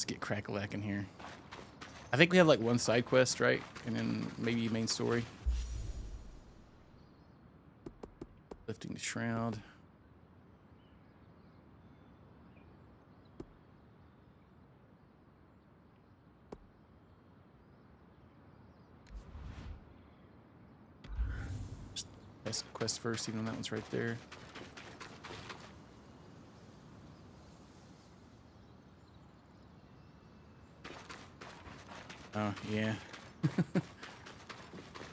Let's get crack-a-lack in here. I think we have like one side quest, right? And then maybe main story. Lifting the shroud. Just quest first, even though that one's right there. Oh, yeah.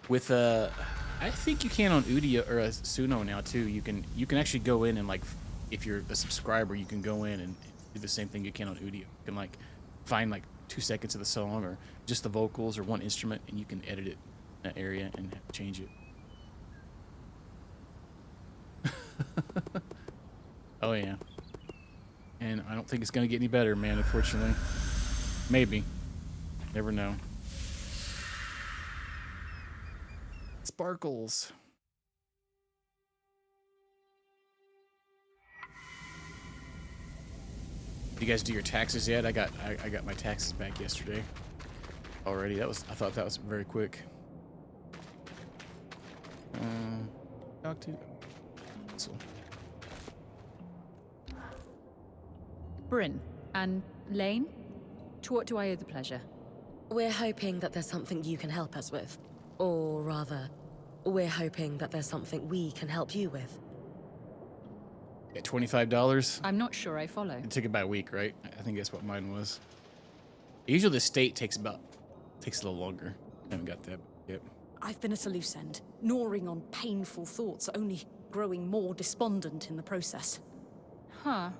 With I think you can on Udio or Suno now too. You can actually go in and like, if you're a subscriber, you can go in and do the same thing you can on Udio. You can like find like 2 seconds of the song or just the vocals or one instrument, and you can edit it in that area and change it. Oh yeah. And I don't think it's gonna get any better, man, unfortunately. Maybe. Never know. Sparkles. You guys do your taxes yet? I got my taxes back yesterday. Already. I thought that was very quick. Talk to so. Bryn and Lane, to what do I owe the pleasure? We're hoping that there's something you can help us with. Or rather, we're hoping that there's something we can help you with. At $25? I'm not sure I follow. It took about a week, right? I think that's what mine was. Usually the state takes a little longer. I haven't got that yet. I've been at a loose end, gnawing on painful thoughts, only growing more despondent in the process. Huh.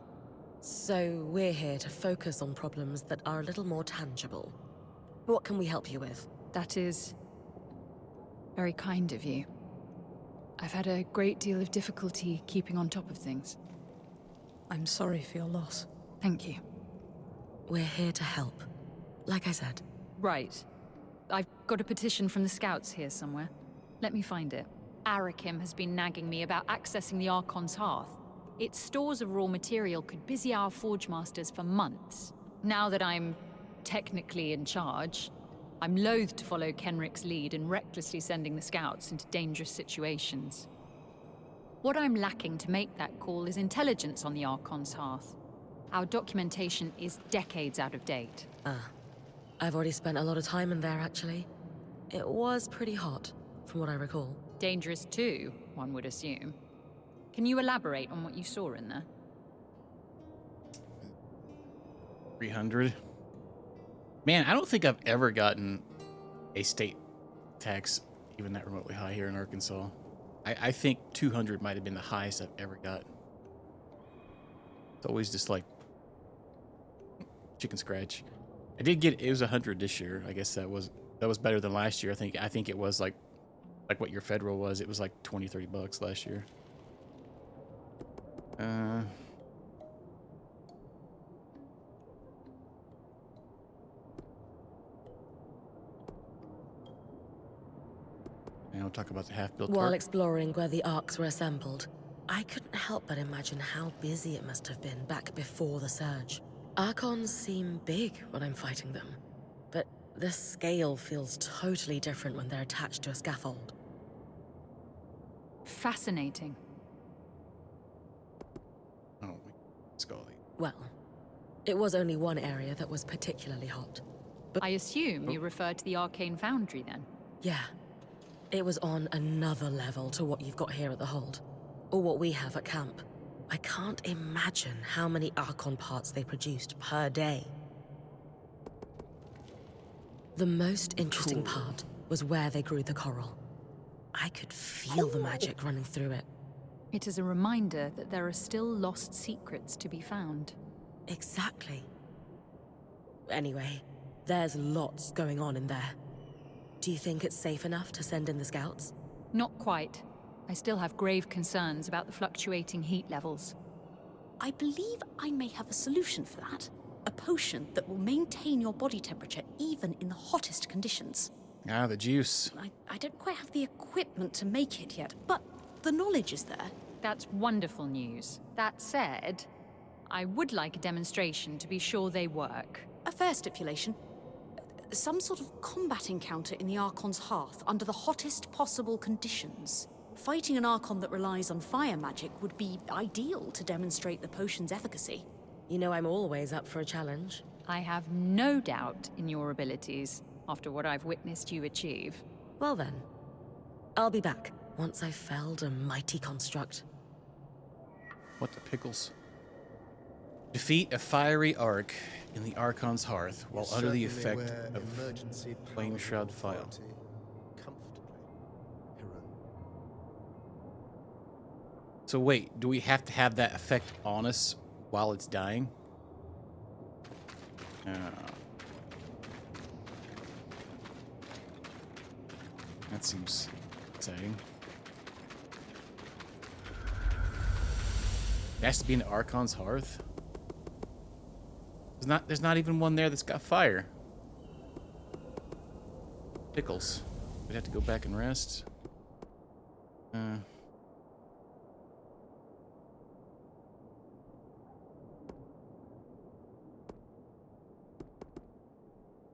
So we're here to focus on problems that are a little more tangible. What can we help you with? That is very kind of you. I've had a great deal of difficulty keeping on top of things. I'm sorry for your loss. Thank you. We're here to help. Like I said. Right. I've got a petition from the scouts here somewhere. Let me find it. Arakim has been nagging me about accessing the Archon's hearth. Its stores of raw material could busy our forge masters for months. Now that I'm technically in charge, I'm loath to follow Kenrick's lead in recklessly sending the scouts into dangerous situations. What I'm lacking to make that call is intelligence on the Archon's hearth. Our documentation is decades out of date. I've already spent a lot of time in there, actually. It was pretty hot, from what I recall. Dangerous too, one would assume. Can you elaborate on what you saw in there? 300. Man, I don't think I've ever gotten a state tax even that remotely high here in Arkansas. I think 200 might have been the highest I've ever got. It's always just like chicken scratch. I did get, it was 100 this year. I guess that was better than last year. I think it was like what your federal was. It was like 20-30 bucks last year. Now we'll talk about the half-built While Ark. exploring where the arcs were assembled, I couldn't help but imagine how busy it must have been back before the surge. Archons seem big when I'm fighting them, but the scale feels totally different when they're attached to a scaffold. Fascinating. Oh, Scully. Well, it was only one area that was particularly hot. I assume you refer to the Arcane Foundry then? Yeah, it was on another level to what you've got here at the Hold, or what we have at camp. I can't imagine how many Archon parts they produced per day. The most interesting part was where they grew the coral. I could feel the magic running through it. It is a reminder that there are still lost secrets to be found. Exactly. Anyway, there's lots going on in there. Do you think it's safe enough to send in the scouts? Not quite. I still have grave concerns about the fluctuating heat levels. I believe I may have a solution for that. A potion that will maintain your body temperature even in the hottest conditions. Ah, the juice. I don't quite have the equipment to make it yet, but the knowledge is there. That's wonderful news. That said, I would like a demonstration to be sure they work. A fair stipulation. Some sort of combat encounter in the Archon's hearth under the hottest possible conditions. Fighting an Archon that relies on fire magic would be ideal to demonstrate the potion's efficacy. You know I'm always up for a challenge. I have no doubt in your abilities after what I've witnessed you achieve. Well then, I'll be back once I've felled a mighty construct. What the pickles? Defeat a fiery arc in the Archon's hearth while under the effect of Flame Shroud File. So wait, do we have to have that effect on us while it's dying? That seems exciting. It has to be in the Archon's hearth. There's not even one there that's got fire. Pickles. We'd have to go back and rest. Let's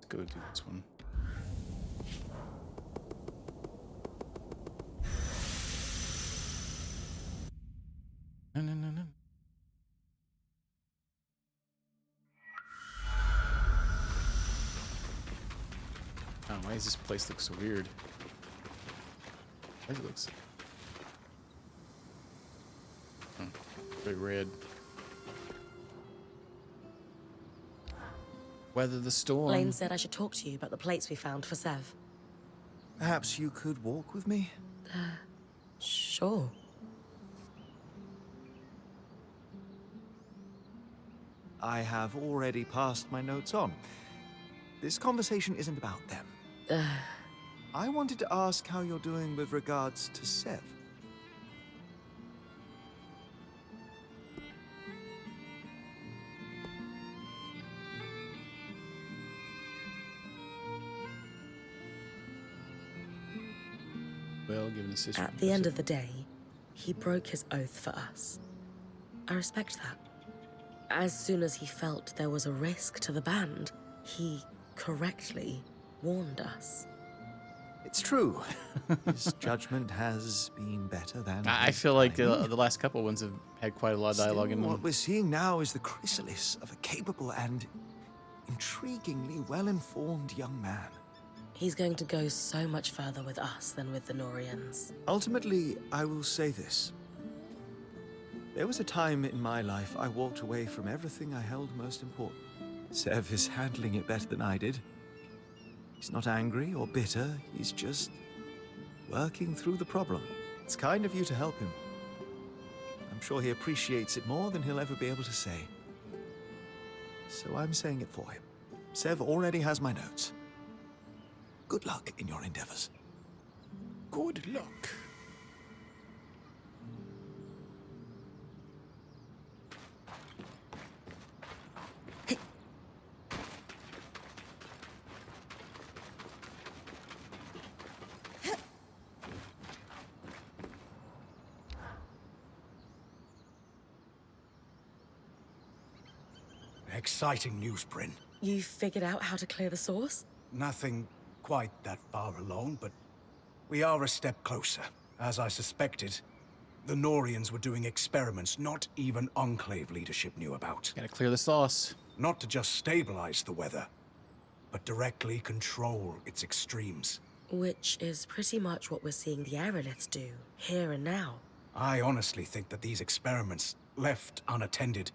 go do this one. No. Oh, why does this place look so weird? Why does it look so... very red. Weather the storm. Lane said I should talk to you about the plates we found for Sev. Perhaps you could walk with me? Sure. I have already passed my notes on. This conversation isn't about them. I wanted to ask how you're doing with regards to Sev. Well, given the situation. At the end of the day, he broke his oath for us. I respect that. As soon as he felt there was a risk to the band, he correctly warned us. It's true. His judgment has been better than... I feel like the last couple ones have had quite a lot of dialogue in them. What we're seeing now is the chrysalis of a capable and intriguingly well-informed young man. He's going to go so much further with us than with the Norians. Ultimately, I will say this. There was a time in my life I walked away from everything I held most important. Sev is handling it better than I did. He's not angry or bitter, he's just working through the problem. It's kind of you to help him. I'm sure he appreciates it more than he'll ever be able to say. So I'm saying it for him. Sev already has my notes. Good luck in your endeavors. Good luck. Exciting news, Bryn. You figured out how to clear the source? Nothing quite that far along, but we are a step closer. As I suspected, the Norians were doing experiments not even Enclave leadership knew about. Gotta clear the sauce. Not to just stabilize the weather, but directly control its extremes. Which is pretty much what we're seeing the aeroliths do, here and now. I honestly think that these experiments, left unattended,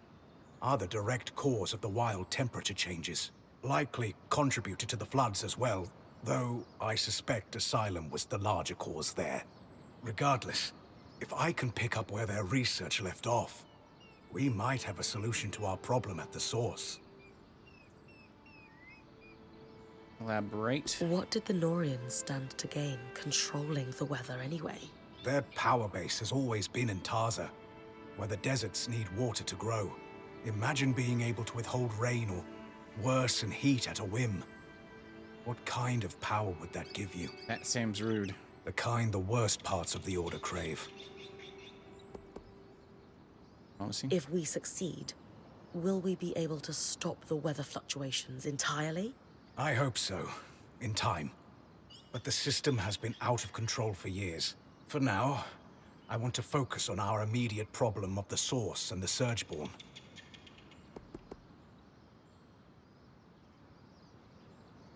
are the direct cause of the wild temperature changes. Likely contributed to the floods as well, though I suspect Asylum was the larger cause there. Regardless, if I can pick up where their research left off, we might have a solution to our problem at the source. Elaborate. What did the Norians stand to gain controlling the weather anyway? Their power base has always been in Taza, where the deserts need water to grow. Imagine being able to withhold rain or worsen heat at a whim. What kind of power would that give you? That seems rude. The kind the worst parts of the Order crave. Honestly. If we succeed, will we be able to stop the weather fluctuations entirely? I hope so, in time. But the system has been out of control for years. For now, I want to focus on our immediate problem of the source and the Surgeborn.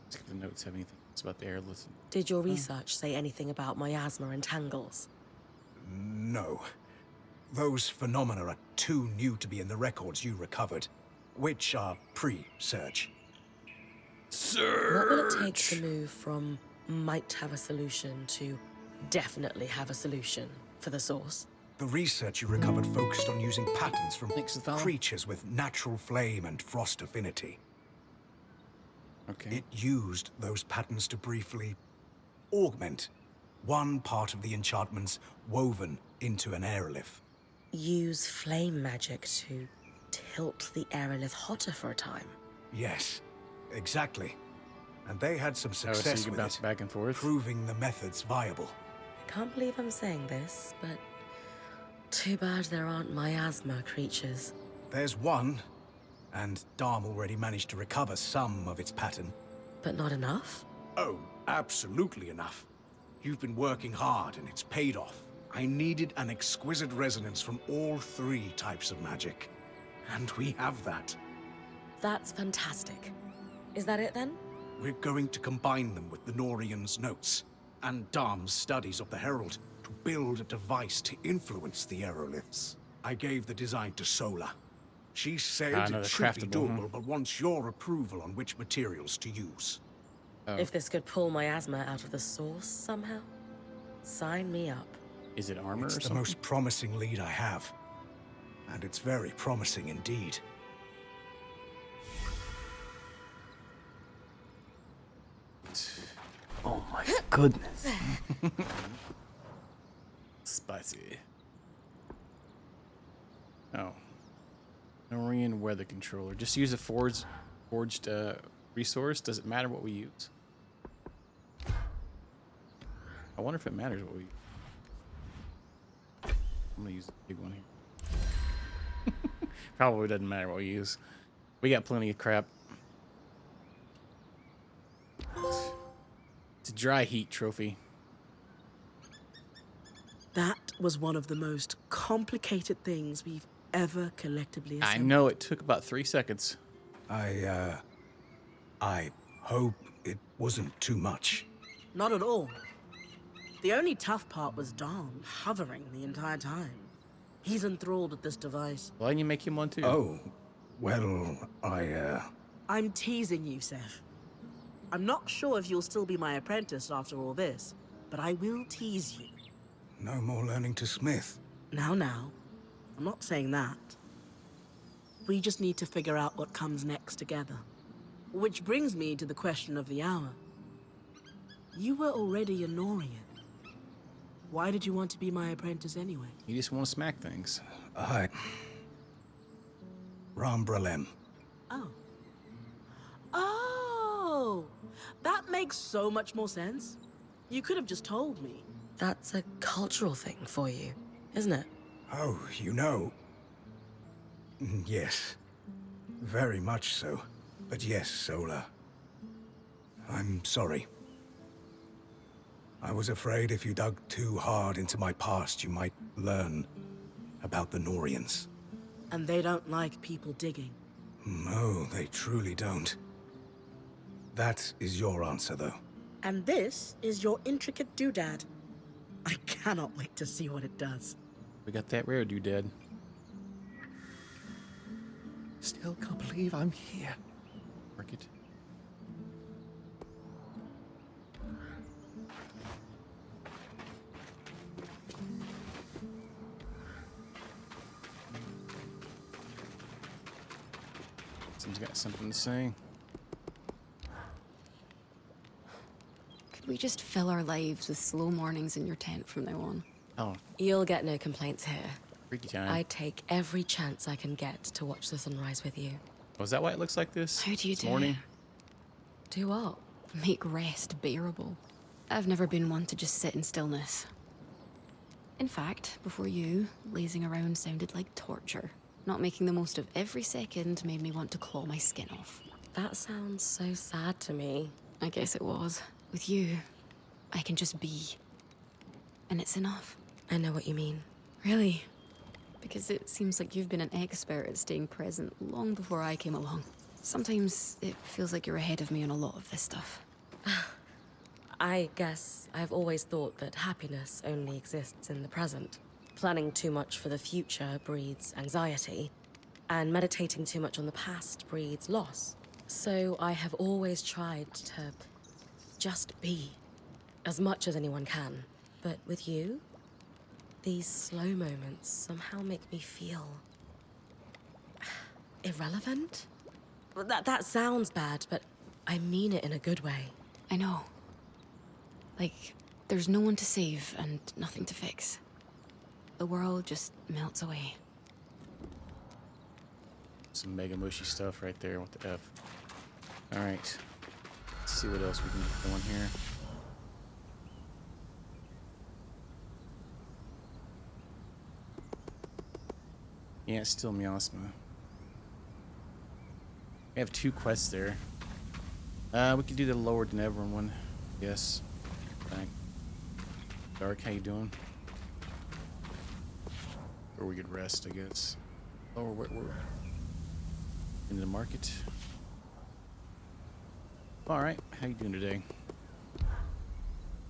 Let's see if the notes have anything else about the airless. Did your research say anything about miasma and tangles? No. Those phenomena are too new to be in the records you recovered, which are pre-Surge. What will it take to move from might have a solution to definitely have a solution for the source? The research you recovered focused on using patterns from Thanks, Othello. creatures with natural flame and frost affinity. Okay. It used those patterns to briefly augment one part of the enchantments woven into an aerolith. Use flame magic to tilt the aerolith hotter for a time? Yes, exactly. And they had some So success you can with bounce it, back and forth. proving the methods viable. I can't believe I'm saying this, but too bad there aren't miasma creatures. There's one, and Dharm already managed to recover some of its pattern. But not enough? Oh, absolutely enough. You've been working hard, and it's paid off. I needed an exquisite resonance from all three types of magic. And we have that. That's fantastic. Is that it then? We're going to combine them with the Norian's notes and Dharm's studies of the Herald to build a device to influence the aeroliths. I gave the design to Sola. She said Another it should be craftable, doable, but wants your approval on which materials to use. Oh. If this could pull miasma out of the source somehow, sign me up. Is it armor It's or the something? most promising lead I have. And it's very promising indeed. Oh my goodness. Spicy. Oh. Norian weather controller. Just use a forged resource. Does it matter what we use? I wonder if it matters what we use. I'm gonna use the big one here. Probably doesn't matter what we use. We got plenty of crap. It's a dry heat trophy. That was one of the most complicated things we've ever collectively I assembled. know it took about 3 seconds. I hope it wasn't too much. Not at all. The only tough part was Dom hovering the entire time. He's enthralled with this device. Why didn't you make him one too? Oh, well, I'm teasing you, Seth. I'm not sure if you'll still be my apprentice after all this, but I will tease you. no more learning to smith. Now, I'm not saying that. We just need to figure out what comes next together. Which brings me to the question of the hour. You were already a Norian. Why did you want to be my apprentice anyway? You just want to smack things. Rambralem. Oh, that makes so much more sense. You could have just told me. That's a cultural thing for you, isn't it? Oh, you know. Yes. Very much so. But yes, Sola. I'm sorry. I was afraid if you dug too hard into my past, you might learn about the Norians. And they don't like people digging. No, they truly don't. That is your answer, though. And this is your intricate doodad. I cannot wait to see what it does. We got that rare doodad. Still can't believe I'm here. Mark it. Someone's got something to say. Could we just fill our lives with slow mornings in your tent from now on? Oh, You'll get no complaints here. freaky time. I take every chance I can get to watch the sunrise with you. Was that why it looks like this? How do you this do morning? Do what? Make rest bearable. I've never been one to just sit in stillness. In fact, before you, lazing around sounded like torture. Not making the most of every second made me want to claw my skin off. That sounds so sad to me. I guess it was. With you, I can just be. And it's enough. I know what you mean. Really? Because it seems like you've been an expert at staying present long before I came along. Sometimes it feels like you're ahead of me on a lot of this stuff. I guess I've always thought that happiness only exists in the present. Planning too much for the future breeds anxiety, and meditating too much on the past breeds loss. So I have always tried to just be, as much as anyone can. But with you, these slow moments somehow make me feel irrelevant? That sounds bad, but I mean it in a good way. I know. Like, there's no one to save and nothing to fix. The world just melts away. Some mega mushy stuff right there. What the F? Alright. Let's see what else we can get going here. Yeah, it's still Miasma. We have 2 quests there. We could do the Lower Denevron one. Yes. Right. Dark, how you doing? Or we could rest, I guess. Oh, we're in the market. All right, how you doing today?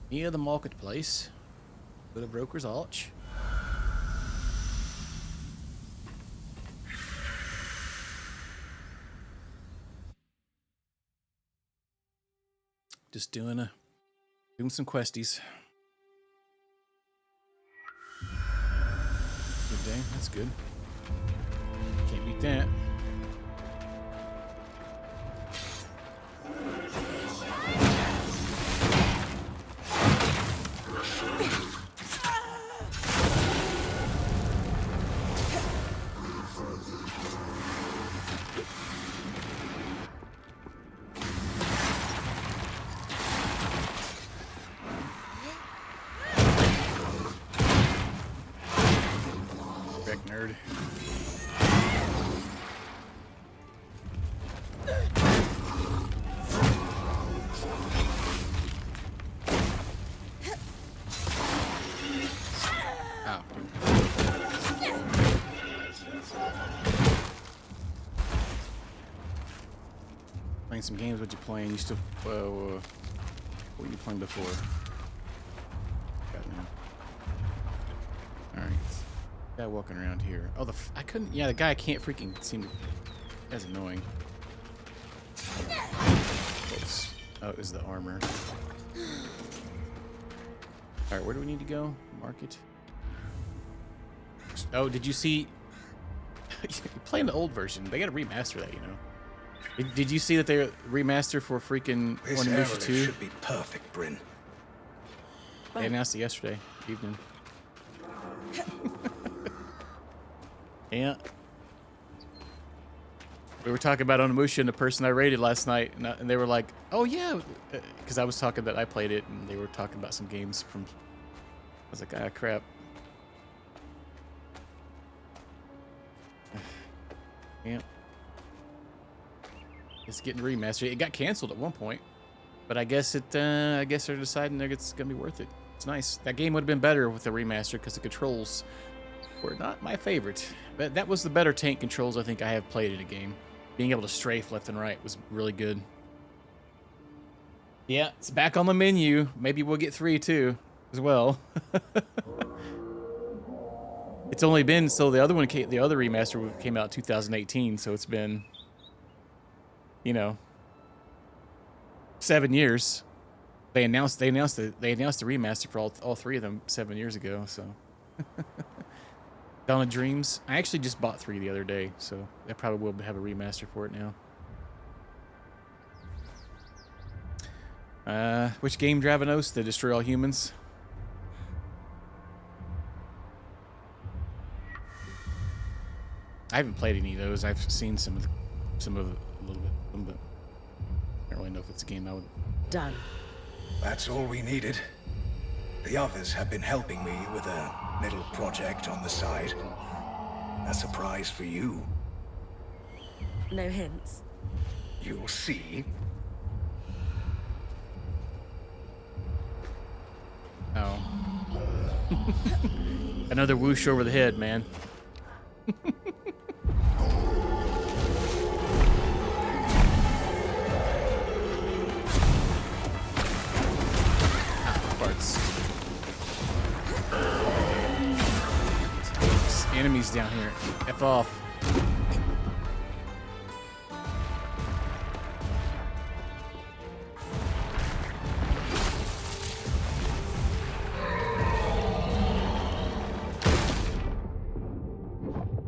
Yeah, the marketplace. With a broker's arch. Just doing some questies. Good day, that's good. Can't beat that. Nerd. Oh, playing some games. What you playing? You still? What were you playing before? Got now. All right. Guy walking around here. Oh, I couldn't. Yeah, the guy can't freaking seem to. That's annoying. Oops. Oh, it was the armor. All right, where do we need to go? Market. Oh, did you see? You're playing the old version. They got to remaster that, you know. Did you see that they remastered for freaking This 2? should be perfect, Bryn. They announced it yesterday evening. Yeah. We were talking about Onimusha and the person I raided last night, and they were like, "Oh yeah," because I was talking that I played it, and they were talking about some games from. I was like, "Ah, crap." Yeah. It's getting remastered. It got canceled at one point, but I guess they're deciding that it's gonna be worth it. It's nice. That game would have been better with the remaster because the controls were not my favorite. But that was the better tank controls I think I have played in a game. Being able to strafe left and right was really good. Yeah, it's back on the menu. Maybe we'll get 3 too, as well. It's only been the other remaster came out in 2018, so it's been, 7 years. They announced the remaster for all 3 of them 7 years ago. So. Dawn of Dreams. I actually just bought 3 the other day, so I probably will have a remaster for it now. Which game, Dravanos? The Destroy All Humans? I haven't played any of those. I've seen some of it a little bit, but I don't really know if it's a game I would. Done. That's all we needed. The others have been helping me with a little project on the side. A surprise for you. No hints. You'll see. Oh. Another whoosh over the head, man. Farts. Enemies down here. F off.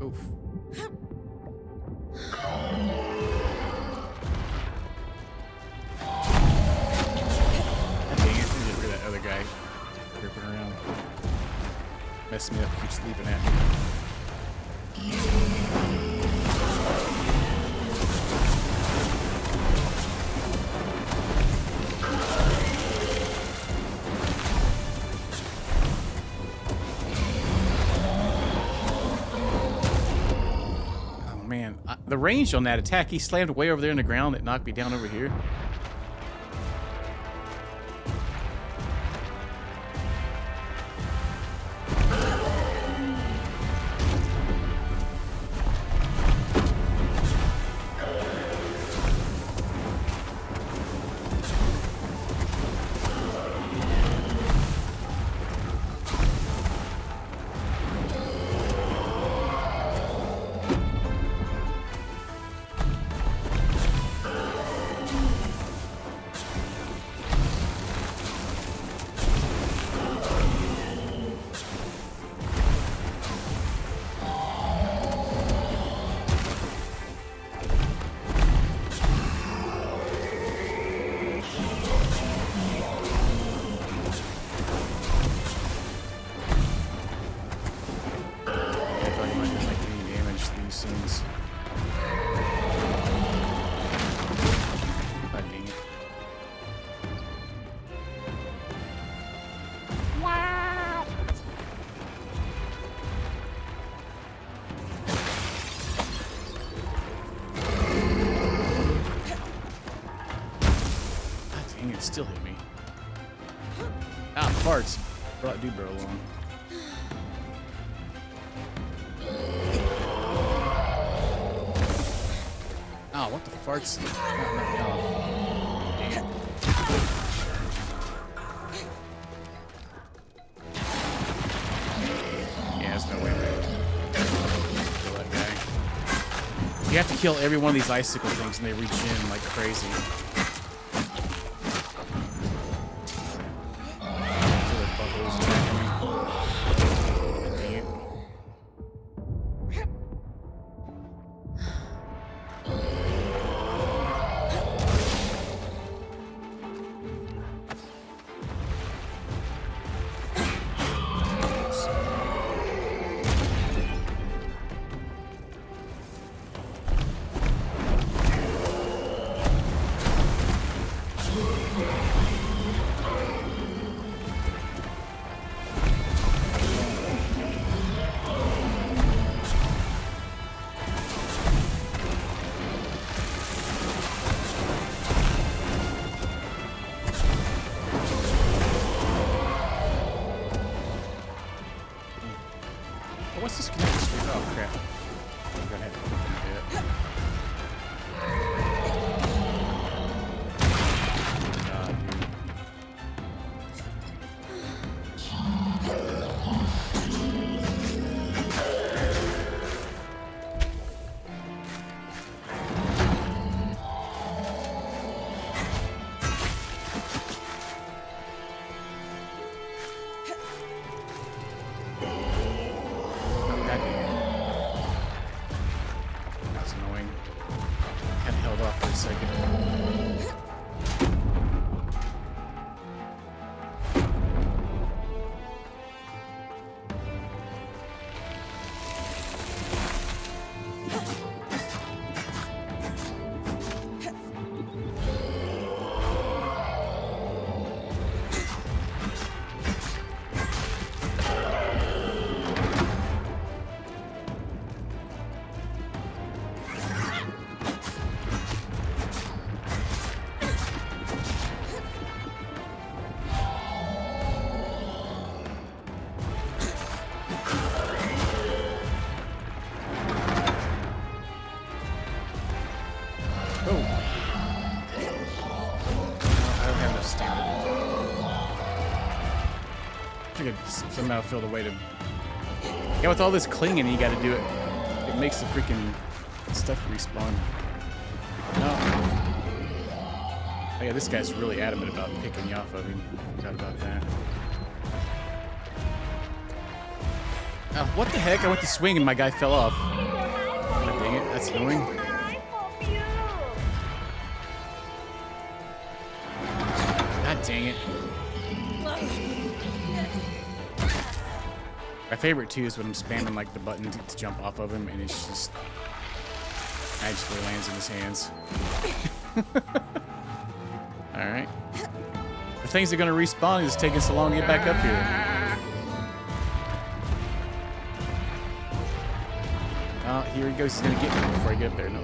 Oof. Dang it, get rid of that other guy. Gripping around. Messing me up, keeps leaping at me. Oh man, the range on that attack, he slammed way over there in the ground that knocked me down over here. Still hit me. Ah, farts. Brought do barrel along. Oh, what the farts? Damn. Yeah, there's no way. Kill that guy. You have to kill every one of these icicle things and they regen like crazy. What's this connected to? Oh crap. I'm gonna have to open it. standard. I could somehow feel the way to. Yeah, with all this clinging, you got to do it. It makes the freaking stuff respawn. No. Oh yeah, this guy's really adamant about picking you off of him. Forgot about that. Oh, what the heck? I went to swing and my guy fell off. God dang it, that's annoying. God dang it. My favorite too is when I'm spamming like the button to jump off of him and it's just magically lands in his hands. Alright. The things are gonna respawn, it's taking so long to get back up here. Oh, here he goes, he's gonna get me before I get up there. No.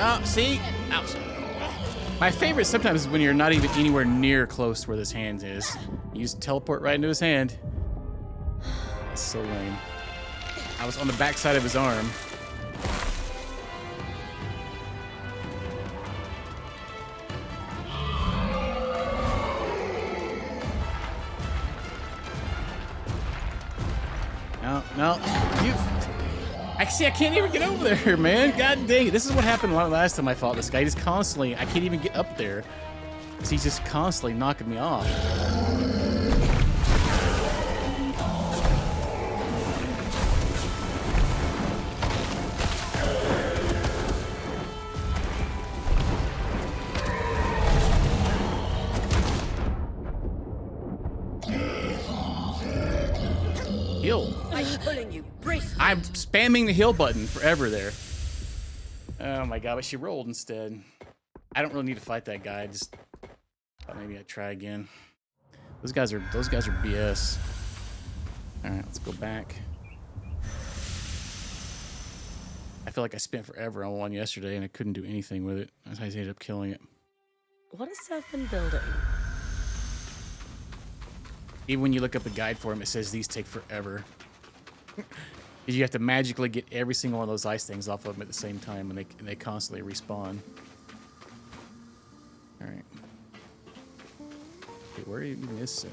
Oh, see? Ouch. My favorite sometimes is when you're not even anywhere near close to where this hand is. You just teleport right into his hand. That's so lame. I was on the backside of his arm. No, you. I can't even get over there, man. God dang it. This is what happened last time I fought this guy. He's constantly, I can't even get up there. Because he's just constantly knocking me off. Heal. I'm spamming the heal button forever there. Oh my god, but she rolled instead. I don't really need to fight that guy. Just thought maybe I'd try again. Those guys are BS. All right, let's go back. I feel like I spent forever on one yesterday and I couldn't do anything with it. I ended up killing it. What has Sev been building? Even when you look up the guide for them, it says these take forever. You have to magically get every single one of those ice things off of them at the same time, and they constantly respawn. All right. Okay, where even is Sev?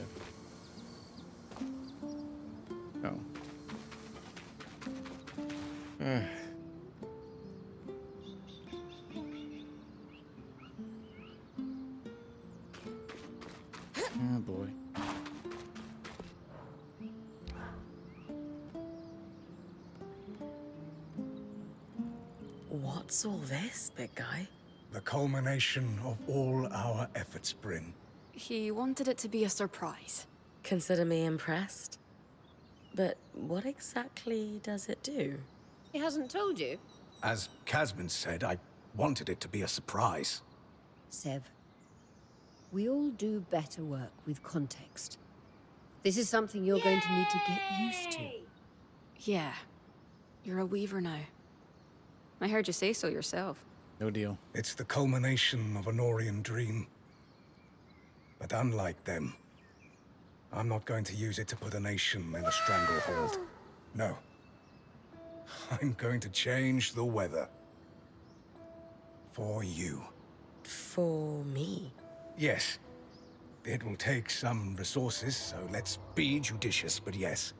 Oh. Oh boy. What's all this, big guy? The culmination of all our efforts, Bryn. He wanted it to be a surprise. Consider me impressed. But what exactly does it do? He hasn't told you? As Casman said, I wanted it to be a surprise. Sev, we all do better work with context. This is something you're going to need to get used to. Yeah. You're a weaver now. I heard you say so yourself. No deal. It's the culmination of a Norian dream. But unlike them, I'm not going to use it to put a nation in a stranglehold. No. I'm going to change the weather. For you. For me? Yes. It will take some resources, so let's be judicious, but yes.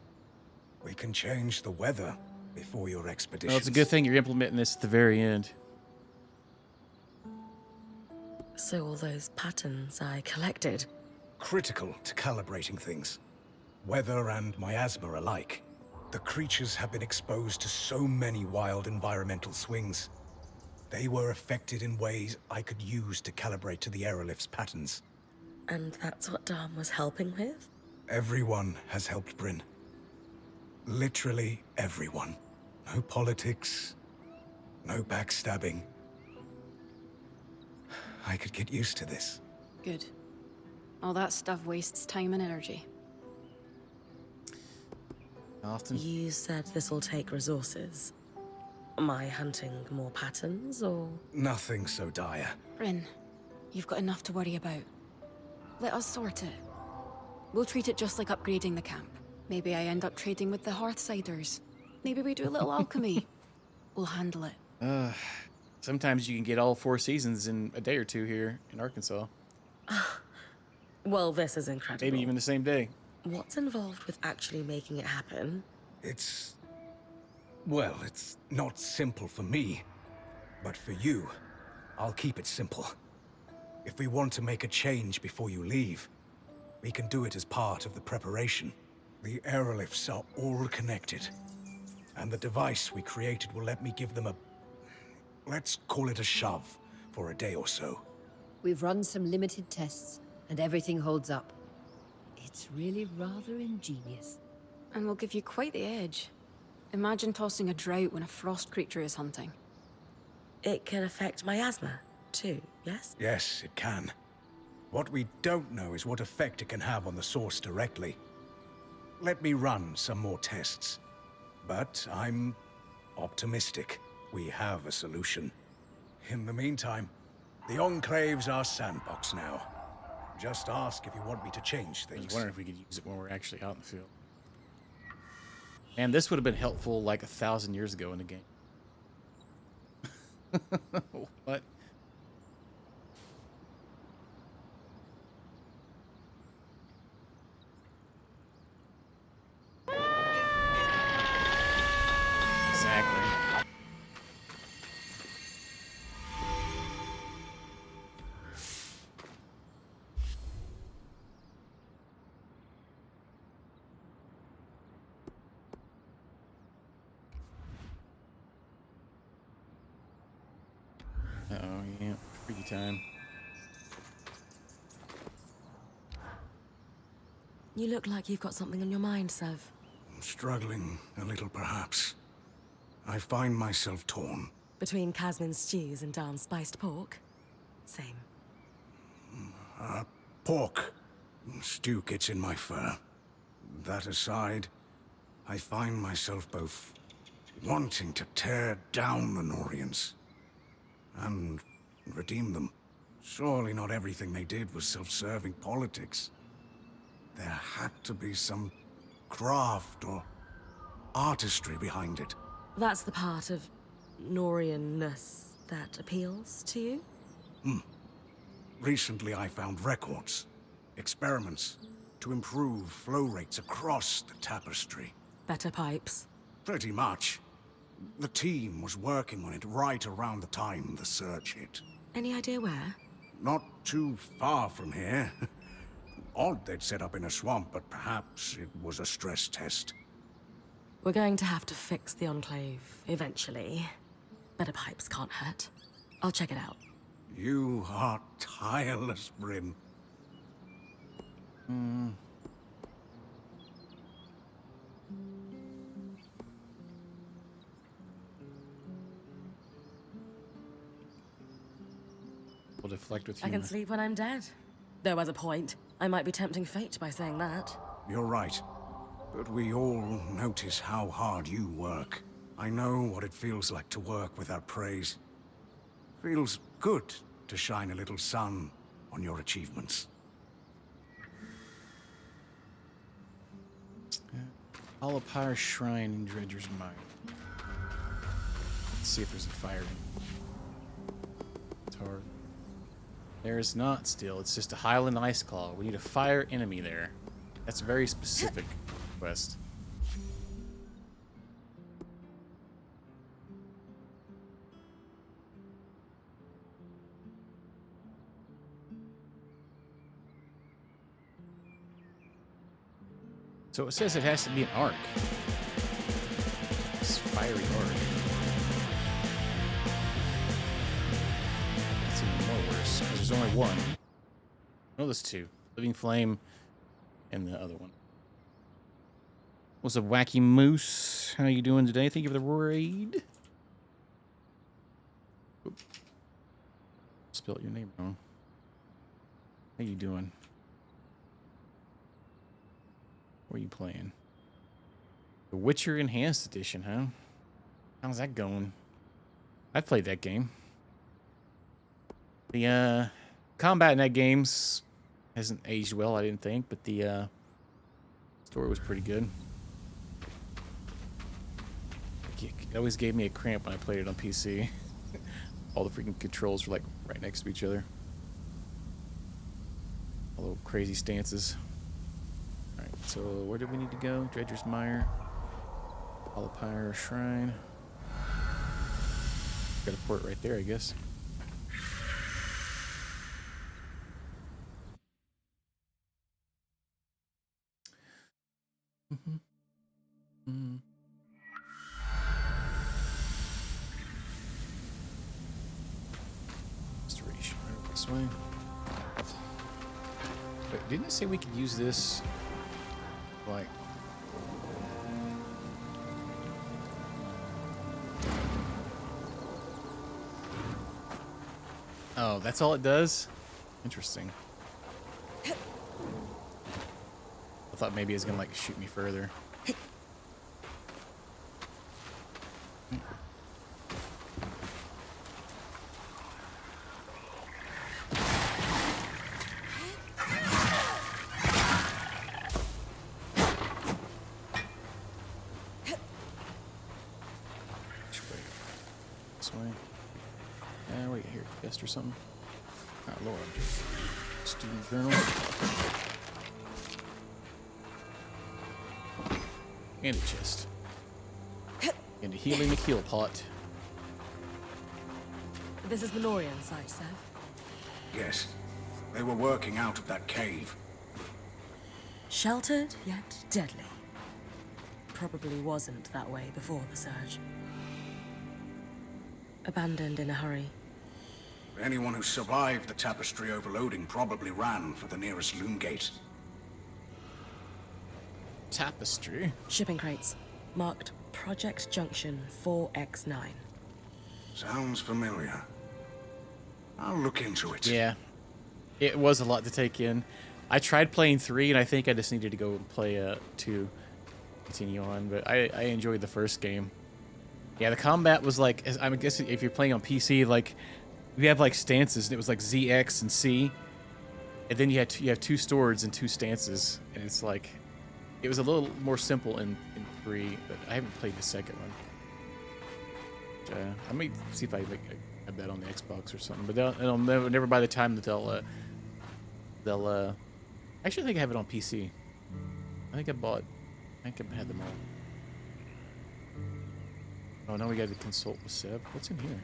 We can change the weather before your expedition. Well, it's a good thing you're implementing this at the very end. So all those patterns I collected. Critical to calibrating things. Weather and miasma alike. The creatures have been exposed to so many wild environmental swings. They were affected in ways I could use to calibrate to the aerolift's patterns. And that's what Dom was helping with? Everyone has helped Bryn. Literally everyone. No politics, no backstabbing. I could get used to this. Good. All that stuff wastes time and energy. Often. You said this will take resources. Am I hunting more patterns, or...? Nothing so dire. Bryn, you've got enough to worry about. Let us sort it. We'll treat it just like upgrading the camp. Maybe I end up trading with the Hearthsiders. Maybe we do a little alchemy. We'll handle it. Sometimes you can get all 4 seasons in a day or two here in Arkansas. Well, this is incredible. Maybe even the same day. What's involved with actually making it happen? Well, it's not simple for me. But for you, I'll keep it simple. If we want to make a change before you leave, we can do it as part of the preparation. The aerolifts are all connected. And the device we created will let me give them let's call it a shove, for a day or so. We've run some limited tests, and everything holds up. It's really rather ingenious. And we'll give you quite the edge. Imagine tossing a drought when a frost creature is hunting. It can affect my asthma, too, yes? Yes, it can. What we don't know is what effect it can have on the source directly. Let me run some more tests. But I'm optimistic we have a solution. In the meantime, the Enclave's our sandbox now. Just ask if you want me to change I was things. wondering if we could use it when we're actually out in the field. And this would have been helpful like 1,000 years ago in the game. What? Exactly. Uh-oh, yeah. Freaky time. You look like you've got something on your mind, Sev. Struggling a little, perhaps. I find myself torn. Between Casmin stews and darn spiced pork? Same. Pork. Stew gets in my fur. That aside, I find myself both wanting to tear down the Norians and redeem them. Surely not everything they did was self-serving politics. There had to be some craft or artistry behind it. That's the part of Norian-ness that appeals to you? Recently I found records, experiments, to improve flow rates across the tapestry. Better pipes. Pretty much. The team was working on it right around the time the surge hit. Any idea where? Not too far from here. Odd they'd set up in a swamp, but perhaps it was a stress test. We're going to have to fix the Enclave, eventually. Better pipes can't hurt. I'll check it out. You are tireless, Bryn. We'll deflect with I humor. can sleep when I'm dead. Though as a point, I might be tempting fate by saying that. You're right. But we all notice how hard you work. I know what it feels like to work without praise. Feels good to shine a little sun on your achievements. Alapire Shrine in Dredger's Mine. Let's see if there's a fire in Tar. There is not still. It's just a Highland Ice Claw. We need a fire enemy there. That's a very specific quest. So it says it has to be an arc. It's fiery arc. That's even more worse, because there's only one. No, there's two. Living Flame and the other one. What's up, Wacky Moose? How you doing today? Thank you for the raid. Oop. Spelled your name wrong. How you doing? What are you playing? The Witcher Enhanced Edition, huh? How's that going? I played that game. The combat in that game's hasn't aged well, I didn't think, but the story was pretty good. It always gave me a cramp when I played it on PC. All the freaking controls were like right next to each other. All the crazy stances. Alright, so where do we need to go? Dredger's Mire. Alapire Shrine. Got a port right there, I guess. Restoration. Right this way. Wait, didn't it say we could use this? Like. Oh, that's all it does? Interesting. I thought maybe it was gonna like shoot me further. Or something. Lord. Student journal. And a chest. And a healing heal pot. This is the Norian site, Sev? Yes. They were working out of that cave. Sheltered, yet deadly. Probably wasn't that way before the surge. Abandoned in a hurry. Anyone who survived the tapestry overloading probably ran for the nearest loom gate. Tapestry? Shipping crates. Marked Project Junction 4X9. Sounds familiar. I'll look into it. Yeah. It was a lot to take in. I tried playing 3, and I think I just needed to go and play 2. Continue on, but I enjoyed the first game. Yeah, the combat was like, I'm guessing if you're playing on PC, like, you have like stances, and it was like Z, X, and C, and then you have 2 swords and 2 stances, and it's like, it was a little more simple in 3, but I haven't played the second one. I may see if I make a bet on the Xbox or something, but it'll never by the time that they'll actually I think I have it on PC. I think I had them all. Oh, now we got to consult with Seb. What's in here?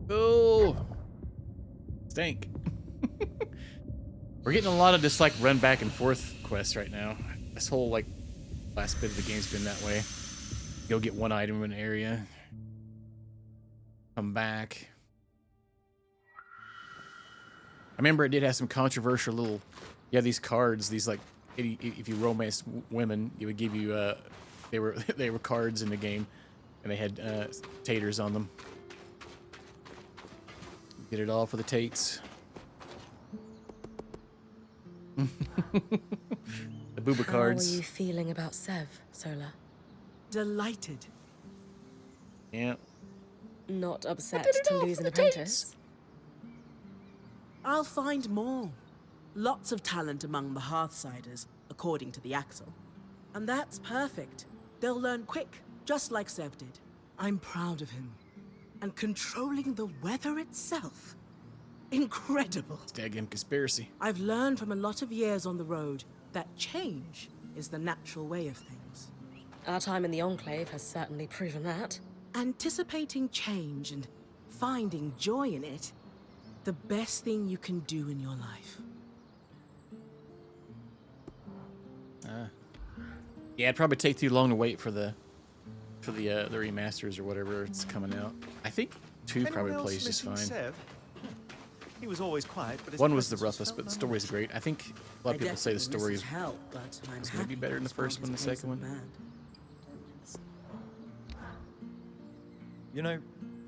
Oh, stink. We're getting a lot of just like run back and forth quests right now. This whole like last bit of the game's been that way. Go get one item in an area, come back. I remember it did have some controversial little. You have these cards, these like if you romance women, it would give you they were cards in the game, and they had taters on them. Get it all for the tates. The booba cards. How are you feeling about Sev, Sola? Delighted. Yeah. Not upset to lose an apprentice? I'll find more. Lots of talent among the Hearthsiders, according to the Axle. And that's perfect. They'll learn quick, just like Sev did. I'm proud of him. And controlling the weather itself. Incredible. Daggum conspiracy. I've learned from a lot of years on the road that change is the natural way of things. Our time in the Enclave has certainly proven that. Anticipating change and finding joy in it, the best thing you can do in your life. Yeah, it'd probably take too long to wait for the remasters or whatever it's coming out. I think 2 probably plays just fine. Sev? He was always quiet, but his 1 was the presence roughest, but the felt story's great. I think a lot of people say the story is maybe better in the first one than the second one. You know,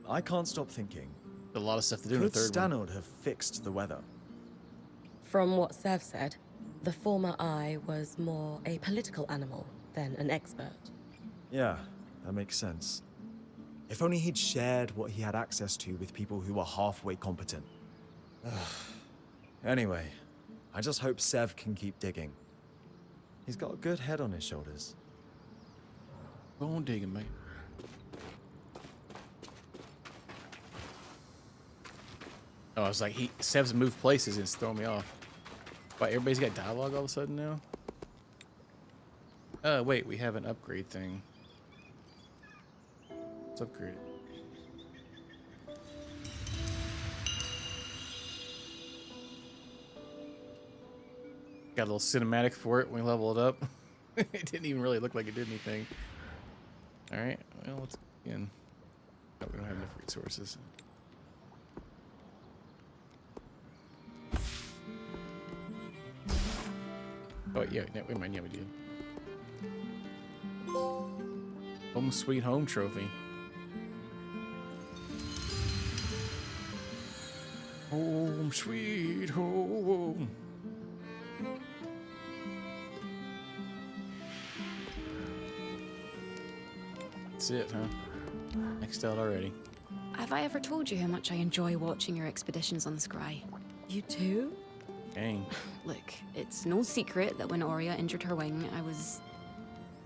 I can't stop thinking. A lot of stuff to do in the Could third one. Stanord have fixed the weather? From what Sev said, The former I was more a political animal than an expert. Yeah, that makes sense. If only he'd shared what he had access to with people who were halfway competent. Anyway, I just hope Sev can keep digging. He's got a good head on his shoulders. Go on digging, mate. Oh, I was like, Sev's moved places and it's throwing me off. But everybody's got dialogue all of a sudden now? Wait, we have an upgrade thing. Let's upgrade it. Got a little cinematic for it when we level it up. It didn't even really look like it did anything. Alright, well, let's begin. Oh, we don't have enough resources. Oh, yeah, we might, yeah, we do. Home Sweet Home trophy. Home Sweet Home. That's it, huh? Maxed out already. Have I ever told you how much I enjoy watching your expeditions on the Scry? You too? Dang. Look, it's no secret that when Aurea injured her wing, I was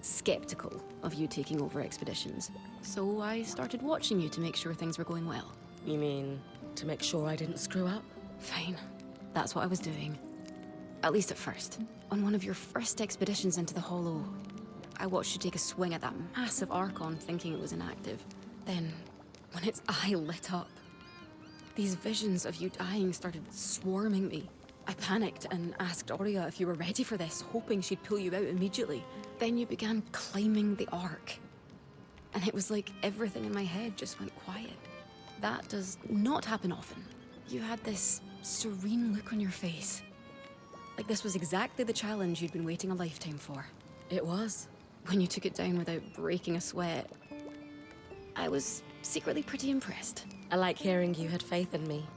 skeptical of you taking over expeditions. So I started watching you to make sure things were going well. You mean to make sure I didn't screw up? Fine. That's what I was doing. At least at first. On one of your first expeditions into the Hollow, I watched you take a swing at that massive Archon thinking it was inactive. Then, when its eye lit up, these visions of you dying started swarming me. I panicked and asked Aurea if you were ready for this, hoping she'd pull you out immediately. Then you began climbing the Ark. And it was like everything in my head just went quiet. That does not happen often. You had this serene look on your face. Like this was exactly the challenge you'd been waiting a lifetime for. It was. When you took it down without breaking a sweat, I was secretly pretty impressed. I like hearing you had faith in me,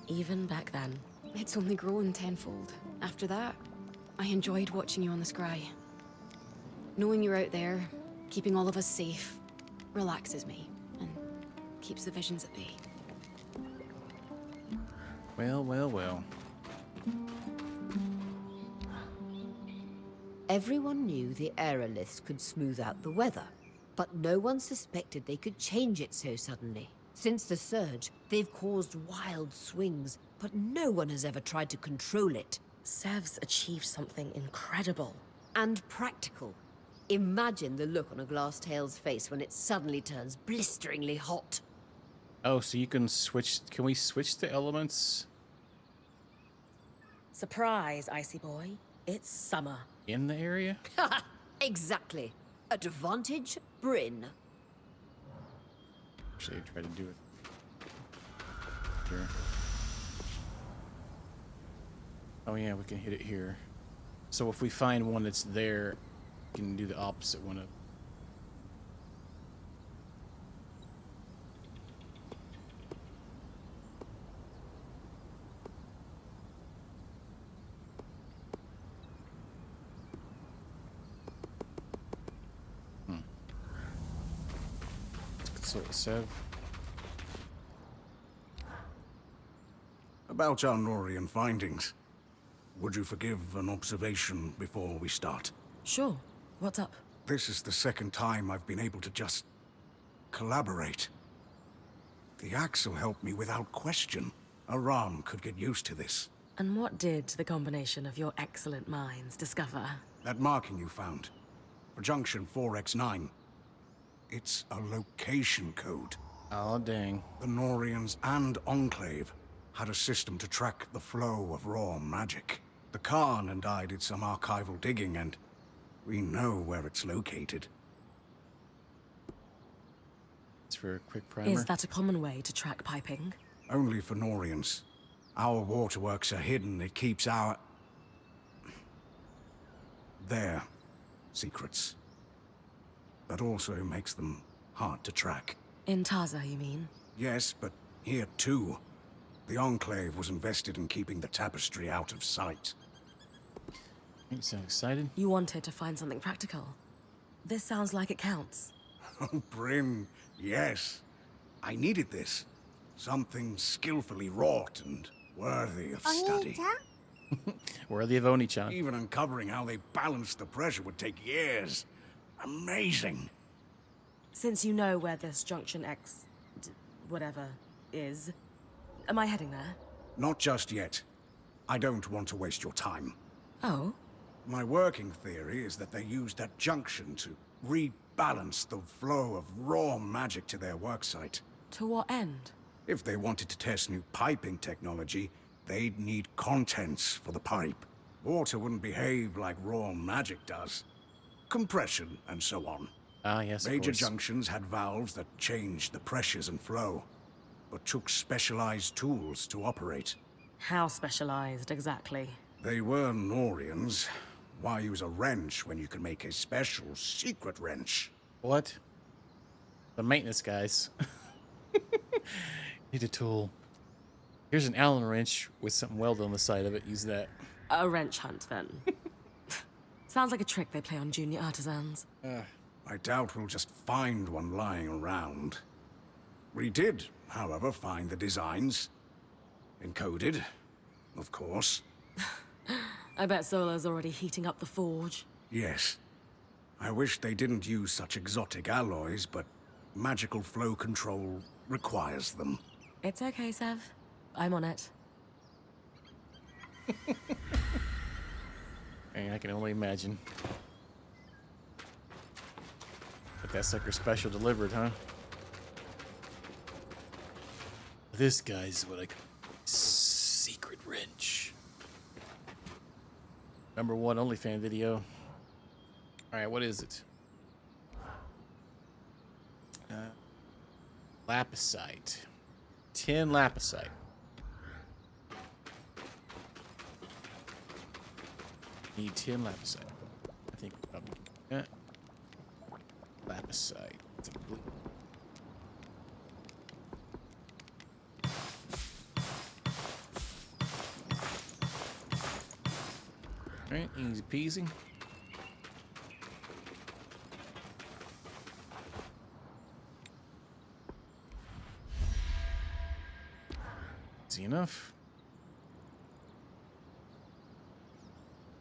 even back then. It's only grown tenfold. After that, I enjoyed watching you on the Scry. Knowing you're out there, keeping all of us safe, relaxes me and keeps the visions at bay. Well, well, well. Everyone knew the aeroliths could smooth out the weather, but no one suspected they could change it so suddenly. Since the surge, they've caused wild swings, but no one has ever tried to control it. Sev's achieved something incredible. And practical. Imagine the look on a glass tail's face when it suddenly turns blisteringly hot. Oh, so you can switch. Can we switch the elements Surprise, Icy Boy. It's summer. in the area? Exactly. Advantage Bryn. Actually, try to do it. Here. Oh yeah, we can hit it here. So if we find one that's there, we can do the opposite one of. Consult Sev. About our Norian findings, would you forgive an observation before we start? Sure. What's up? This is the second time I've been able to just collaborate. The Axle helped me without question. Aram could get used to this. And what did the combination of your excellent minds discover? That marking you found, for Junction 4X9, it's a location code. Oh dang. The Norians and Enclave had a system to track the flow of raw magic. The Khan and I did some archival digging, and we know where it's located. It's for a quick primer. Is that a common way to track piping? Only for Norians. Our waterworks are hidden. It keeps our... their secrets. That also makes them hard to track. In Taza, you mean? Yes, but here too. The Enclave was invested in keeping the tapestry out of sight. You sound excited. You wanted to find something practical. This sounds like it counts. Oh, Bryn, yes. I needed this. Something skillfully wrought and worthy of study. Worthy of Oni-chan. Even uncovering how they balanced the pressure would take years. Amazing. Since you know where this Junction X... whatever is, am I heading there? Not just yet. I don't want to waste your time. Oh? My working theory is that they used that junction to rebalance the flow of raw magic to their worksite. To what end? If they wanted to test new piping technology, they'd need contents for the pipe. Water wouldn't behave like raw magic does. Compression and so on. Ah, yes, of Major course. junctions had valves that changed the pressures and flow, but took specialized tools to operate. How specialized, exactly? They were Norians. Why use a wrench when you can make a special secret wrench? What? The maintenance guys. Need a tool. Here's an Allen wrench with something welded on the side of it. Use that. A wrench hunt, then. Sounds like a trick they play on junior artisans. I doubt we'll just find one lying around. We did, however, find the designs. Encoded, of course. I bet Solo's already heating up the forge. Yes. I wish they didn't use such exotic alloys, but magical flow control requires them. It's okay, Sev. I'm on it. Hey, I can only imagine. But that sucker special delivered, huh? This guy's what I call secret wrench. #1 OnlyFans video. Alright, what is it? Lapisite. 10 lapisite. Need 10 lapisite. I think we'll probably get that. Lapisite. It's a blue. Alright, easy peasy. Easy enough.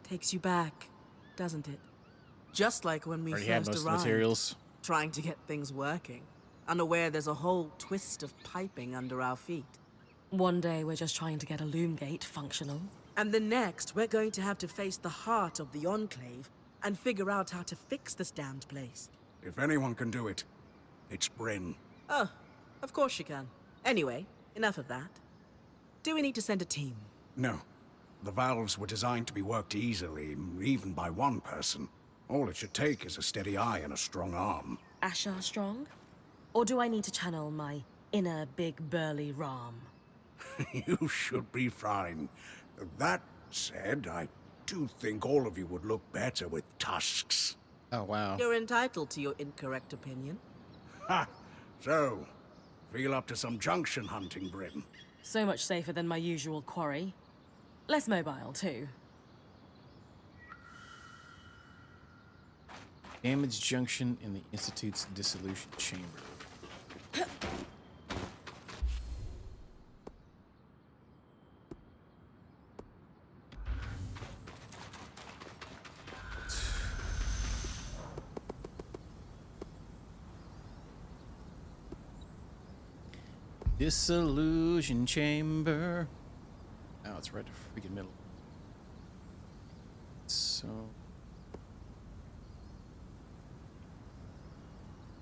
Takes you back, doesn't it? Just like when we Already had first most of the arrived, materials. trying to get things working, unaware there's a whole twist of piping under our feet. One day we're just trying to get a loom gate functional. And the next, we're going to have to face the heart of the Enclave and figure out how to fix this damned place. If anyone can do it, it's Bryn. Oh, of course you can. Anyway, enough of that. Do we need to send a team? No. The valves were designed to be worked easily, even by one person. All it should take is a steady eye and a strong arm. Ashar strong? Or do I need to channel my inner big burly Ram? You should be fine. That said, I do think all of you would look better with tusks. Oh, wow. You're entitled to your incorrect opinion. Ha! So, feel up to some junction hunting, Bryn. So much safer than my usual quarry. Less mobile, too. Damaged junction in the Institute's dissolution chamber. Dissolution chamber. Oh, it's right to freaking middle. So.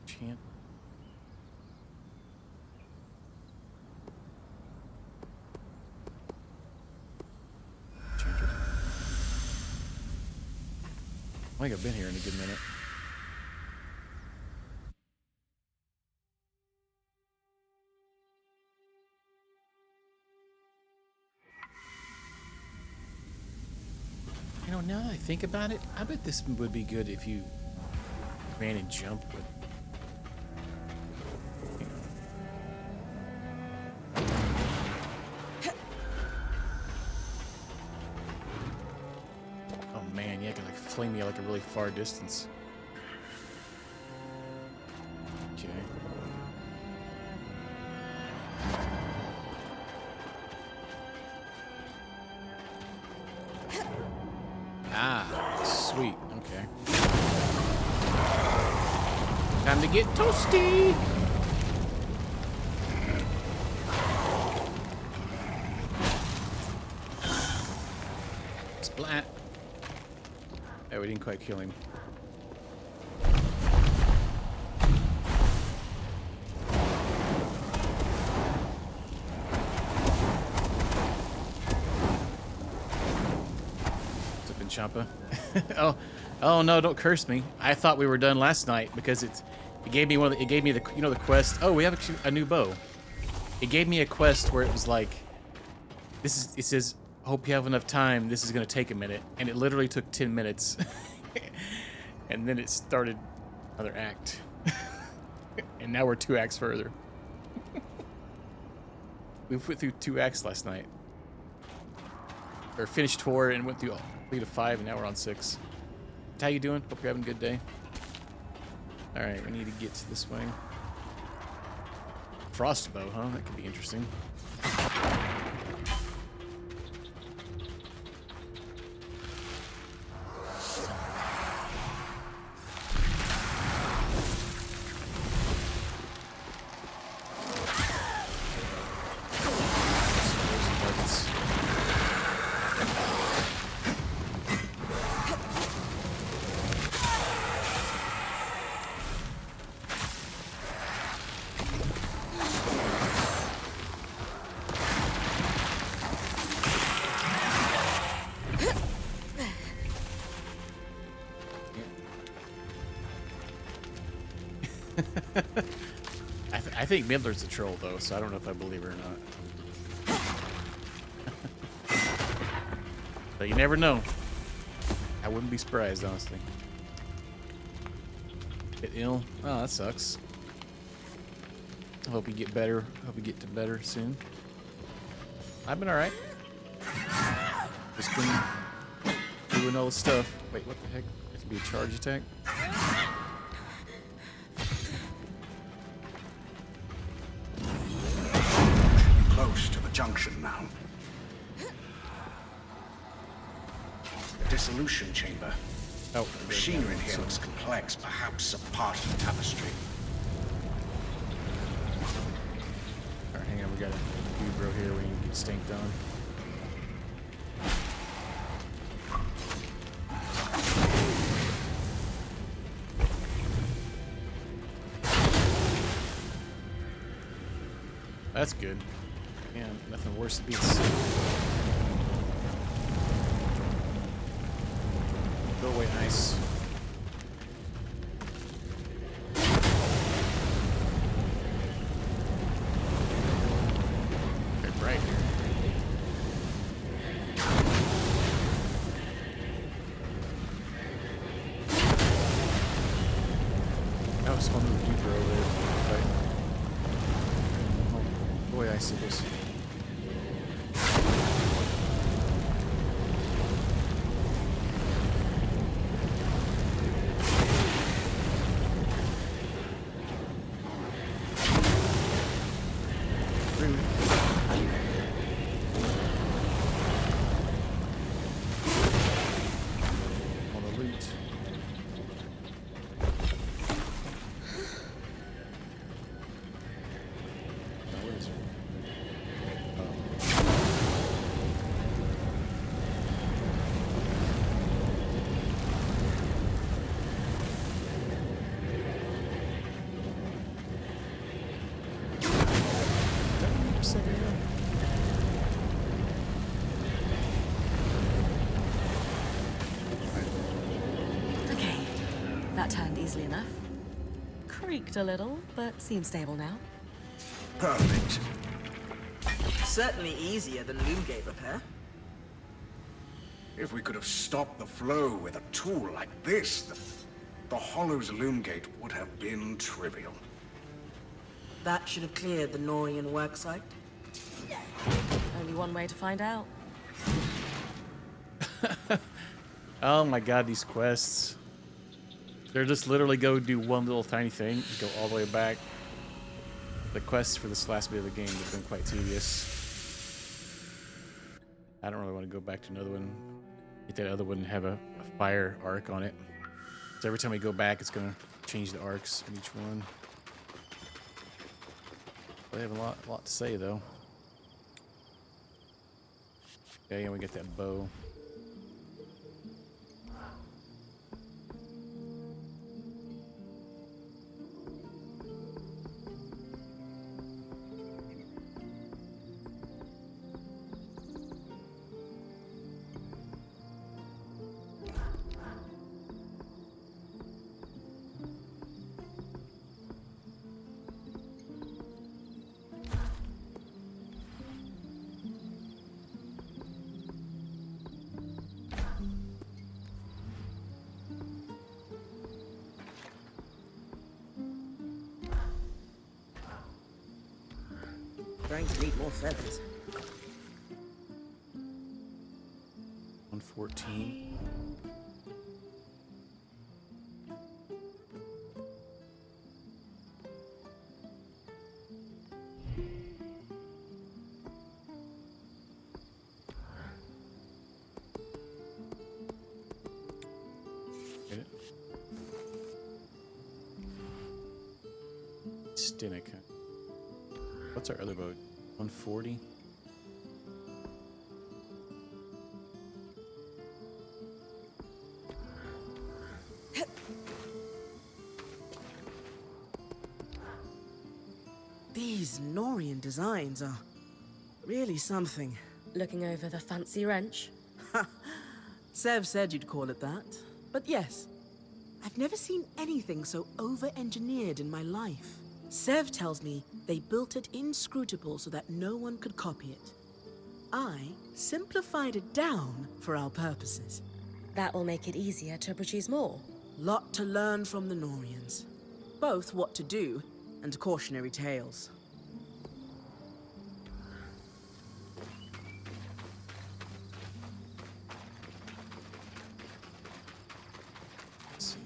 Chant. Chanter. I think I've been here in a good minute. You know, now that I think about it, I bet this would be good if you ran and jumped with. Oh man, yeah, fling me like a really far distance. Okay. Ah, sweet. Okay. Time to get toasty. Splat. Oh, we didn't quite kill him. Champa. oh no! Don't curse me. I thought we were done last night because it gave me it gave me the the quest. Oh, we have a new bow. It gave me a quest where it was like, it says, hope you have enough time. This is gonna take a minute, and it literally took 10 minutes, and then it started another act, and now we're 2 acts further. We went through 2 acts last night, or finished 4 and went through all. To 5 and now we're on 6. How you doing? Hope you're having a good day. All right, we need to get to this way. Frostbow, huh? That could be interesting. I think Midler's a troll, though, so I don't know if I believe her or not. But you never know. I wouldn't be surprised, honestly. Bit ill. Oh, that sucks. I hope you get better. Hope you get to better soon. I've been alright. Just been doing all the stuff. Wait, what the heck? It could be a charge attack? Close to the junction now. The dissolution chamber. Oh, the machinery in here looks complex, perhaps a part of the tapestry. Alright, hang on, we got a dude bro here we need to get stanked on. That's good. Yeah, nothing worse than being sick. Go away, nice. Very bright here. That was one of the deeper over there. Oh, boy, icicles. Okay, that turned easily enough. Creaked a little, but seems stable now. Perfect. Certainly easier than Loomgate repair. If we could have stopped the flow with a tool like this, the Hollow's Loomgate would have been trivial. That should have cleared the Norian worksite. Only one way to find out. Oh my god, these quests. They're just literally go do one little tiny thing and go all the way back. The quests for this last bit of the game have been quite tedious. I don't really want to go back to another one. Get that other one and have a fire arc on it. So every time we go back, it's going to change the arcs in each one. They have a lot to say, though. Okay, and we get that bow. Trying to need more feathers. 114. Get it? Stinnick. What's our other boat? 140? These Norian designs are really something. Looking over the fancy wrench? Sev said you'd call it that. But yes, I've never seen anything so over-engineered in my life. Sev tells me they built it inscrutable so that no one could copy it. I simplified it down for our purposes. That will make it easier to produce more. Lot to learn from the Norians. Both what to do and cautionary tales. Let's see.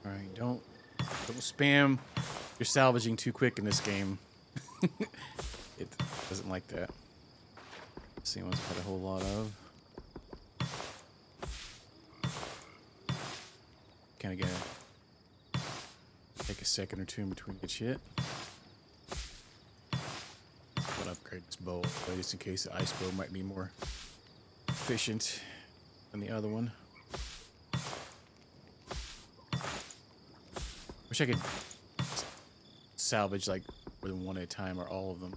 Alright, don't spam your salvaging too quick in this game. It doesn't like that. See one's got a whole lot of. Kinda gotta take a second or two in between each hit. I'll upgrade this bow just in case the ice bow might be more efficient than the other one. Wish I could salvage like more than one at a time or all of them.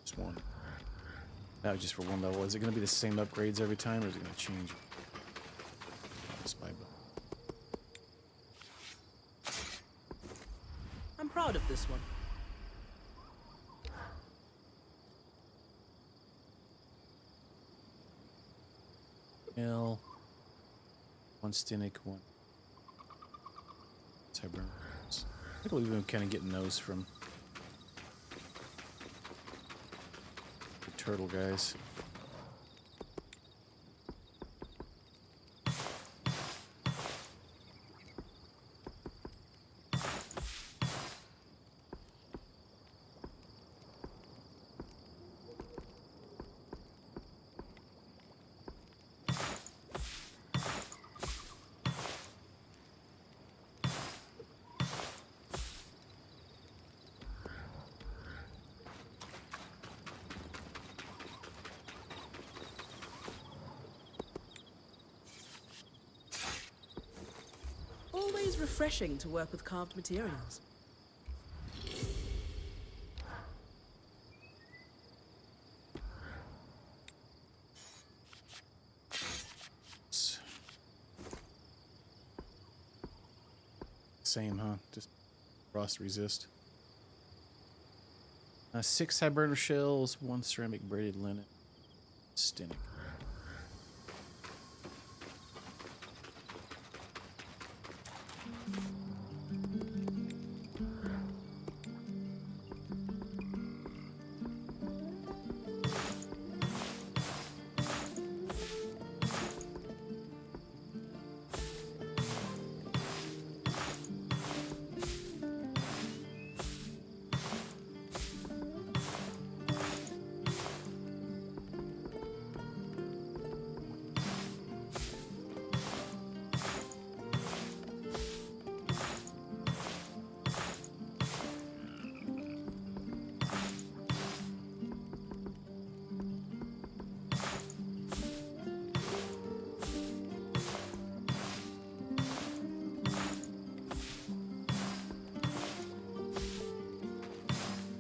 Just one. That was just for one level. Is it going to be the same upgrades every time, or is it going to change? Spy bow. I'm proud of this one. L. One Stinnick, one. Cyber. I think we've been kind of getting those from the turtle guys. refreshing to work with carved materials. Same, huh? Just frost resist. 6 high burner shells, 1 ceramic braided linen. Stenic.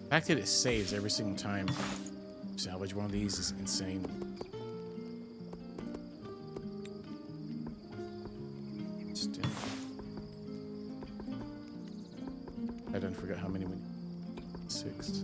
The fact that it saves every single time salvage one of these is insane. I done forgot how many we need. 6.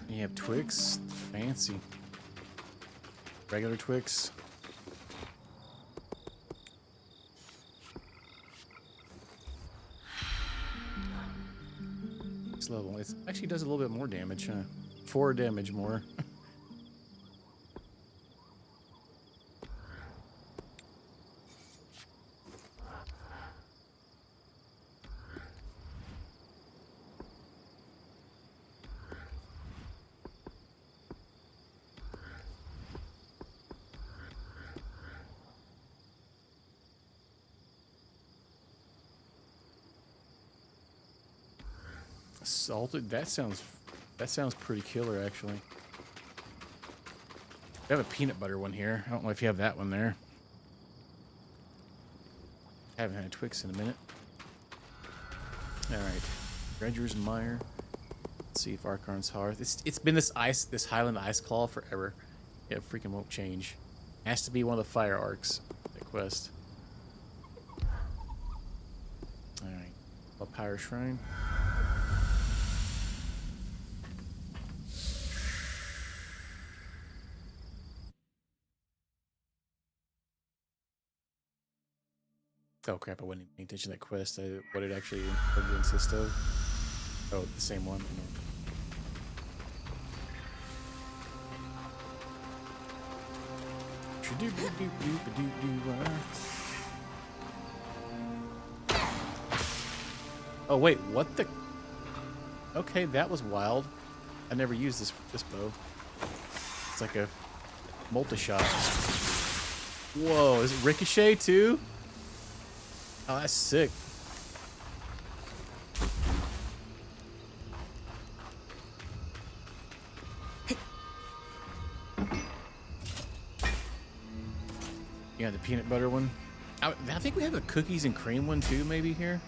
And you have Twix, fancy. Regular Twix. Level. It actually does a little bit more damage, huh? 4 damage more. Salted. That sounds pretty killer, actually. I have a peanut butter one here. I don't know if you have that one there. I haven't had Twix in a minute. All right, Dredger's Mire. Let's see if Archon's Hearth. It's been this Highland Ice Claw forever. It freaking won't change. Has to be one of the fire arcs. That quest. All right, a Pyre Shrine. Oh crap, I wasn't paying attention to that quest. What it actually would consist of. Oh, the same one. Oh wait, what the? Okay, that was wild. I never used this bow. It's like a multi-shot. Whoa, is it ricochet too? Oh, that's sick. Yeah, the peanut butter one. I think we have a cookies and cream one too, maybe here.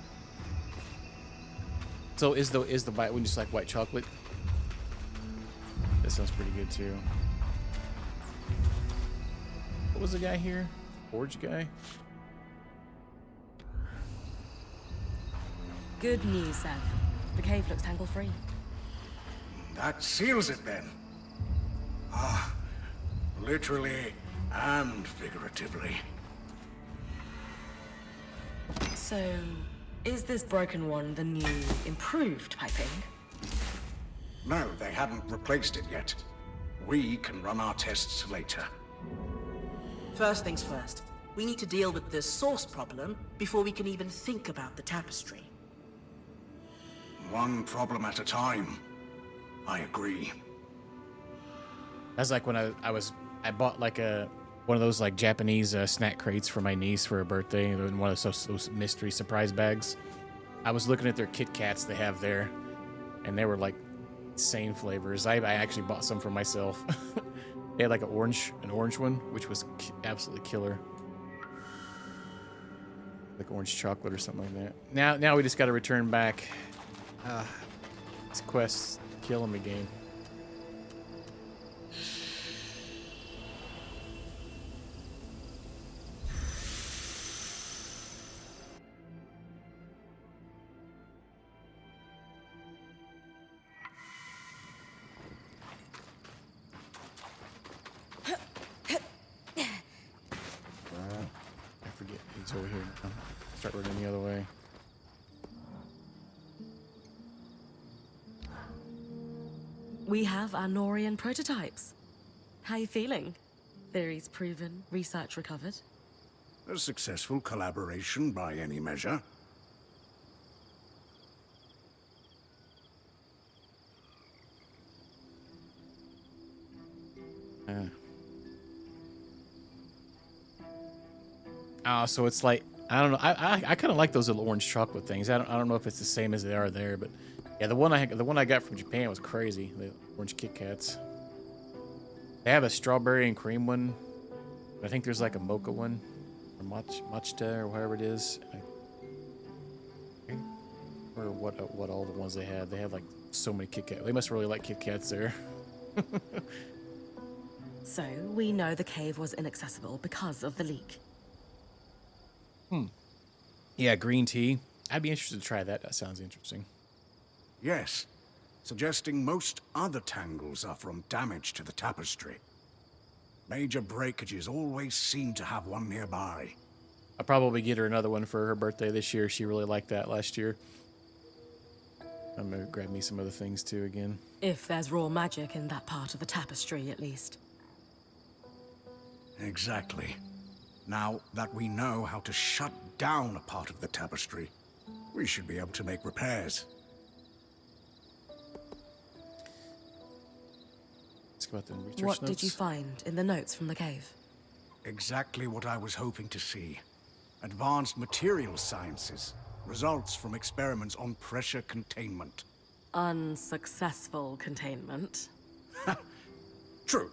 So is the white one just like white chocolate? That sounds pretty good too. What was the guy here? Forge guy? Good news, Sev. The cave looks tangle-free. That seals it then. Ah, literally and figuratively. So, is this broken one the new, improved piping? No, they hadn't replaced it yet. We can run our tests later. First things first. We need to deal with this source problem before we can even think about the tapestry. One problem at a time. I agree. That's like when I bought like one of those like Japanese snack crates for my niece for her birthday, and one of those mystery surprise bags. I was looking at their Kit Kats they have there, and they were like insane flavors. I actually bought some for myself. They had like an orange one, which was absolutely killer, like orange chocolate or something like that. Now we just got to return back. This quest's killing me, game. I forget he's over here now. Start running the other way. We have our Norian prototypes. How you feeling? Theories proven, research recovered. A successful collaboration by any measure. So it's like, I don't know. I kind of like those little orange chocolate things. I don't know if it's the same as they are there, but yeah, the one I got from Japan was crazy. The orange Kit Kats. They have a strawberry and cream one. I think there's like a mocha one, or matcha or whatever it is. Or what all the ones they had. They had like so many Kit Kats. They must really like Kit Kats there. So, we know the cave was inaccessible because of the leak. Yeah, green tea. I'd be interested to try that. That sounds interesting. Yes, suggesting most other tangles are from damage to the tapestry. Major breakages always seem to have one nearby. I'll probably get her another one for her birthday this year. She really liked that last year. I'm gonna grab me some other things too again. If there's raw magic in that part of the tapestry, at least. Exactly. Now that we know how to shut down a part of the tapestry, we should be able to make repairs. Let's go out there and research What notes. did you find in the notes from the cave? Exactly what I was hoping to see. Advanced material sciences. Results from experiments on pressure containment. Unsuccessful containment. True.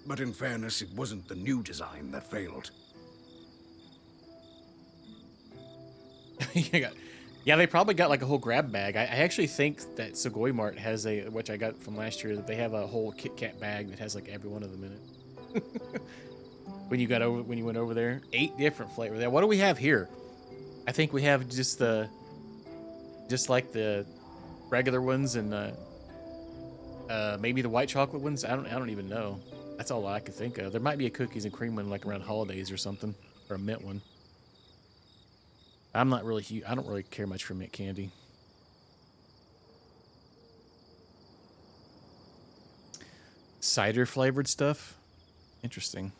But in fairness, it wasn't the new design that failed. Yeah, they probably got like a whole grab bag. I actually think that Sugoi Mart has which I got from last year, that they have a whole Kit Kat bag that has like every one of them in it. when you went over there, 8 different flavors. What do we have here? I think we have just like the regular ones and maybe the white chocolate ones. I don't even know. That's all I could think of. There might be a cookies and cream one like around holidays or something, or a mint one. I'm not really I don't really care much for mint candy. Cider flavored stuff? Interesting.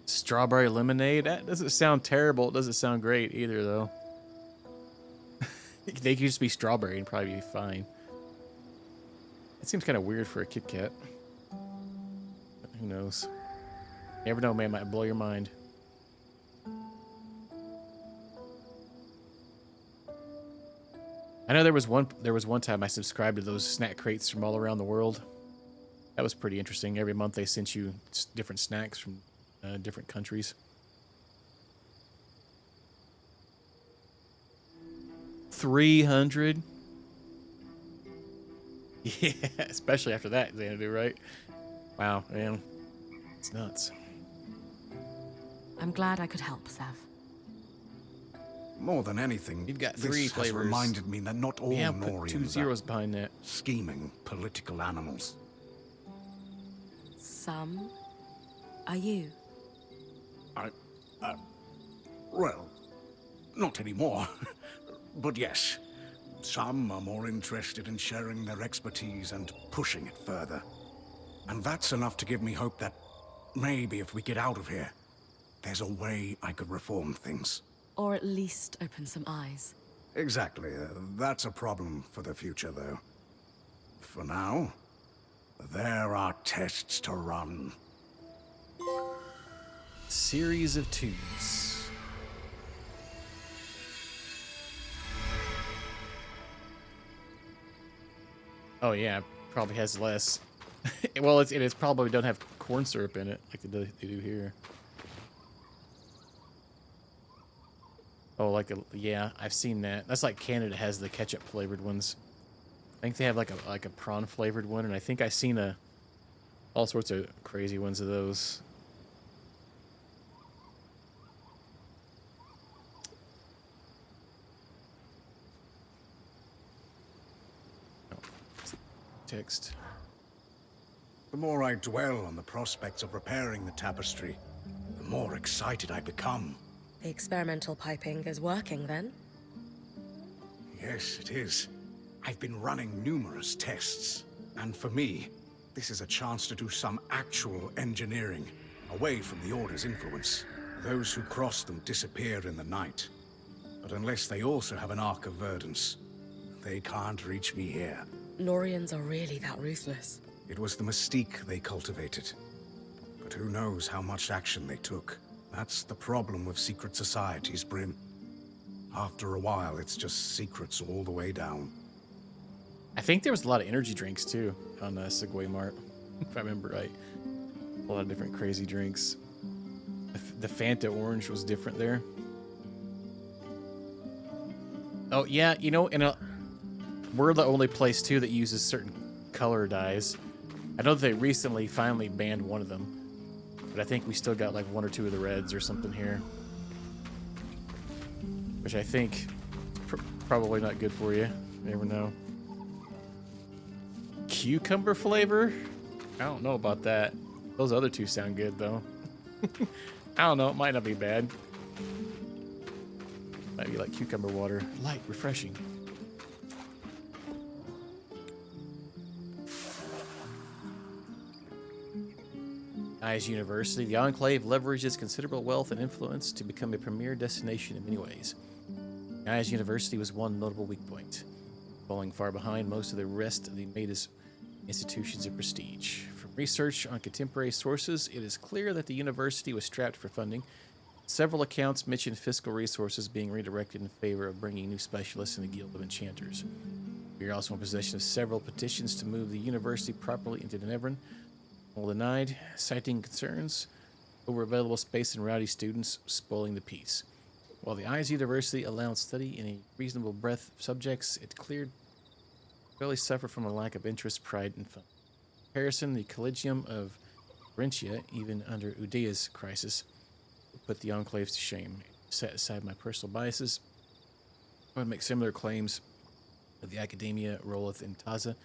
Strawberry lemonade? That doesn't sound terrible. It doesn't sound great either, though. They could just be strawberry and probably be fine. It seems kind of weird for a Kit Kat. But who knows? You never know, man. Might blow your mind. I know there was one time I subscribed to those snack crates from all around the world. That was pretty interesting. Every month they sent you different snacks from different countries. 300. Yeah, especially after that, Xanadu, right? Wow, man. It's nuts. I'm glad I could help, Sev. More than anything, You've got this 3 has flavors. reminded me that not all Yeah, put 2 Norians zeros are behind that. scheming political animals. Some are you. Well, not anymore. But yes, some are more interested in sharing their expertise and pushing it further. And that's enough to give me hope that maybe if we get out of here, there's a way I could reform things. Or at least open some eyes. Exactly. That's a problem for the future, though. For now, there are tests to run. Series of tubes. Oh yeah, probably has less. Well, it's probably don't have corn syrup in it like they do here. Oh, yeah, I've seen that. That's like Canada has the ketchup flavored ones. I think they have like a prawn flavored one, and I think I've seen all sorts of crazy ones of those. Oh, text. The more I dwell on the prospects of repairing the tapestry, the more excited I become. The experimental piping is working, then? Yes, it is. I've been running numerous tests, and for me, this is a chance to do some actual engineering, away from the Order's influence. Those who cross them disappear in the night, but unless they also have an Ark of Verdance, they can't reach me here. Norians are really that ruthless. It was the mystique they cultivated, but who knows how much action they took. That's the problem with secret societies, Brim. After a while, it's just secrets all the way down. I think there was a lot of energy drinks too on Segway Mart, if I remember right. A lot of different crazy drinks. The Fanta Orange was different there. Oh yeah, you know, we're the only place too that uses certain color dyes. I know that they recently finally banned one of them, but I think we still got like one or two of the reds or something here, which I think probably not good for you. You never know. Cucumber flavor? I don't know about that. Those other two sound good though. I don't know, it might not be bad. Might be like cucumber water. Light, refreshing. Eyes University. The Enclave leverages considerable wealth and influence to become a premier destination in many ways. Eyes University was one notable weak point, falling far behind most of the rest of the Matus institutions of prestige. From research on contemporary sources, it is clear that the university was strapped for funding. Several accounts mention fiscal resources being redirected in favor of bringing new specialists in the Guild of Enchanters. We are also in possession of several petitions to move the university properly into Nevern. All denied, citing concerns over available space and rowdy students spoiling the peace. While the Eyes University allowed study in a reasonable breadth of subjects, it clearly suffered from a lack of interest, pride, and fun. In comparison, the Collegium of Varentia, even under Udea's crisis, put the enclaves to shame. Set aside my personal biases, I would make similar claims of the Academia Rolith in Taza,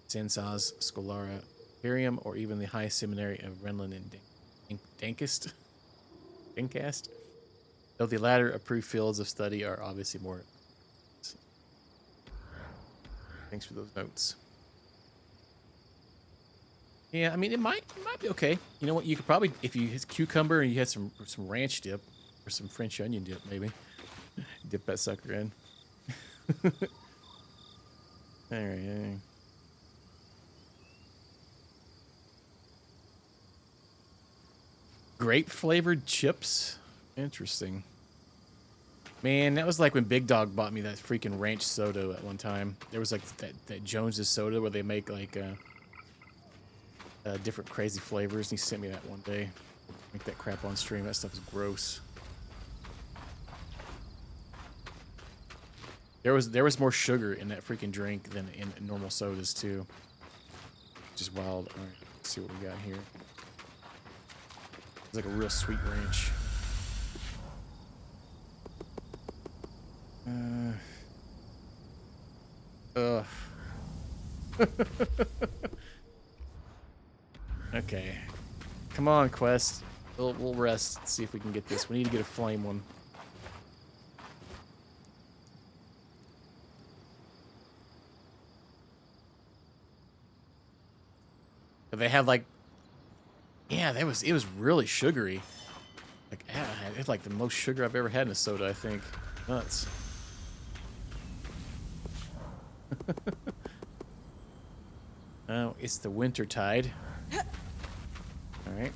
Sensaz, Scholara, Imperium, or even the High Seminary of Renlin and Dankast. Though the latter approved fields of study are obviously more. Thanks for those notes. Yeah, I mean, it might be okay. You know what? You could probably, if you had cucumber and you had some ranch dip or some French onion dip, maybe dip that sucker in. All right. Grape flavored chips. Interesting. Man, that was like when Big Dog bought me that freaking ranch soda at one time. There was like that Jones's soda where they make like different crazy flavors, and he sent me that one day. Make that crap on stream. That stuff is gross. There was more sugar in that freaking drink than in normal sodas too. Just wild. All right, let's see what we got here. It's like a real sweet ranch. Ugh. Okay. Come on, Quest. We'll rest. See if we can get this. We need to get a flame one. But they have like, yeah, it was really sugary. Like, it's like the most sugar I've ever had in a soda, I think. Nuts. Oh, it's the winter tide. All right.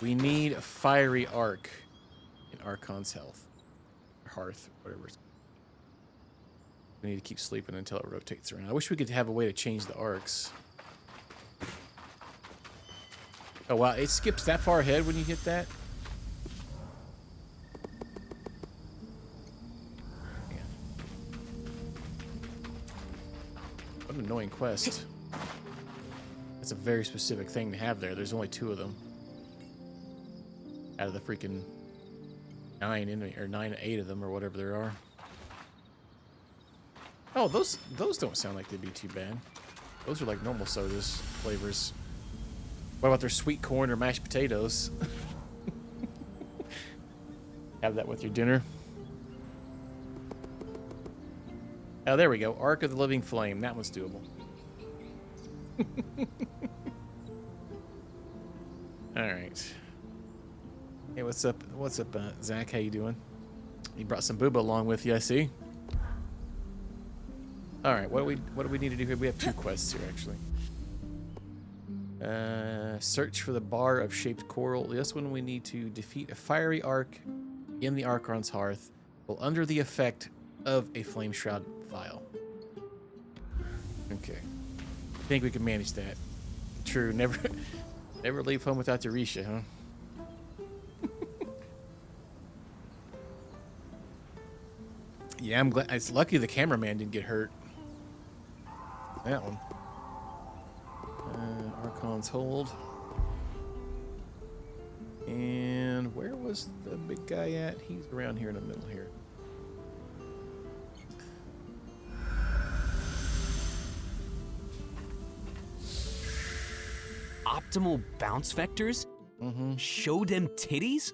We need a fiery arc in Archon's hearth, whatever it's. We need to keep sleeping until it rotates around. I wish we could have a way to change the arcs. Oh wow, it skips that far ahead when you hit that? Man. What an annoying quest. That's a very specific thing to have there. There's only 2 of them. Out of the freaking 9 or 8 of them or whatever there are. Oh, those don't sound like they'd be too bad. Those are like normal sodas flavors. What about their sweet corn or mashed potatoes? Have that with your dinner. Oh, there we go. Arc of the Living Flame. That one's doable. All right. Hey, what's up? What's up, Zach? How you doing? You brought some booba along with you, I see. All right. What do we need to do here? We have 2 quests here, actually. Search for the bar of shaped coral. This one we need to defeat a fiery arc in the Archon's hearth while under the effect of a flame shroud vial. Okay. I think we can manage that. True. Never leave home without the Risha, huh? Yeah, I'm glad. It's lucky the cameraman didn't get hurt. That one. Archon's hold. And where was the big guy at? He's around here in the middle here. Optimal bounce vectors? Show them titties?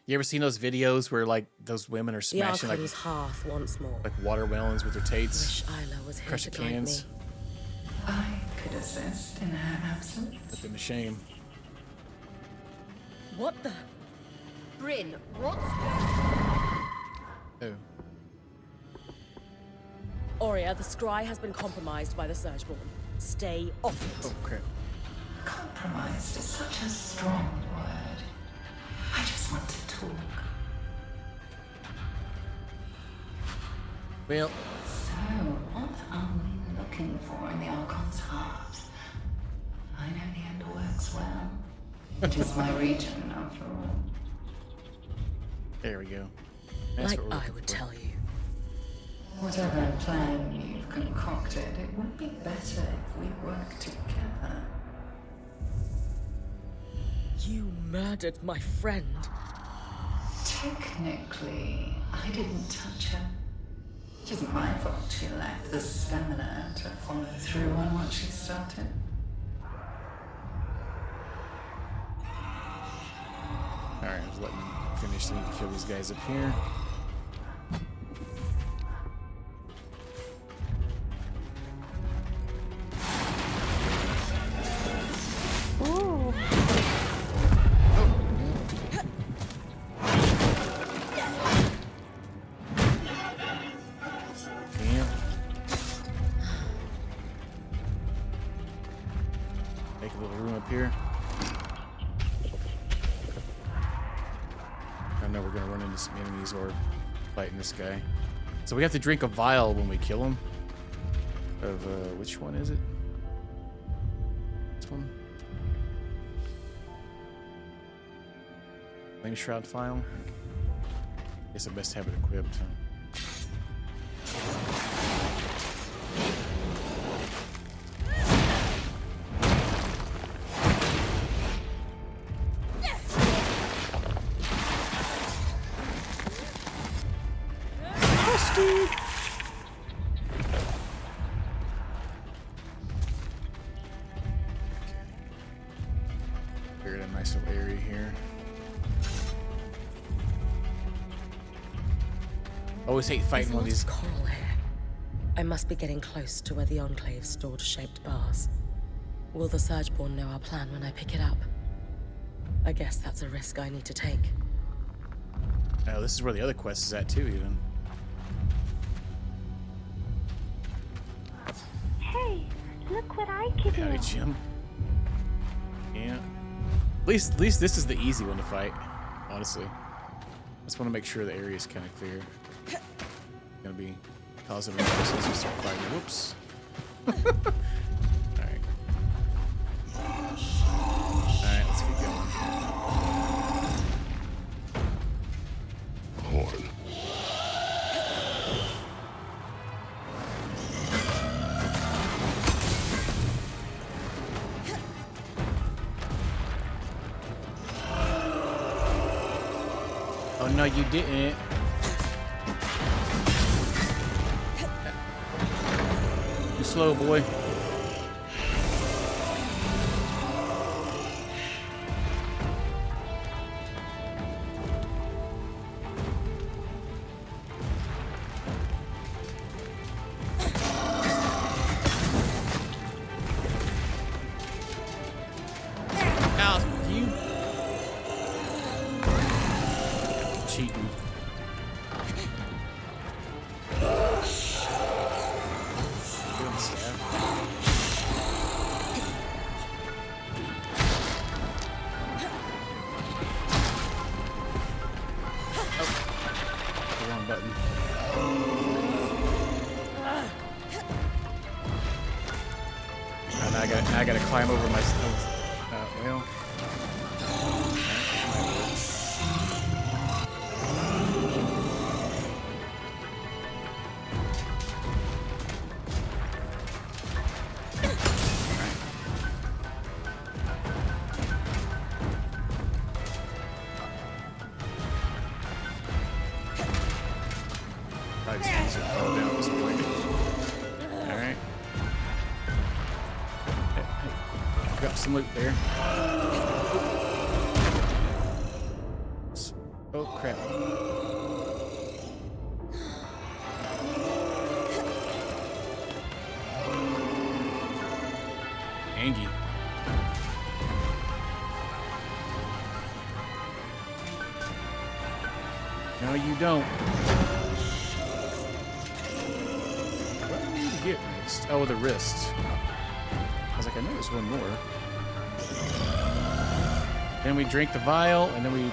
You ever seen those videos where like those women are smashing like hearth once more. Like watermelons with their tates? Wish Isla was here Crush the to guide cans. me. I could assist in her absence. Put them to shame. What the? Bryn, what's... Oh. Aurea, the scry has been compromised by the Surgeborn. Stay off it. Oh, crap. Compromised is such a strong word. I just want to talk. Well. So, what are we looking for in the Archon's heart? I know the Underworks well. It is my region, after all. There we go. That's like what we're I looking would for. tell you. Whatever plan you've concocted, it would be better if we worked together. You murdered my friend. Technically, I didn't touch her. It isn't my fault she lacked the stamina to follow through on what she started. Alright, just let me finish. I need to kill these guys up here. Or fighting this guy. So we have to drink a vial when we kill him. Of which one is it? This one? Flame Shroud Vial. Guess I best have it equipped. Always hate fighting one of these. Coral here. I must be getting close to where the Enclave stored shaped bars. Will the Surgeborn know our plan when I pick it up? I guess that's a risk I need to take. Oh, this is where the other quest is at too, even. Hey, look what I can Howdy, do. Jim. Yeah. At least this is the easy one to fight, honestly. I just want to make sure the area is kind of clear. Gonna be causing resistance to start fighting. Whoops. Alright. Alright, let's keep going. Horn. Oh no, you didn't. You slow, boy. Ow, you cheating. Good stuff. Oh, the wrong button. And I gotta climb over myself. Well. Probably just easier to fall down at this point. Alright. Hey, got some loot there. Oh crap. Angie. No, you don't. What do we need to get next? Oh, the wrist. I was like, I know there's one more. Then we drink the vial, and then we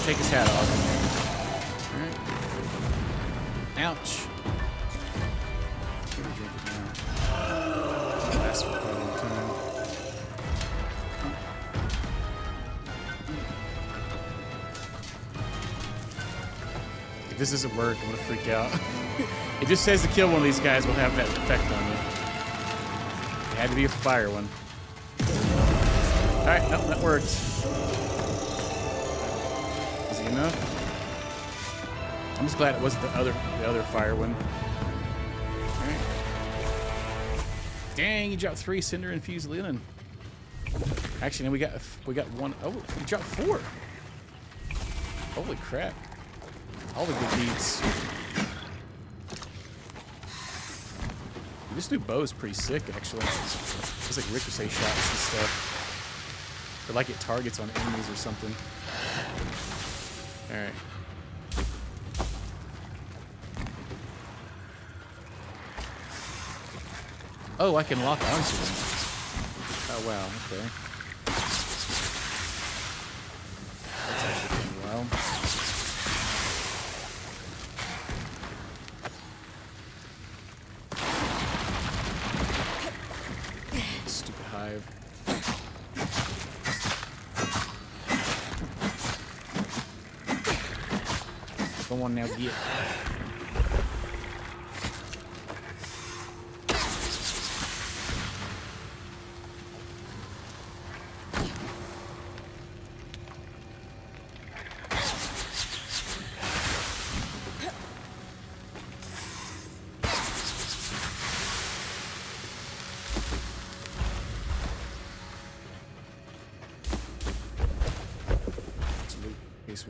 take his hat off. Alright. Ouch. Let me drink it now. Lasts for quite a long time. If this doesn't work, I'm gonna freak out. It just says to kill one of these guys will have that effect on you. It had to be a fire one. Alright, nope, that worked. Easy enough. I'm just glad it wasn't the other fire one. Alright. Dang, you dropped 3 cinder infused linen. Actually, no, we got one. Oh, we dropped 4. Holy crap. All the good deeds. This new bow is pretty sick, actually. It's like ricochet shots and stuff. Or like it targets on enemies or something. Alright. Oh, I can lock onto them. Oh, wow, okay. That's actually pretty wild. Stupid hive. Come on now, get.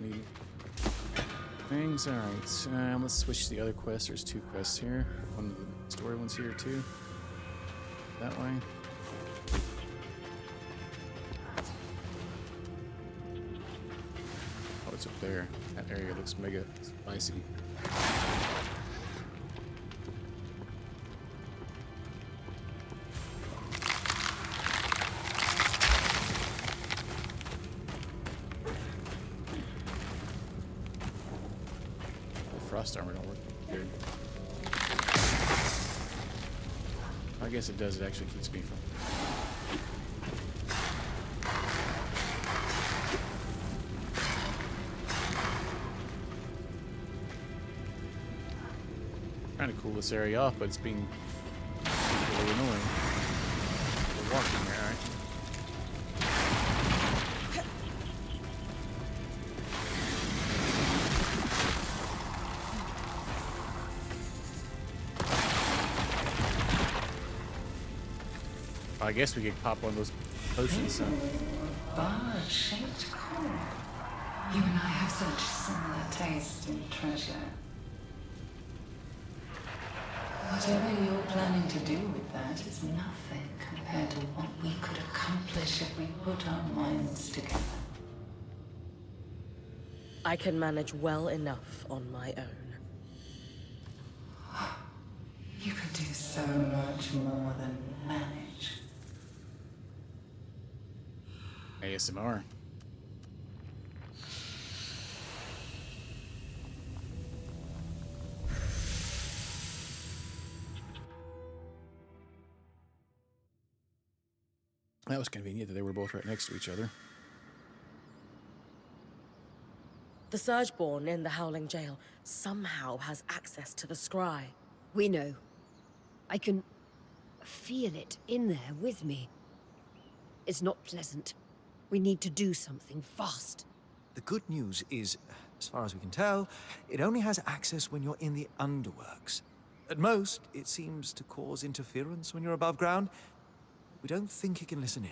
We need. things. All right, let's switch to the other quest. There's 2 quests here. One of the story ones here too. That way. Oh, it's up there. That area looks mega spicy. Frost armor don't work good. I guess it does. It actually keeps me from. Trying to cool this area off, but it's being really annoying. We're walking here, alright? I guess we could pop one of those potions. Bar-shaped core. You and I have such similar taste in treasure. Whatever you're planning to do with that is nothing compared to what we could accomplish if we put our minds together. I can manage well enough on my own. You could do so much more than manage. ASMR. That was convenient that they were both right next to each other. The Surgeborn in the Howling Jail somehow has access to the scry. We know. I can feel it in there with me. It's not pleasant. We need to do something fast. The good news is, as far as we can tell, it only has access when you're in the underworks. At most, it seems to cause interference when you're above ground. We don't think it can listen in.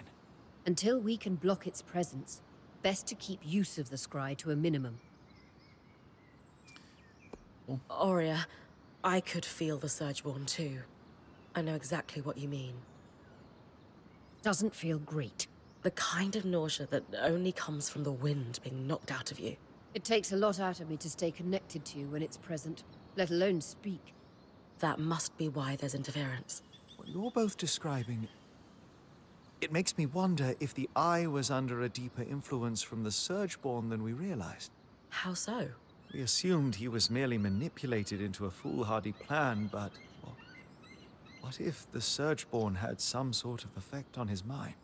Until we can block its presence, best to keep use of the scry to a minimum. Aurea, I could feel the Surgeborn too. I know exactly what you mean. Doesn't feel great. The kind of nausea that only comes from the wind being knocked out of you. It takes a lot out of me to stay connected to you when it's present, let alone speak. That must be why there's interference. What you're both describing, it makes me wonder if the Eye was under a deeper influence from the Surgeborn than we realized. How so? We assumed he was merely manipulated into a foolhardy plan, but what if the Surgeborn had some sort of effect on his mind?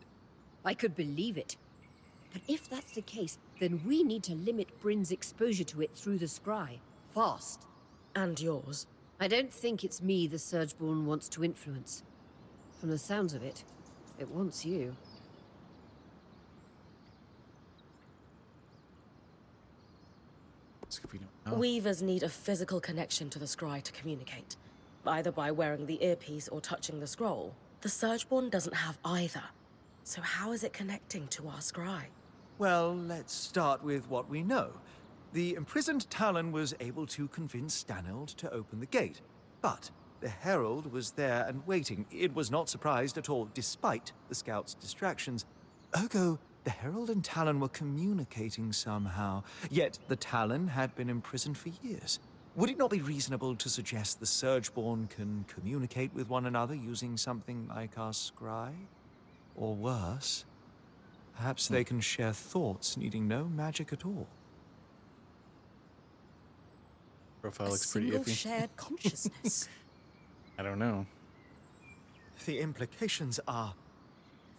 I could believe it. But if that's the case, then we need to limit Bryn's exposure to it through the scry. Fast. And yours. I don't think it's me the Surgeborn wants to influence. From the sounds of it, it wants you. Weavers need a physical connection to the scry to communicate, either by wearing the earpiece or touching the scroll. The Surgeborn doesn't have either. So how is it connecting to our scry? Well, let's start with what we know. The imprisoned Talon was able to convince Stanild to open the gate, but the Herald was there and waiting. It was not surprised at all, despite the Scout's distractions. Ergo, the Herald and Talon were communicating somehow, yet the Talon had been imprisoned for years. Would it not be reasonable to suggest the Surgeborn can communicate with one another using something like our scry? Or worse, perhaps they can share thoughts needing no magic at all. Profile looks pretty iffy. Shared consciousness. I don't know. The implications are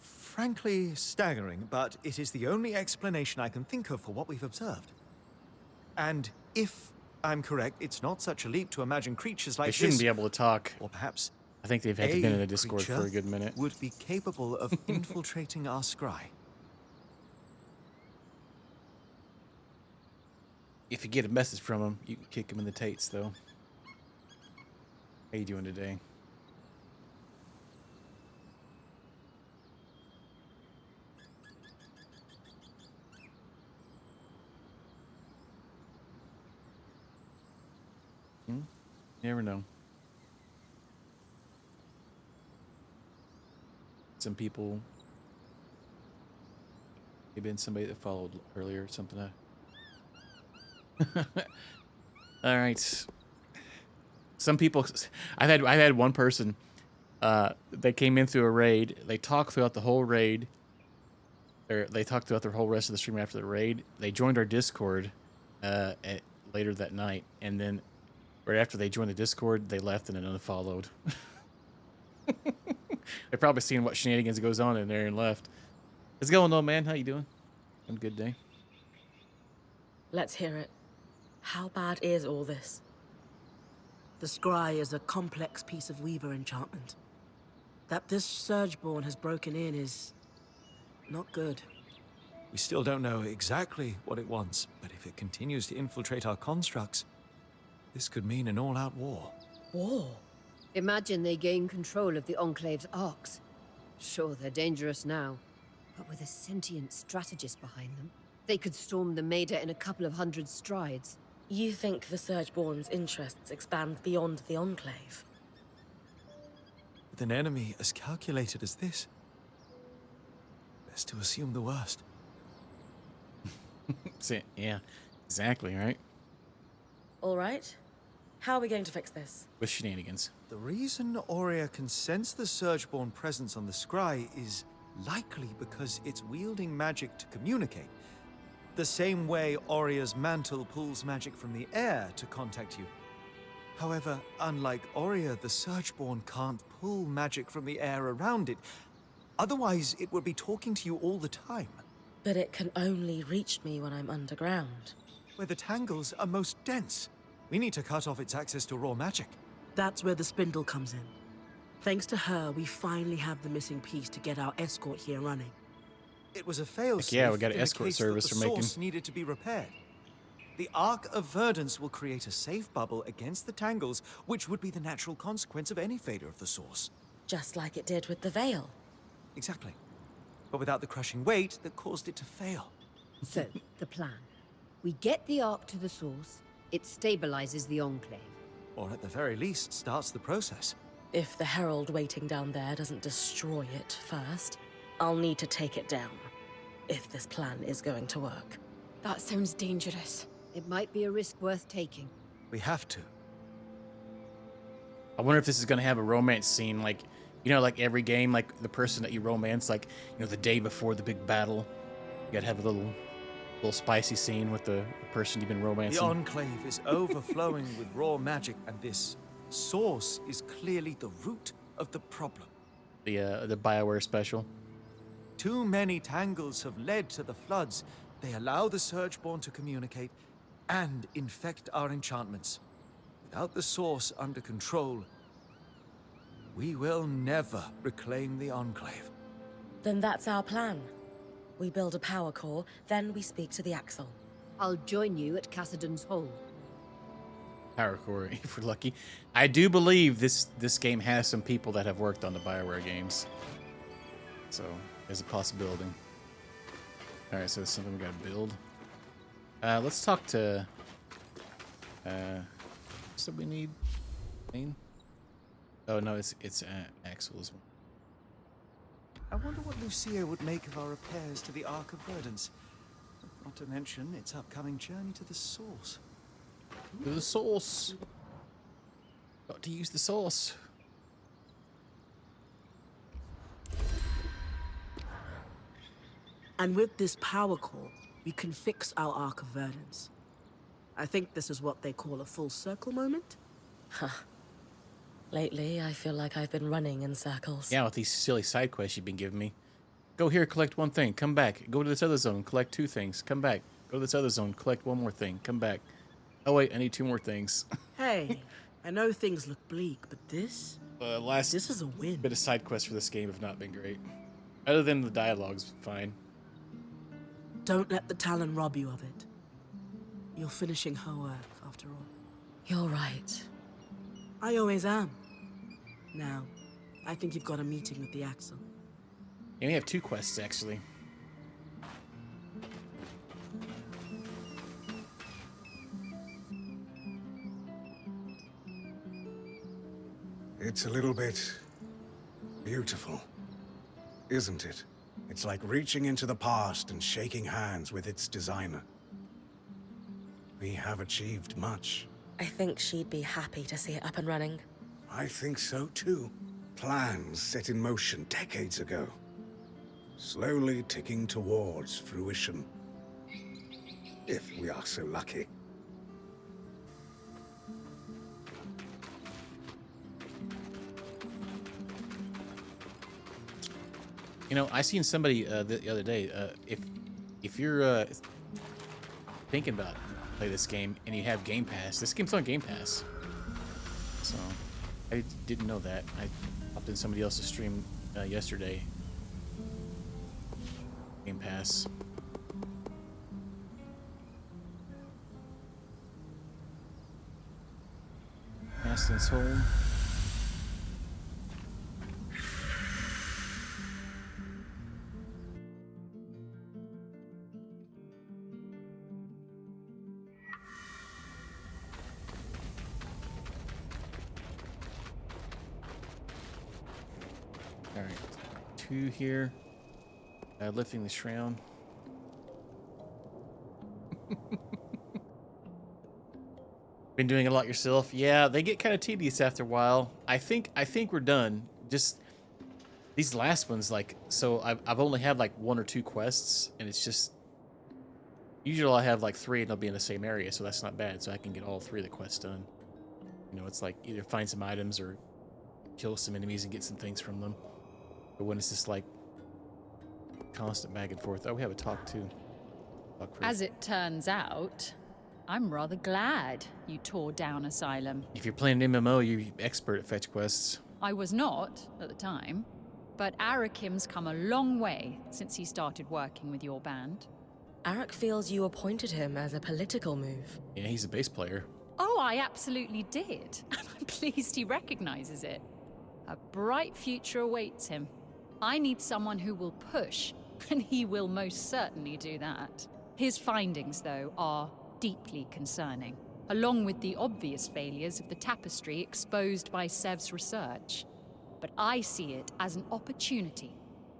frankly staggering, but it is the only explanation I can think of for what we've observed. And if I'm correct, it's not such a leap to imagine creatures like They this... shouldn't be able to talk. Or perhaps... I think they've had to be in a Discord for a good minute. ...would be capable of infiltrating our scry. If you get a message from them, you can kick them in the tates, though. How you doing today? You never know. Some people, maybe somebody that followed earlier or something. All right. Some people, I've had one person that came in through a raid. They talked throughout the whole raid. Or they talked throughout the whole rest of the stream after the raid. They joined our Discord later that night, and then right after they joined the Discord, they left and then unfollowed. They're probably seeing what shenanigans goes on in there and left. How's it going, old man? How you doing? Having a good day. Let's hear it. How bad is all this? The scry is a complex piece of Weaver enchantment. That this Surgeborn has broken in is not good. We still don't know exactly what it wants, but if it continues to infiltrate our constructs, this could mean an all-out war. War? Imagine they gain control of the Enclave's arcs. Sure, they're dangerous now, but with a sentient strategist behind them, they could storm the Maida in a couple of hundred strides. You think the Surgeborn's interests expand beyond the Enclave? With an enemy as calculated as this, best to assume the worst. Yeah, exactly, right? All right. How are we going to fix this? With shenanigans. The reason Aurea can sense the Surgeborn presence on the scry is likely because it's wielding magic to communicate. The same way Aurea's mantle pulls magic from the air to contact you. However, unlike Aurea, the Surgeborn can't pull magic from the air around it. Otherwise, it would be talking to you all the time. But it can only reach me when I'm underground. Where the tangles are most dense. We need to cut off its access to raw magic. That's where the spindle comes in. Thanks to her, we finally have the missing piece to get our escort here running. It was a failsafe. Yeah, we got an in escort the case service that for the making. source needed to be repaired. The Arc of Verdance will create a safe bubble against the tangles, which would be the natural consequence of any failure of the source. Just like it did with the Veil. Exactly. But without the crushing weight that caused it to fail. So, the plan. We get the Ark to the source, it stabilizes the Enclave. Or at the very least, starts the process. If the Herald waiting down there doesn't destroy it first, I'll need to take it down. If this plan is going to work. That sounds dangerous. It might be a risk worth taking. We have to. I wonder if this is going to have a romance scene, like, you know, like every game, like the person that you romance, like, you know, the day before the big battle, you got to have a little spicy scene with the person you've been romancing. The Enclave is overflowing with raw magic, and this source is clearly the root of the problem. The BioWare special. Too many tangles have led to the floods. They allow the Surgeborn to communicate and infect our enchantments. Without the source under control, we will never reclaim the Enclave. Then that's our plan. We build a power core, then we speak to the Axle. I'll join you at Cassidon's Hold. Power core, if we're lucky. I do believe this game has some people that have worked on the BioWare games. So, there's a possibility. Alright, so that's something we gotta build. Let's talk to... what's that we need? Main? Oh, no, it's Axel as well. I wonder what Lucia would make of our repairs to the Arc of Verdance. Not to mention its upcoming journey to the source. To the source. Got to use the source. And with this power core, we can fix our Arc of Verdance. I think this is what they call a full circle moment. Huh. Lately, I feel like I've been running in circles. Yeah, with these silly side quests you've been giving me. Go here, collect one thing, come back. Go to this other zone, collect 2 things, come back. Go to this other zone, collect 1 more thing, come back. Oh wait, I need 2 more things. Hey, I know things look bleak, but this is a win. Bit of side quests for this game have not been great. Other than the dialogue's fine. Don't let the Talon rob you of it. You're finishing her work, after all. You're right. I always am. Now, I think you've got a meeting with the Axle. Yeah, we have 2 quests, actually. It's a little bit beautiful, isn't it? It's like reaching into the past and shaking hands with its designer. We have achieved much. I think she'd be happy to see it up and running. I think so too. Plans set in motion decades ago. Slowly ticking towards fruition. If we are so lucky. You know, I seen somebody the other day. If you're thinking about play this game and you have Game Pass, this game's on Game Pass. So I didn't know that. I popped in somebody else's stream yesterday. Game Pass. Aston's home. All right, 2 here. Lifting the shroud. Been doing a lot yourself? Yeah, they get kind of tedious after a while. I think we're done. Just these last ones, like, so I've only had like 1 or 2 quests, and it's just usually I have like 3 and I'll be in the same area, so that's not bad. So I can get all 3 of the quests done. You know, it's like either find some items or kill some enemies and get some things from them. But when it's just like constant back and forth. Oh, we have a talk too. As it turns out, I'm rather glad you tore down Asylum. If you're playing an MMO, you're expert at fetch quests. I was not at the time, but Arakim's come a long way since he started working with your band. Arak feels you appointed him as a political move. Yeah, he's a bass player. Oh, I absolutely did. And I'm pleased he recognizes it. A bright future awaits him. I need someone who will push, and he will most certainly do that. His findings, though, are deeply concerning, along with the obvious failures of the tapestry exposed by Sev's research. But I see it as an opportunity.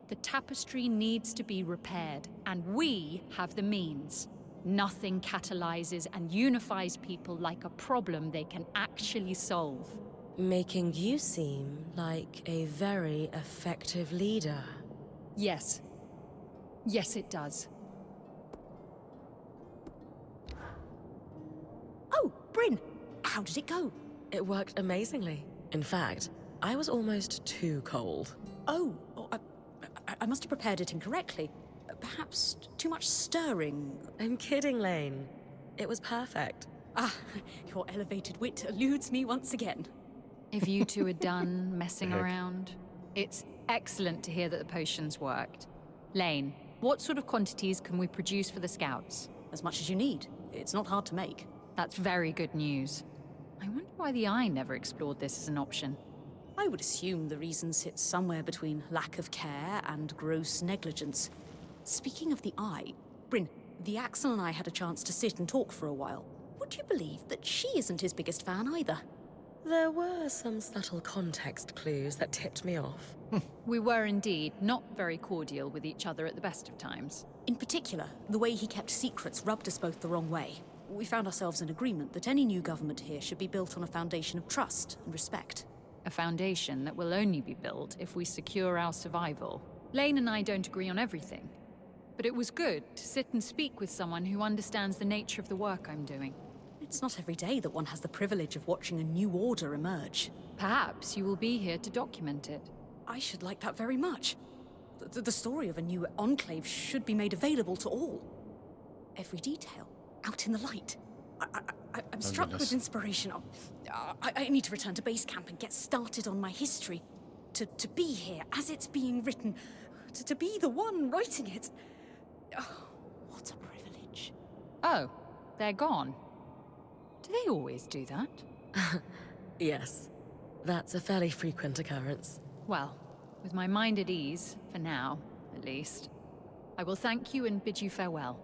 The tapestry needs to be repaired, and we have the means. Nothing catalyzes and unifies people like a problem they can actually solve. Making you seem like a very effective leader. Yes. Yes, it does. Oh, Bryn, how did it go? It worked amazingly. In fact, I was almost too cold. Oh, I must have prepared it incorrectly. Perhaps too much stirring. I'm kidding, Lane. It was perfect. Ah, your elevated wit eludes me once again. If you two are done messing around, it's excellent to hear that the potions worked. Lane, what sort of quantities can we produce for the scouts? As much as you need. It's not hard to make. That's very good news. I wonder why the Eye never explored this as an option. I would assume the reason sits somewhere between lack of care and gross negligence. Speaking of the Eye, Bryn, the Axel and I had a chance to sit and talk for a while. Would you believe that she isn't his biggest fan either? There were some subtle context clues that tipped me off. We were indeed not very cordial with each other at the best of times. In particular, the way he kept secrets rubbed us both the wrong way. We found ourselves in agreement that any new government here should be built on a foundation of trust and respect. A foundation that will only be built if we secure our survival. Lane and I don't agree on everything, but it was good to sit and speak with someone who understands the nature of the work I'm doing. It's not every day that one has the privilege of watching a new order emerge. Perhaps you will be here to document it. I should like that very much. The story of a new enclave should be made available to all. Every detail, out in the light. I'm struck with inspiration. I need to return to base camp and get started on my history. To be here as it's being written. To be the one writing it. Oh, what a privilege. Oh, they're gone. Do they always do that? Yes, that's a fairly frequent occurrence. Well, with my mind at ease, for now, at least, I will thank you and bid you farewell.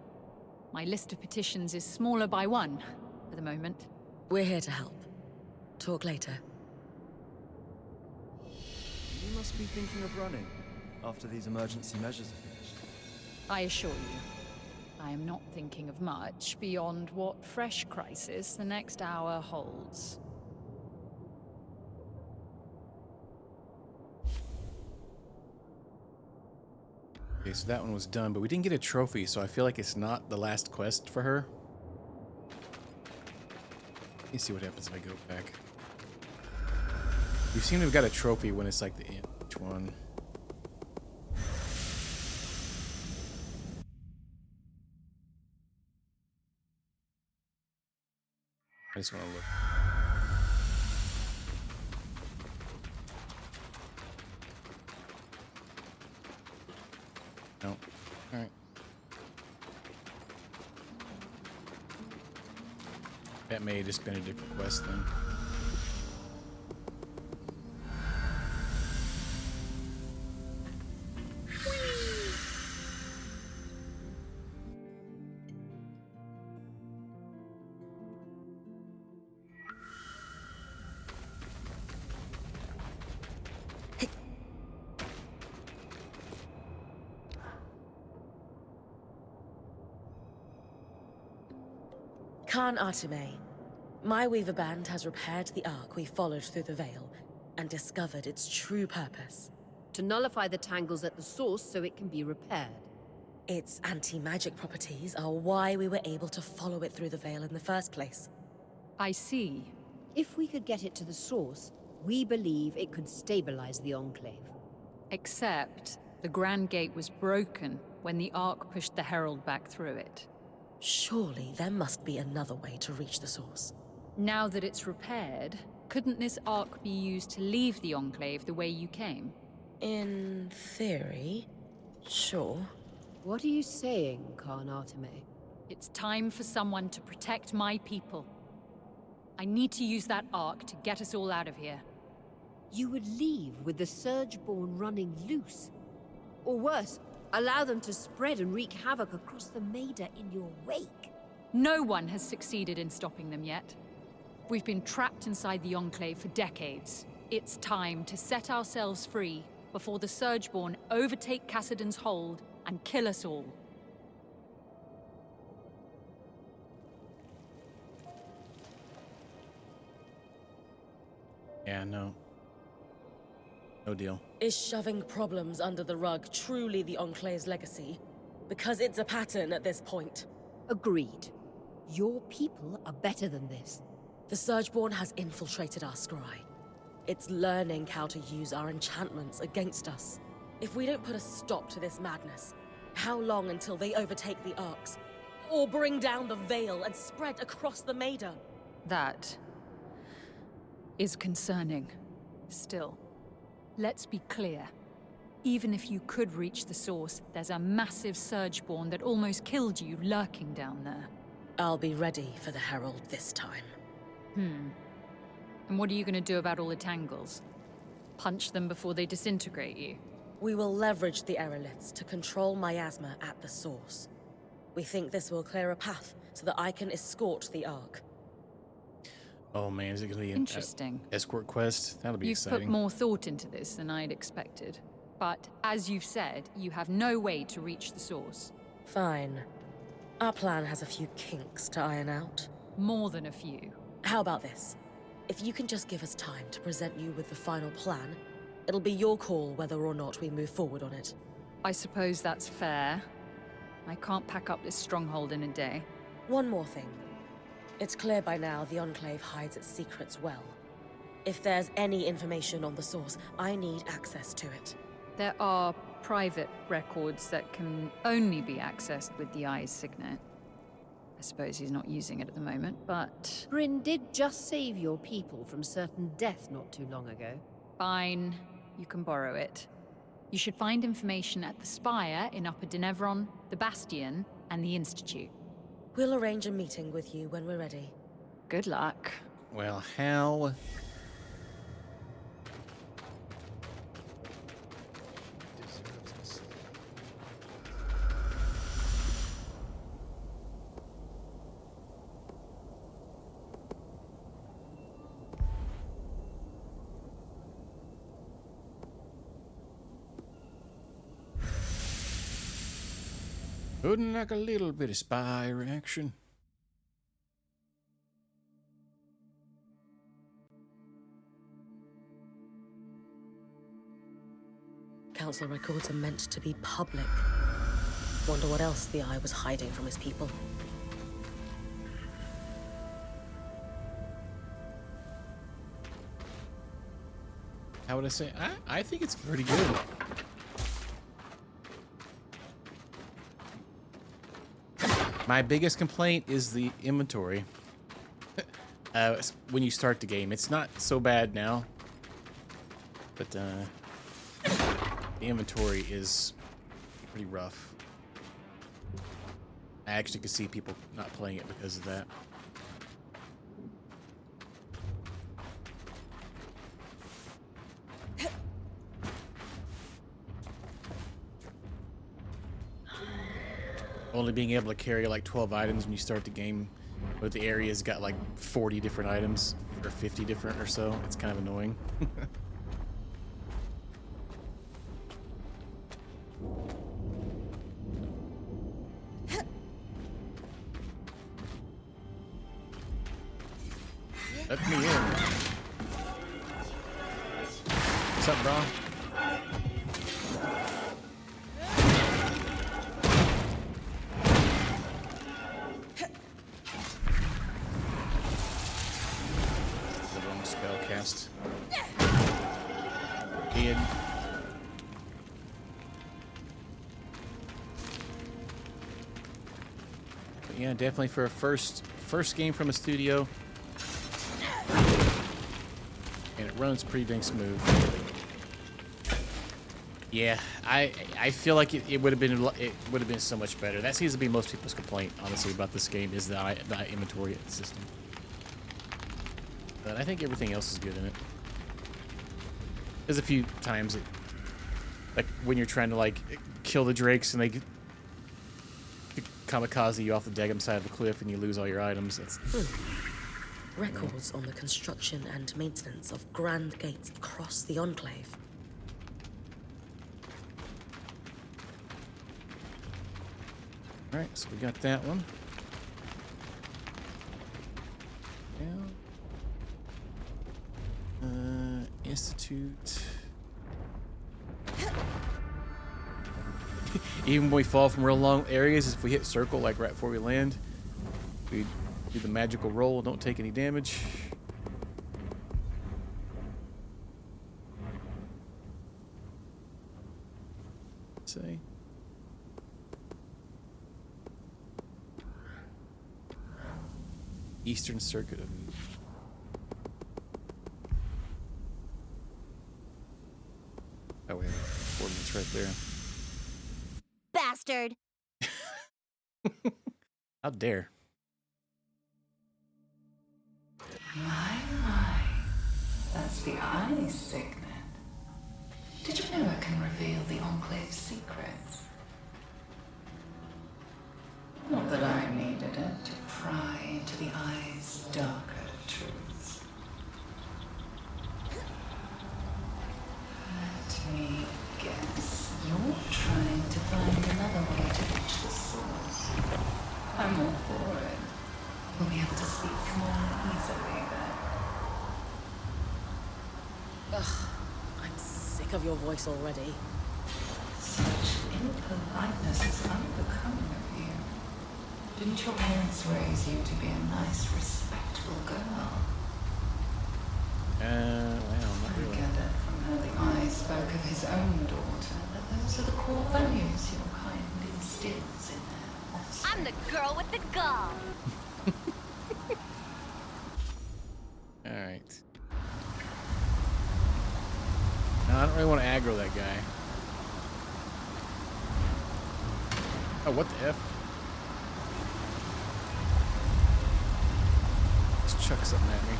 My list of petitions is smaller by 1 for the moment. We're here to help. Talk later. must be thinking of running after these emergency measures are finished. I assure you, I am not thinking of much beyond what fresh crisis the next hour holds. Okay, so that one was done, but we didn't get a trophy, so I feel like it's not the last quest for her. Let me see what happens if I go back. We seem to have got a trophy when it's like the end. Which one? I just want to look. No. All right. That may have just been a different quest then. Khan Artime, my Weaver Band has repaired the Ark we followed through the Veil and discovered its true purpose. To nullify the tangles at the source so it can be repaired. Its anti-magic properties are why we were able to follow it through the Veil in the first place. I see. If we could get it to the source, we believe it could stabilize the Enclave. Except the Grand Gate was broken when the Ark pushed the Herald back through it. Surely there must be another way to reach the source. Now that it's repaired, couldn't this Ark be used to leave the Enclave the way you came? In theory, sure. What are you saying, Khan Artime? It's time for someone to protect my people. I need to use that Ark to get us all out of here. You would leave with the Surgeborn running loose? Or worse, allow them to spread and wreak havoc across the Maida in your wake? No one has succeeded in stopping them yet. We've been trapped inside the Enclave for decades. It's time to set ourselves free before the Surgeborn overtake Cassidon's hold and kill us all. Yeah, no. No deal. Is shoving problems under the rug truly the Enclave's legacy? Because it's a pattern at this point. Agreed. Your people are better than this. The Surgeborn has infiltrated our scry. It's learning how to use our enchantments against us. If we don't put a stop to this madness, how long until they overtake the Arks? Or bring down the Veil and spread across the Maida? That is concerning. Still, let's be clear. Even if you could reach the source, there's a massive Surgeborn that almost killed you lurking down there. I'll be ready for the Herald this time. And what are you going to do about all the tangles? Punch them before they disintegrate you? We will leverage the aeroliths to control miasma at the source. We think this will clear a path so that I can escort the Ark. Oh man, is it going to be an Interesting. escort quest? That'll be You've exciting. put more thought into this than I'd expected. But as you've said, you have no way to reach the source. Fine. Our plan has a few kinks to iron out. More than a few. How about this? If you can just give us time to present you with the final plan, it'll be your call whether or not we move forward on it. I suppose that's fair. I can't pack up this stronghold in a day. One more thing. It's clear by now the Enclave hides its secrets well. If there's any information on the source, I need access to it. There are private records that can only be accessed with the Eye's signet. I suppose he's not using it at the moment, but... Bryn did just save your people from certain death not too long ago. Fine. You can borrow it. You should find information at the Spire in Upper Denevron, the Bastion, and the Institute. We'll arrange a meeting with you when we're ready. Good luck. Well, how... Wouldn't like a little bit of spy reaction. Council records are meant to be public. Wonder what else the Eye was hiding from his people. How would I say? I think it's pretty good. My biggest complaint is the inventory. When you start the game, it's not so bad now, but the inventory is pretty rough. I actually could see people not playing it because of that. Only being able to carry like 12 items when you start the game, but the area's got like 40 different items or 50 different or so. It's kind of annoying. Let me in. What's up, bro? Yeah, definitely for a first game from a studio, and it runs pretty dang smooth. Yeah, I feel like it would have been so much better. That seems to be most people's complaint, honestly, about this game is the inventory system. But I think everything else is good in it. There's a few times like when you're trying to like kill the drakes and they kamikaze you off the daggum side of the cliff and you lose all your items. That's Records on the construction and maintenance of grand gates across the Enclave. Alright, so we got that one. Yeah. Institute. Even when we fall from real long areas, if we hit circle, like right before we land, we do the magical roll, don't take any damage. Let's see. Eastern Circuit of... Oh, we have coordinates right there. Bastard! How dare. My. That's the eye signet. Did you know it can reveal the Enclave's secrets? Not that I needed it to pry into the eye's darker truths. Let me guess. You're trying to find another way to reach the source. I'm all for it. We'll be able to speak more easily then. Ugh, I'm sick of your voice already. Such impoliteness is unbecoming of you. Didn't your parents raise you to be a nice, respectful girl? Well, not really. I gathered from how the eye spoke of his own daughter that those are the core values your kind instills in their offspring. I'm the girl with the gall. Alright. No, I don't really want to aggro that guy. Oh, what the F? Let's chuck something at me.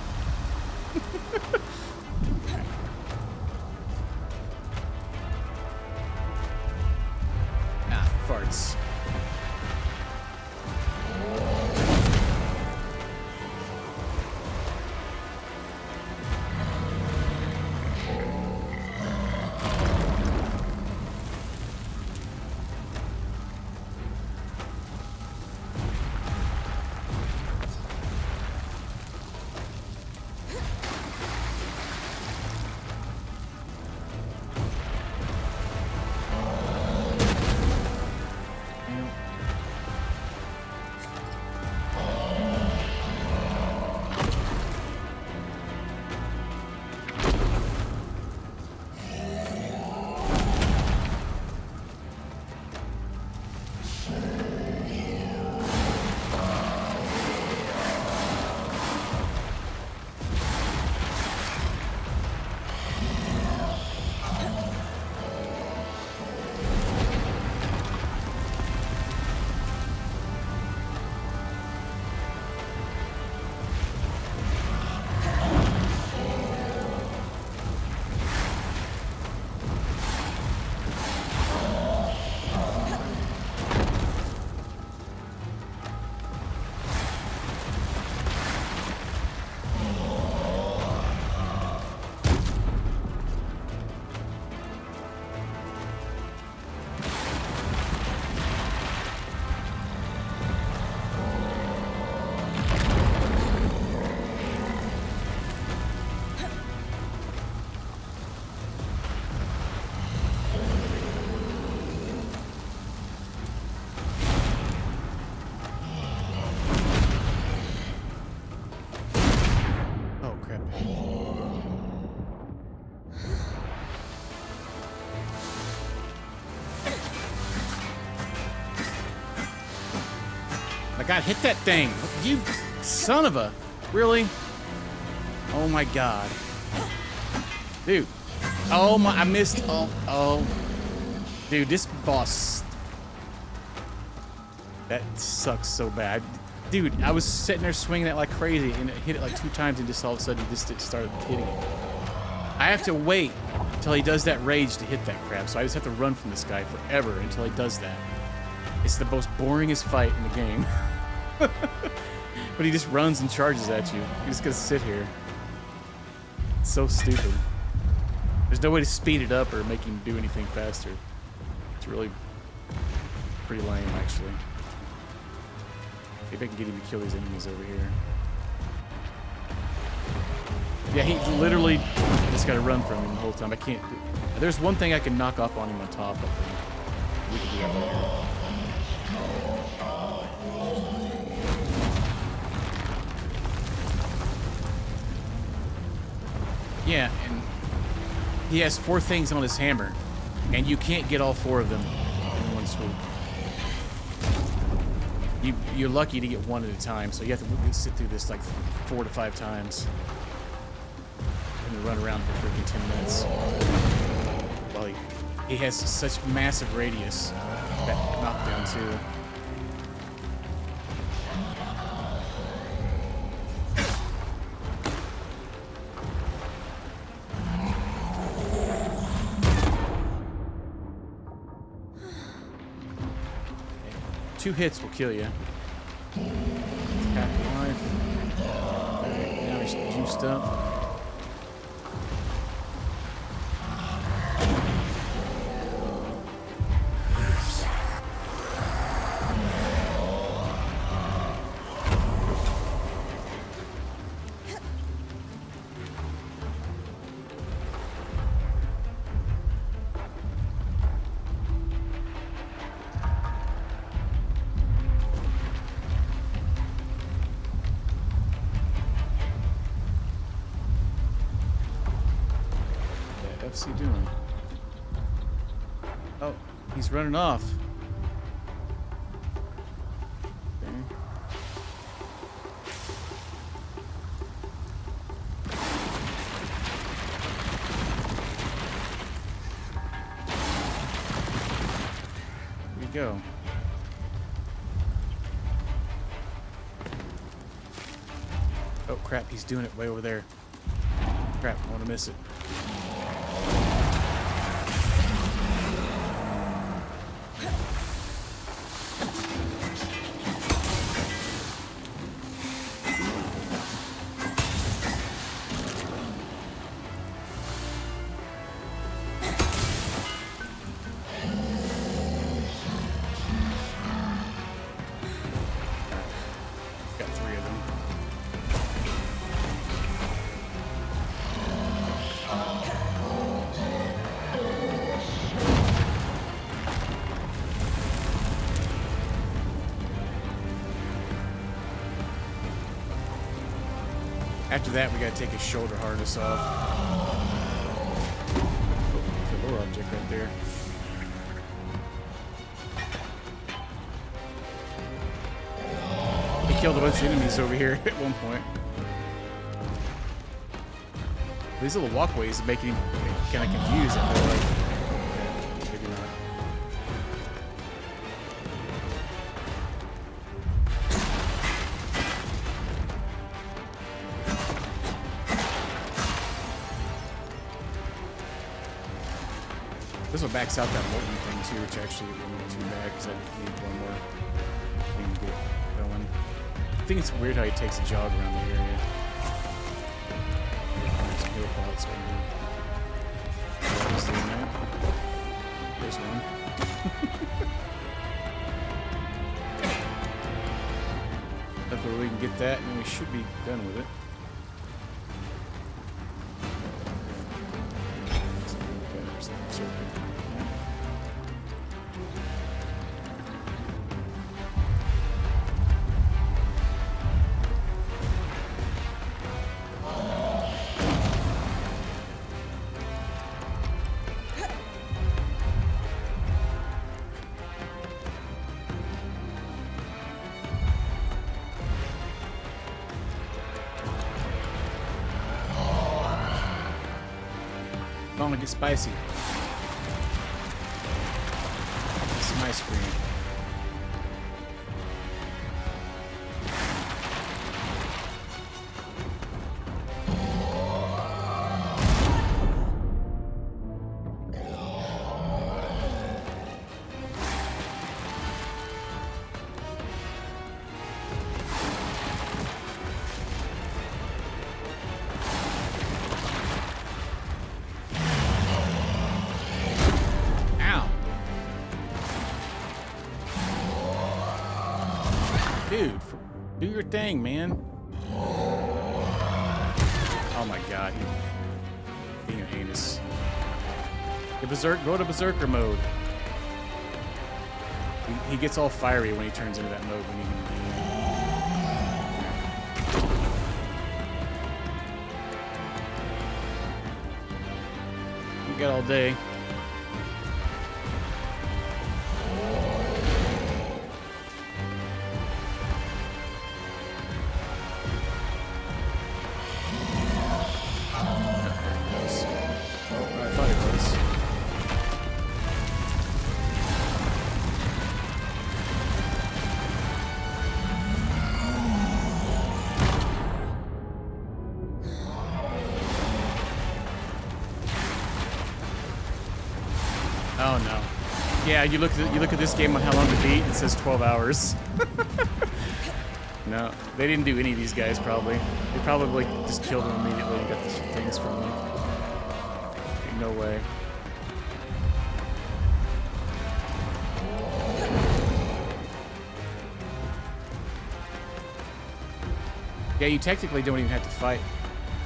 Ah, farts. My God, hit that thing! You son of a... Really? Oh my God. Dude. Oh my... I missed... Oh. Dude, this boss... That sucks so bad. Dude, I was sitting there swinging it like crazy and it hit it like 2 times and just all of a sudden just started hitting it. I have to wait until he does that rage to hit that crap, so I just have to run from this guy forever until he does that. It's the most boringest fight in the game. But he just runs and charges at you. You're just gonna sit here. It's so stupid. There's no way to speed it up or make him do anything faster. It's really pretty lame, actually. Maybe I can get him to kill these enemies over here. Yeah, he literally just gotta run from him the whole time. I can't. There's one thing I can knock off on him on top, I think. We can do that later. Yeah, and he has 4 things on his hammer, and you can't get all 4 of them in one swoop. You're lucky to get 1 at a time, so you have to sit through this like 4 to 5 times. And then run around for freaking 10 minutes. Well, he has such massive radius, that knockdown too. Two hits will kill you. Tap life. Now he's juiced up. What's he doing? Oh, he's running off. Okay. Here we go. Oh crap, he's doing it way over there. Crap, I want to miss it. After that, we gotta take his shoulder harness off. Oh, there's a lower object right there. He killed a bunch of enemies over here at one point. These little walkways are making him kind of confused, I feel like. Yeah, maybe not. This will max out that molten thing too, which actually isn't too bad because I need one more thing to get going. I think it's weird how he takes a jog around the area. Some heal pots maybe. There's one. Hopefully we can get that and then we should be done with it. Come on, get spicy. This is my screen. Dude, do your thing, man. Oh my god, he's being heinous. Go to berserker mode. He gets all fiery when he turns into that mode when he can be. You got all day. Oh no. Yeah, you look at this game on how long to beat, it says 12 hours. No, they didn't do any of these guys probably. They probably just killed them immediately and got these things from them. No way. Yeah, you technically don't even have to fight.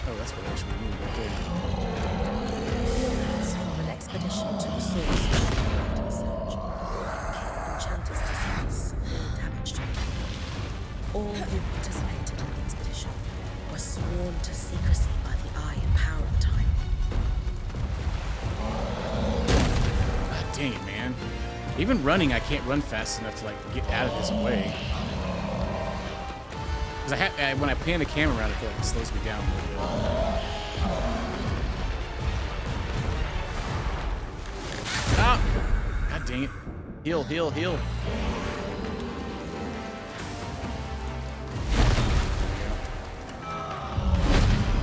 Oh, that's what I actually need right there. From an expedition to the source after the surge. Enchanters discuss more damage to them. All who participated in the expedition were sworn to secrecy by the Eye in power at the time. God dang it, man. Even running, I can't run fast enough to like get out of his way. Because when I pan the camera around, I feel like it slows me down a little bit. Ah! God dang it. Heal, heal, heal.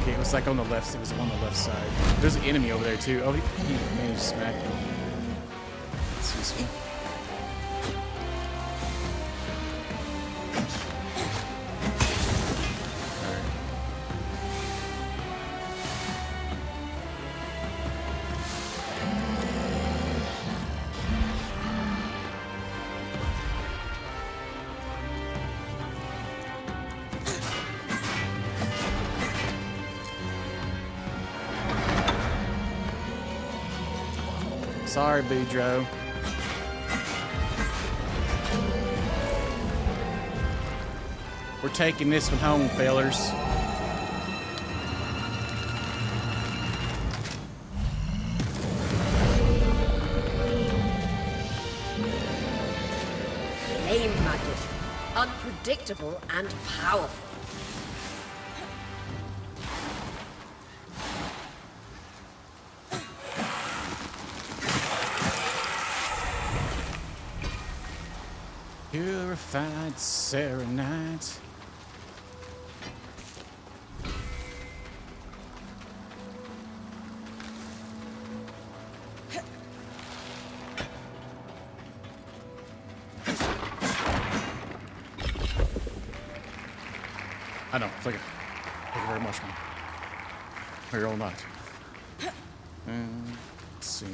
Okay, it was like on the left. It was on the left side. There's an enemy over there too. Oh, he managed to smack him. That's useful. Sorry, Boudreaux. We're taking this one home, fellers. Flame magic. Unpredictable and powerful. Purified serenade. I know. Thank you very much, man. Or you're all not. Let's see.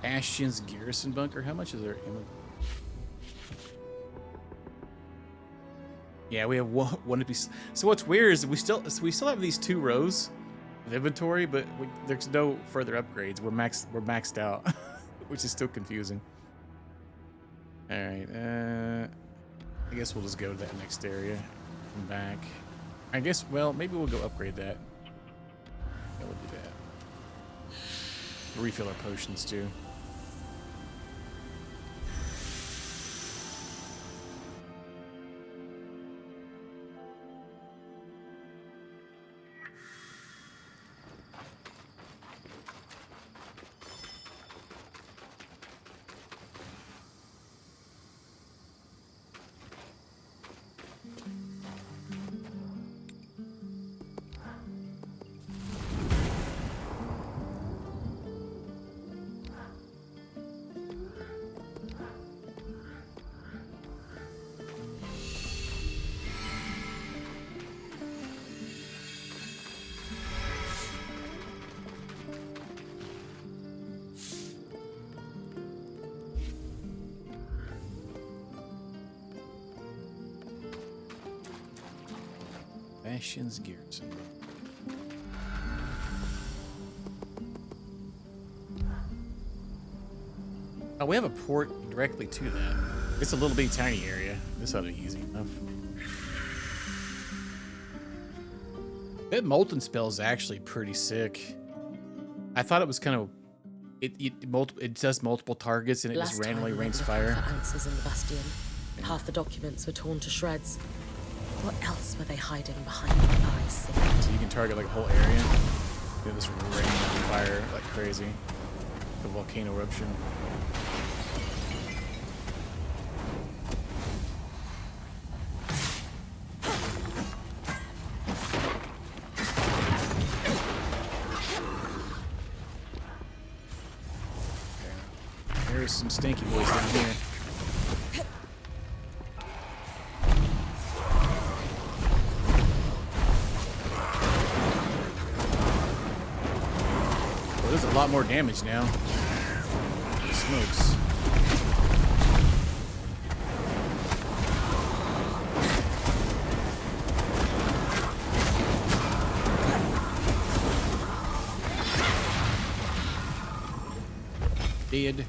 Ashton's Garrison Bunker. How much is there? Yeah, we have one to be. So what's weird is we still have these 2 rows of inventory, but there's no further upgrades. We're maxed out, which is still confusing. All right. I guess we'll just go to that next area. Come back. I guess. Well, maybe we'll go upgrade that. Yeah, we'll do that. Refill our potions too. Bastion's Garrison. Oh, we have a port directly to that. It's a little bitty tiny area. This ought to be easy enough. That molten spell is actually pretty sick. I thought it was kind of it does multiple targets and it just randomly rains fire. For answers in the Bastion. Half the documents were torn to shreds. What else were they hiding behind the ice? So you can target like a whole area. You know, this rain fire like crazy. The volcano eruption. There's some stinky boys down here. Well, there's a lot more damage now. Smokes. Dead.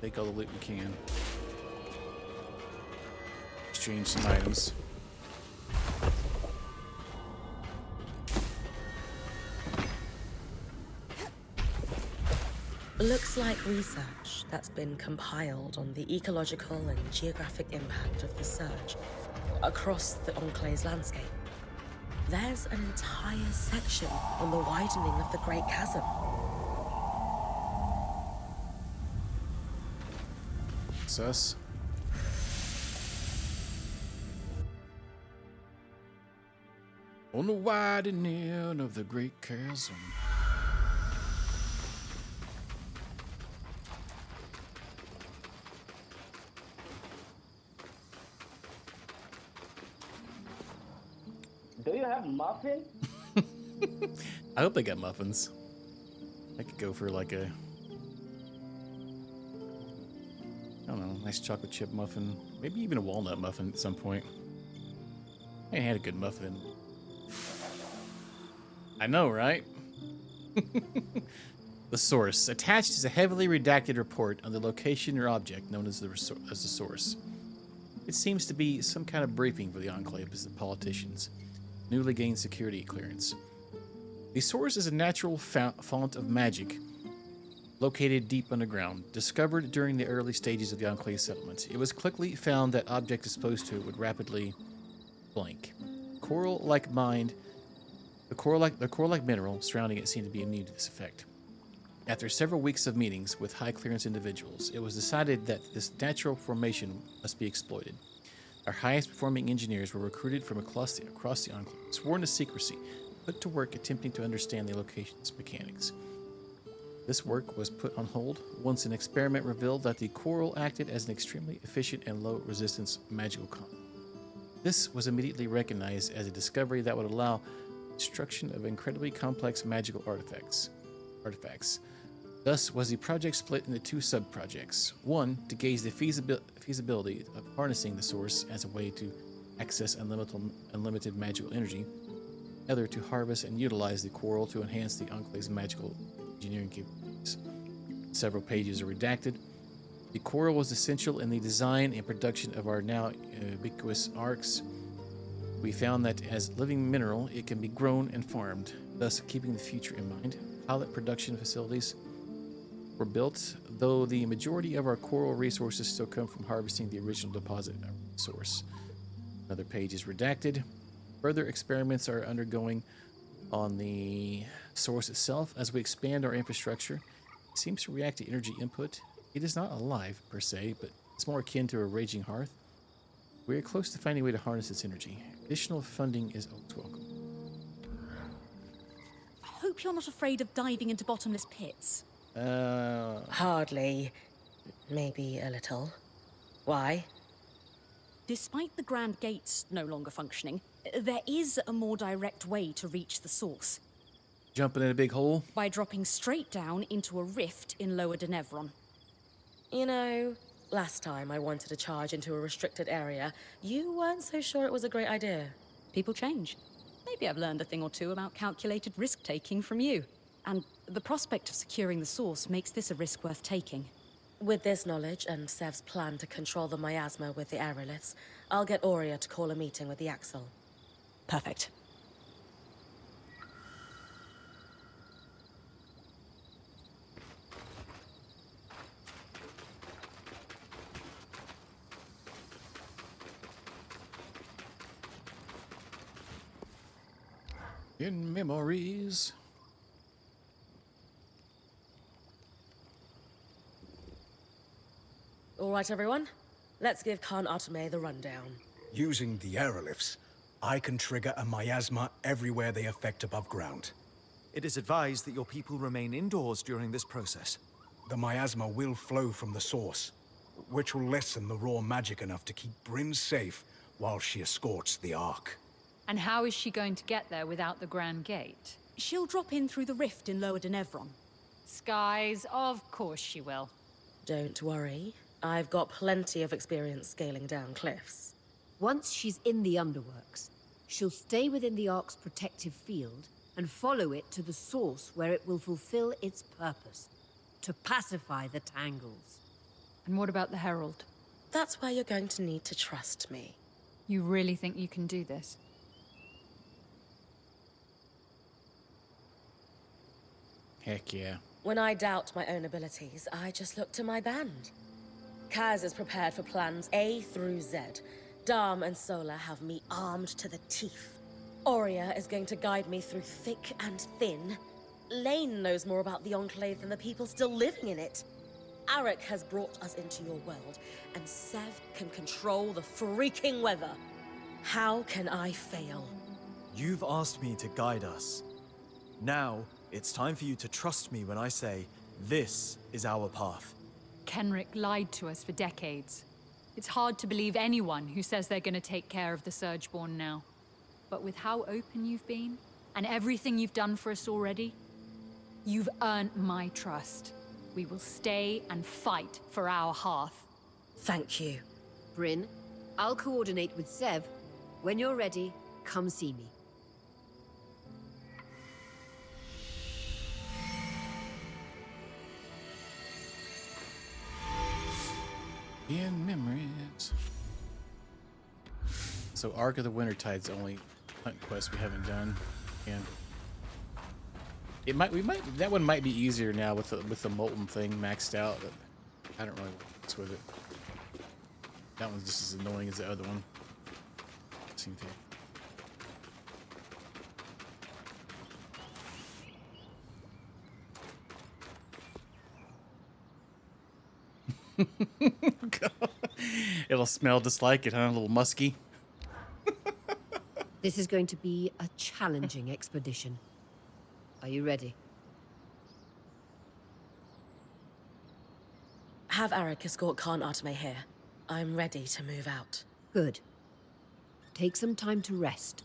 Take all the loot we can. Exchange some items. Looks like research that's been compiled on the ecological and geographic impact of the surge across the Enclave's landscape. There's an entire section on the widening of the Great Chasm. Sus. On the widening of the Great Chasm. Do you have muffins? I hope they got muffins. I could go for like a, I don't know, nice chocolate chip muffin. Maybe even a walnut muffin at some point. I ain't had a good muffin. I know, right? The source. Attached is a heavily redacted report on the location or object known as the source. It seems to be some kind of briefing for the Enclave as the politicians. Newly gained security clearance. The source is a natural fount of magic located deep underground, discovered during the early stages of the Enclave settlement. It was quickly found that objects exposed to it would rapidly blank. Coral-like mind, the coral-like mineral surrounding it seemed to be immune to this effect. After several weeks of meetings with high-clearance individuals, it was decided that this natural formation must be exploited. Our highest-performing engineers were recruited from across the Enclave, sworn to secrecy, put to work attempting to understand the location's mechanics. This work was put on hold once an experiment revealed that the coral acted as an extremely efficient and low-resistance magical conduit. This was immediately recognized as a discovery that would allow construction of incredibly complex magical artifacts. Thus was the project split into two sub-projects. One, to gauge the feasibility of harnessing the source as a way to access unlimited magical energy. Other, to harvest and utilize the coral to enhance the Enclave's magical engineering capabilities. Several pages are redacted. The coral was essential in the design and production of our now ubiquitous arcs. We found that as living mineral, it can be grown and farmed, thus keeping the future in mind. Pilot production facilities were built, though the majority of our coral resources still come from harvesting the original deposit source. Another page is redacted. Further experiments are undergoing on the source itself as we expand our infrastructure. It seems to react to energy input. It is not alive, per se, but it's more akin to a raging hearth. We are close to finding a way to harness its energy. Additional funding is always welcome. I hope you're not afraid of diving into bottomless pits. Hardly. Maybe a little. Why? Despite the Grand Gates no longer functioning, there is a more direct way to reach the source. Jumping in a big hole? By dropping straight down into a rift in Lower Denevron. You know, last time I wanted to charge into a restricted area, you weren't so sure it was a great idea. People change. Maybe I've learned a thing or two about calculated risk-taking from you. And the prospect of securing the source makes this a risk worth taking. With this knowledge and Sev's plan to control the miasma with the aeroliths, I'll get Aurea to call a meeting with the Axle. Perfect. In memories. All right, everyone. Let's give Khan Arteme the rundown. Using the aerolifts, I can trigger a miasma everywhere they affect above ground. It is advised that your people remain indoors during this process. The miasma will flow from the source, which will lessen the raw magic enough to keep Bryn safe while she escorts the Ark. And how is she going to get there without the Grand Gate? She'll drop in through the rift in Lower Denevron. Skies, of course she will. Don't worry. I've got plenty of experience scaling down cliffs. Once she's in the underworks, she'll stay within the Ark's protective field and follow it to the source where it will fulfill its purpose, to pacify the Tangles. And what about the Herald? That's where you're going to need to trust me. You really think you can do this? Heck yeah. When I doubt my own abilities, I just look to my band. Kaz is prepared for plans A through Z. Dam and Sola have me armed to the teeth. Aurea is going to guide me through thick and thin. Lane knows more about the Enclave than the people still living in it. Arik has brought us into your world, and Sev can control the freaking weather. How can I fail? You've asked me to guide us. Now, it's time for you to trust me when I say, this is our path. Kenrick lied to us for decades. It's hard to believe anyone who says they're going to take care of the Surgeborn now. But with how open you've been, and everything you've done for us already, you've earned my trust. We will stay and fight for our hearth. Thank you. Bryn, I'll coordinate with Sev. When you're ready, come see me. In memories. So Ark of the Wintertide's the only hunt quest we haven't done. And that one might be easier now with the molten thing maxed out, but I don't really mess with it. That one's just as annoying as the other one. Same thing. It'll smell just like it, huh? A little musky. This is going to be a challenging expedition. Are you ready? Have Arik escort Khan Arteme here. I'm ready to move out. Good. Take some time to rest.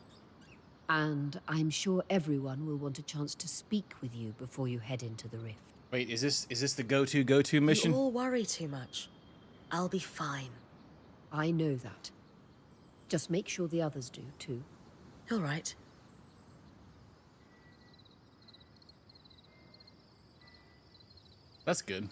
And I'm sure everyone will want a chance to speak with you before you head into the rift. Wait, is this the go-to mission? You all worry too much. I'll be fine. I know that. Just make sure the others do, too. All right. That's good.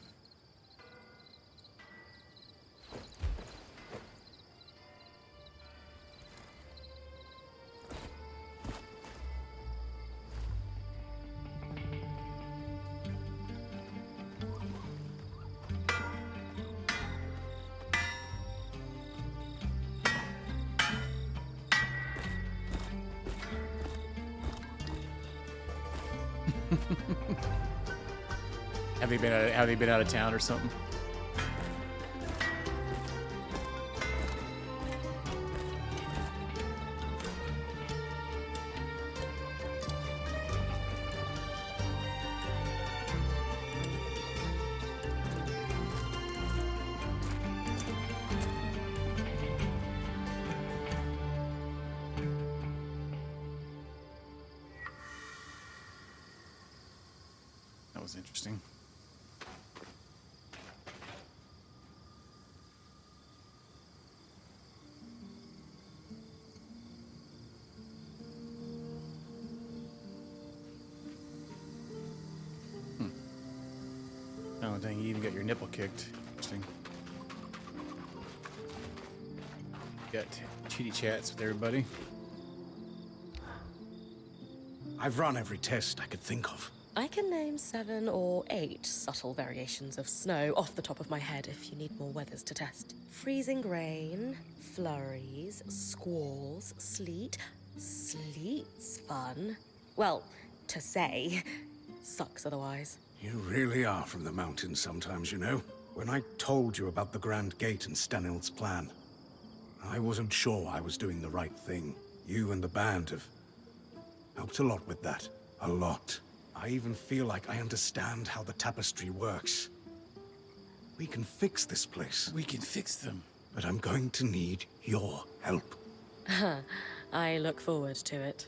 Have they been out of town or something? That's interesting. Oh, dang, you even got your nipple kicked. Interesting. Got chitty chats with everybody. I've run every test I could think of. I can name 7 or 8 subtle variations of snow off the top of my head if you need more weathers to test. Freezing rain, flurries, squalls, sleet. Sleet's fun. Well, to say. Sucks otherwise. You really are from the mountains sometimes, you know. When I told you about the Grand Gate and Stanil's plan, I wasn't sure I was doing the right thing. You and the band have helped a lot with that. A lot. I even feel like I understand how the tapestry works. We can fix this place. We can fix them. But I'm going to need your help. I look forward to it.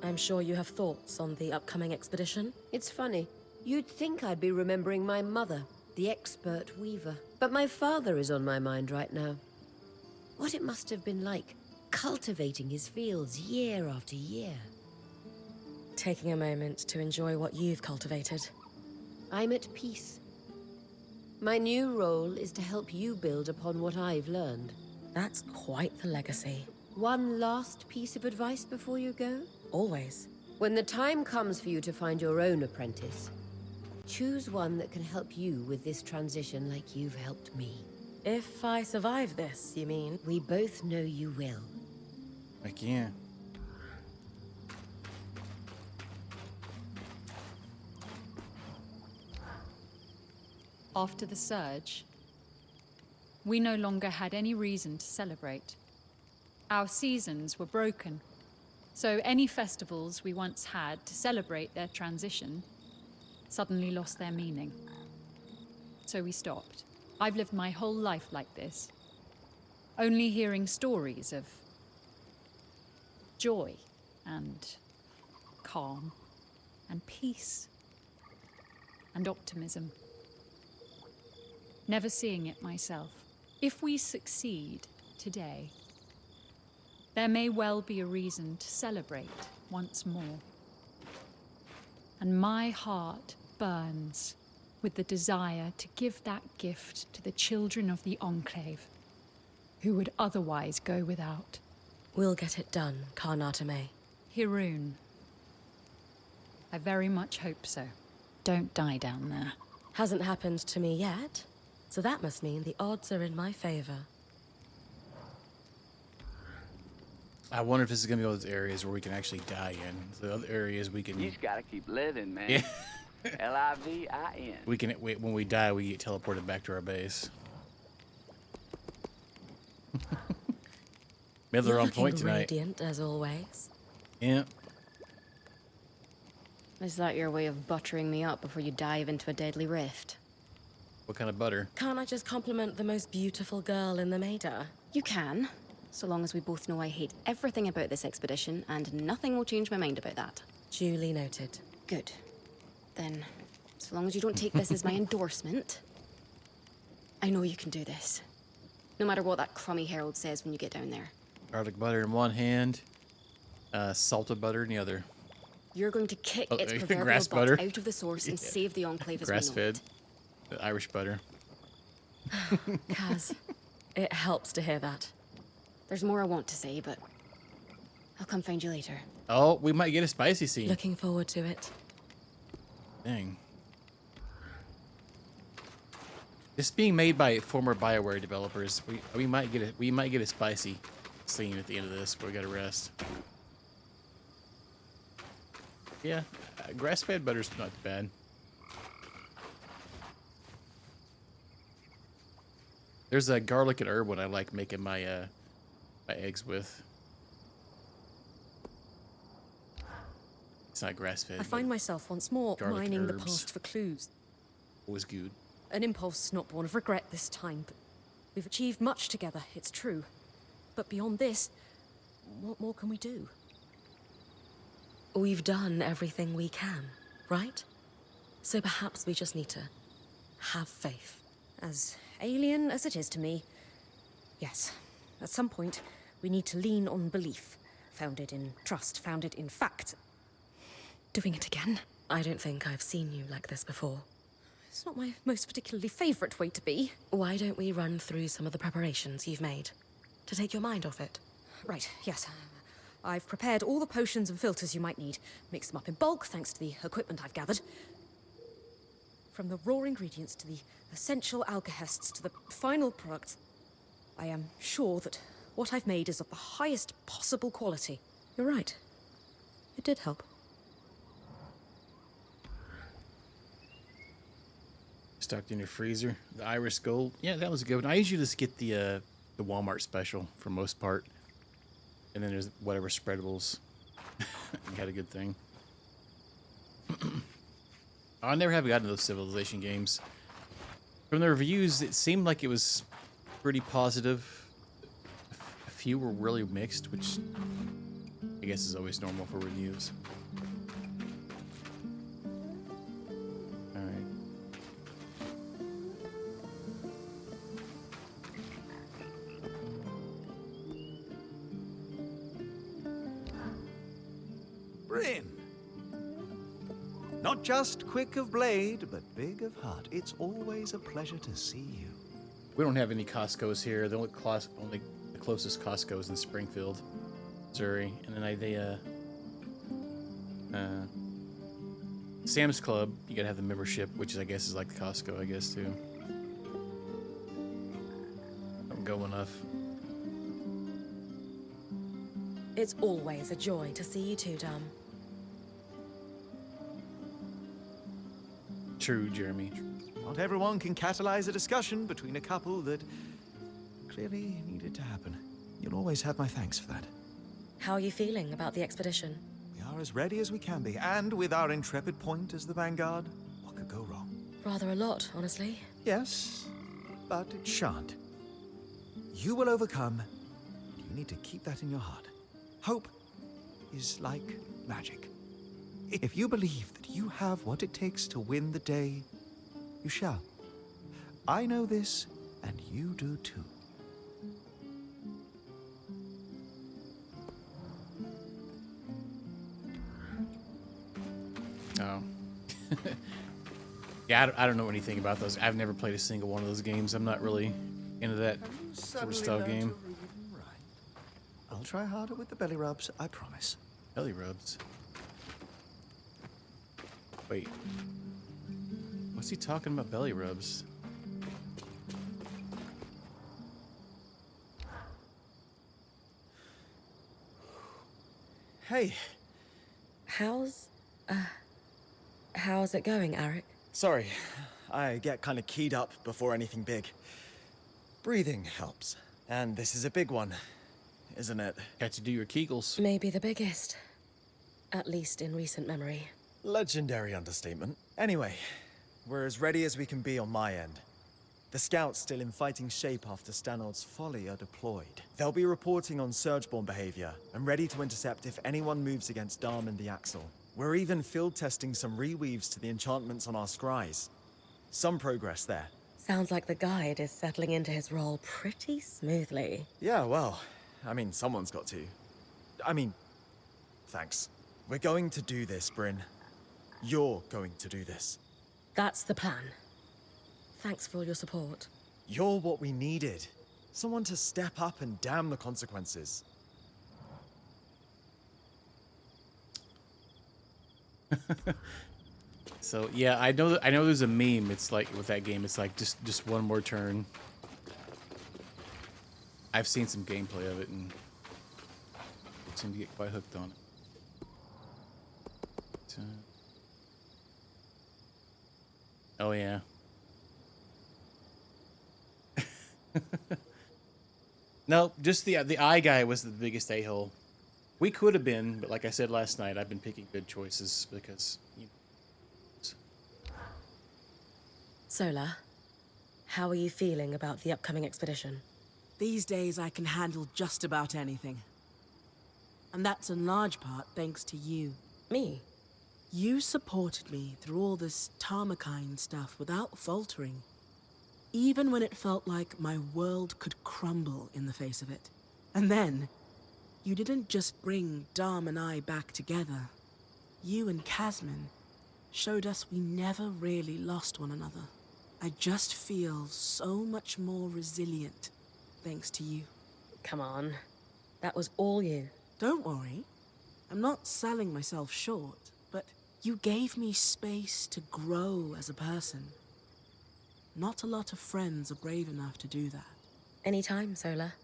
I'm sure you have thoughts on the upcoming expedition? It's funny. You'd think I'd be remembering my mother, the expert weaver. But my father is on my mind right now. What it must have been like, cultivating his fields year after year. Taking a moment to enjoy what you've cultivated. I'm at peace. My new role is to help you build upon what I've learned. That's quite the legacy. One last piece of advice before you go? Always. When the time comes for you to find your own apprentice, choose one that can help you with this transition like you've helped me. If I survive this, you mean? We both know you will. Like, yeah. After the surge, we no longer had any reason to celebrate. Our seasons were broken, so any festivals we once had to celebrate their transition suddenly lost their meaning. So we stopped. I've lived my whole life like this, only hearing stories of joy and calm and peace and optimism. Never seeing it myself. If we succeed today, there may well be a reason to celebrate once more. And my heart burns with the desire to give that gift to the children of the Enclave, who would otherwise go without. We'll get it done, Karnata May. Hiroon, I very much hope so. Don't die down there. Hasn't happened to me yet, so that must mean the odds are in my favor. I wonder if this is gonna be one of those areas where we can actually die in. The other areas we can. You just gotta keep living, man. Yeah. Livin. We can. When we die, we get teleported back to our base. Maybe they're on point tonight. Radiant as always. Yeah. Is that your way of buttering me up before you dive into a deadly rift? What kind of butter? Can't I just compliment the most beautiful girl in the Maida? You can, so long as we both know I hate everything about this expedition, and nothing will change my mind about that. Duly noted. Good. Then, so long as you don't take this as my endorsement, I know you can do this. No matter what that crummy herald says when you get down there. Garlic butter in one hand, salted butter in the other. You're going to kick its grass proverbial butt butter. out of the source and save the Enclave as we know Grass-fed, it. Irish butter. Kaz, it helps to hear that. There's more I want to say, but I'll come find you later. Oh, we might get a spicy scene. Looking forward to it. Dang. This being made by former BioWare developers, we might get a spicy scene at the end of this. But we gotta rest. Yeah, grass-fed butter's not bad. There's a garlic and herb one I like making my my eggs with. It's not grass-fed. I find myself once more garlic mining the herbs. past for clues. Always good. An impulse not born of regret this time, but we've achieved much together, it's true. But beyond this, what more can we do? We've done everything we can, right? So perhaps we just need to have faith. As alien as it is to me, yes. At some point, we need to lean on belief, founded in trust, founded in fact. Doing it again? I don't think I've seen you like this before. It's not my most particularly favorite way to be. Why don't we run through some of the preparations you've made to take your mind off it? Right, yes. I've prepared all the potions and filters you might need. Mixed them up in bulk, thanks to the equipment I've gathered. From the raw ingredients to the essential alcohests to the final product, I am sure that what I've made is of the highest possible quality. You're right. It did help. Stocked in your freezer. The Iris Gold. Yeah, that was a good one. I usually just get the Walmart special for most part. And then there's whatever spreadables. Got a good thing. I never have gotten those Civilization games. From the reviews, it seemed like it was pretty positive. A few were really mixed, which I guess is always normal for reviews. Alright. Bryn! Not just quick of blade, but big of heart. It's always a pleasure to see you. We don't have any Costco's here. The only the closest Costco is in Springfield, Missouri, and then Sam's Club. You gotta have the membership, which is, I guess, is like the Costco, I guess too. Don't go enough. It's always a joy to see you two, Dom. True, Jeremy. Not everyone can catalyze a discussion between a couple that clearly needed to happen. You'll always have my thanks for that. How are you feeling about the expedition? We are as ready as we can be, and with our intrepid point as the vanguard, what could go wrong? Rather a lot, honestly. Yes, but it shan't. You will overcome. You need to keep that in your heart. Hope is like magic. If you believe that you have what it takes to win the day, you shall. I know this, and you do too. Oh. Yeah, I don't know anything about those. I've never played a single one of those games. I'm not really into that sort of style game. I'll try harder with the belly rubs, I promise. Belly rubs? Wait. What's he talking about belly rubs? Hey. How's it going, Eric? Sorry, I get kind of keyed up before anything big. Breathing helps. And this is a big one, isn't it? Had to do your Kegels. Maybe the biggest. At least in recent memory. Legendary understatement. Anyway, we're as ready as we can be on my end. The scouts still in fighting shape after Stanord's folly are deployed. They'll be reporting on Surgeborn behavior and ready to intercept if anyone moves against Darm and the Axle. We're even field testing some reweaves to the enchantments on our scries. Some progress there. Sounds like the guide is settling into his role pretty smoothly. Yeah, well, I mean, someone's got to. Thanks. We're going to do this, Bryn. You're going to do this. That's the plan. Thanks for all your support. You're what we needed. Someone to step up and damn the consequences. So yeah, I know there's a meme. It's like with that game, it's like just one more turn. I've seen some gameplay of it and seem to get quite hooked on it. Oh yeah. No, just the eye guy was the biggest a-hole. We could have been, but like I said last night, I've been picking good choices because. Sola, how are you feeling about the upcoming expedition? These days I can handle just about anything. And that's in large part thanks to you. Me? You supported me through all this Tarmakine stuff without faltering. Even when it felt like my world could crumble in the face of it. And then, you didn't just bring Dom and I back together. You and Casman showed us we never really lost one another. I just feel so much more resilient thanks to you. Come on. That was all you. Don't worry. I'm not selling myself short, but you gave me space to grow as a person. Not a lot of friends are brave enough to do that. Anytime, Sola.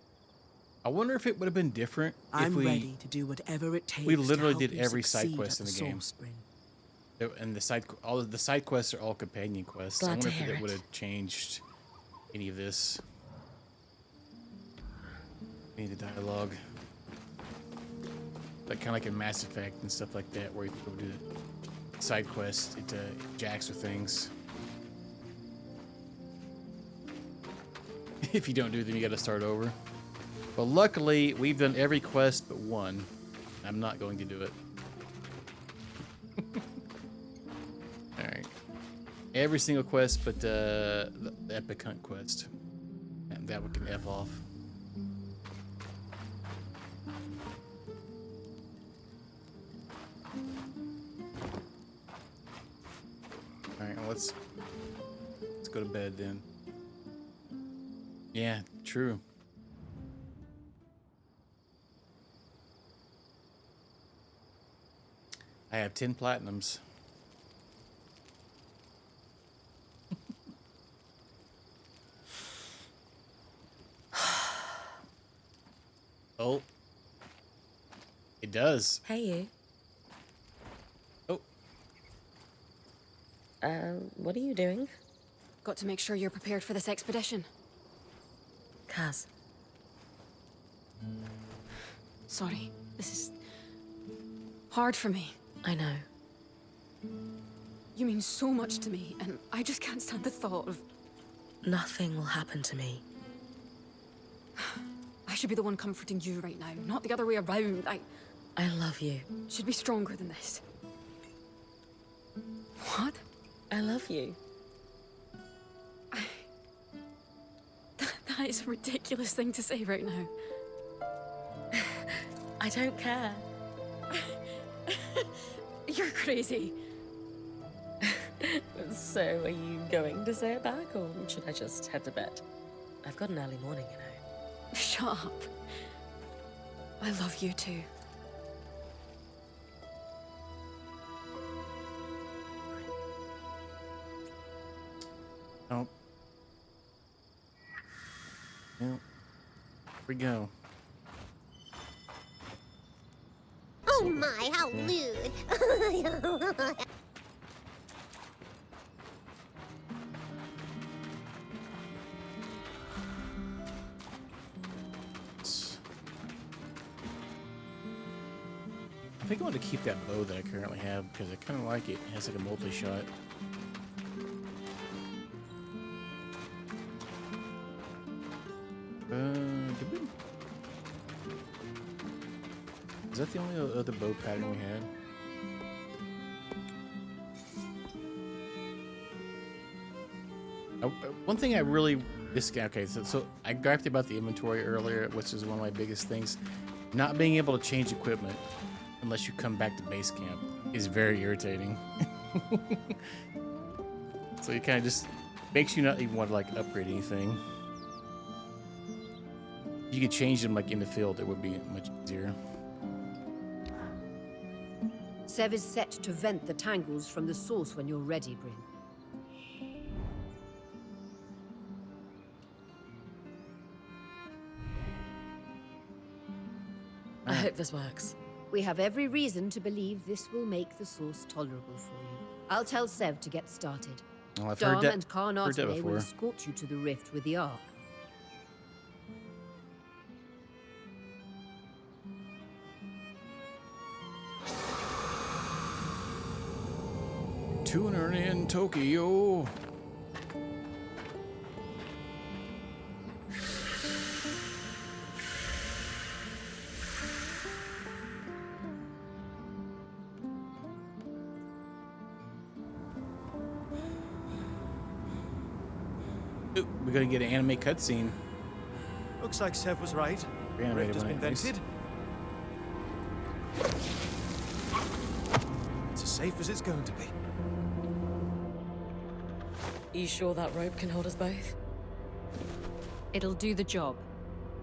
I wonder if it would have been different if I'm ready to do whatever it takes. We literally to help did you every side succeed quest at in the game. Soul Spring. And all of the side quests are all companion quests. Glad I wonder to if hear it it. would have changed any of this. Any of the dialogue. Like kind of like in Mass Effect and stuff like that, where you go do the side quests, it jacks with things. If you don't do them, you got to start over. But luckily, we've done every quest but one. I'm not going to do it. Alright. Every single quest but the Epic Hunt quest. And that we can F off. Alright, well, let's go to bed then. Yeah, true. I have 10 platinums. Oh. It does. Hey, you. Oh. What are you doing? Got to make sure you're prepared for this expedition. Kaz. Sorry, this is hard for me. I know. You mean so much to me, and I just can't stand the thought of... Nothing will happen to me. I should be the one comforting you right now, not the other way around. I love you. Should be stronger than this. What? I love you. That is a ridiculous thing to say right now. I don't care. You're crazy. So, are you going to say it back, or should I just head to bed? I've got an early morning, you know. Shut up. I love you too. Oh. Yeah. Here we go. Oh my, how lewd. I think I want to keep that bow that I currently have because I kind of like it. It has like a multi-shot. Is that the only other bow pattern we had? One thing I really okay, so I griped about the inventory earlier, which is one of my biggest things. Not being able to change equipment unless you come back to base camp is very irritating. So it kind of just makes you not even want to like upgrade anything. You could change them like in the field, it would be much easier. Sev is set to vent the tangles from the source when you're ready, Bryn. I hope this works. We have every reason to believe this will make the source tolerable for you. I'll tell Sev to get started. Well, I've Dom heard that, and Karnat heard that will before. escort you to the rift with the Ark. Tuner in Tokyo. Ooh, we're gonna get an anime cutscene. Looks like Sev was right. Reanimated Rift has one, been at least. vented. It's as safe as it's going to be. You sure that rope can hold us both? It'll do the job.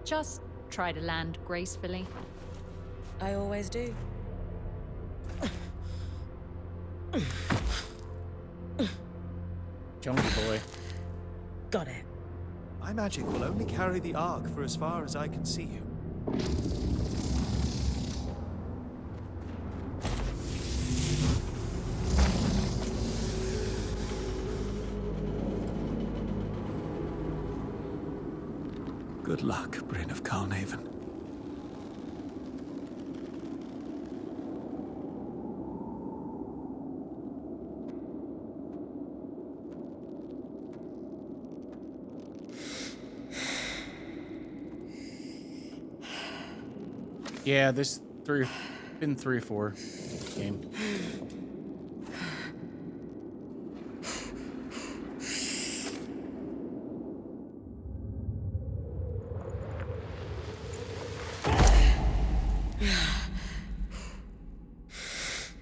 Just try to land gracefully. I always do. Jungle boy. Got it. My magic will only carry the arc for as far as I can see you. Good luck, Bryn of Carnhaven. Yeah, there's been 3 or 4 game.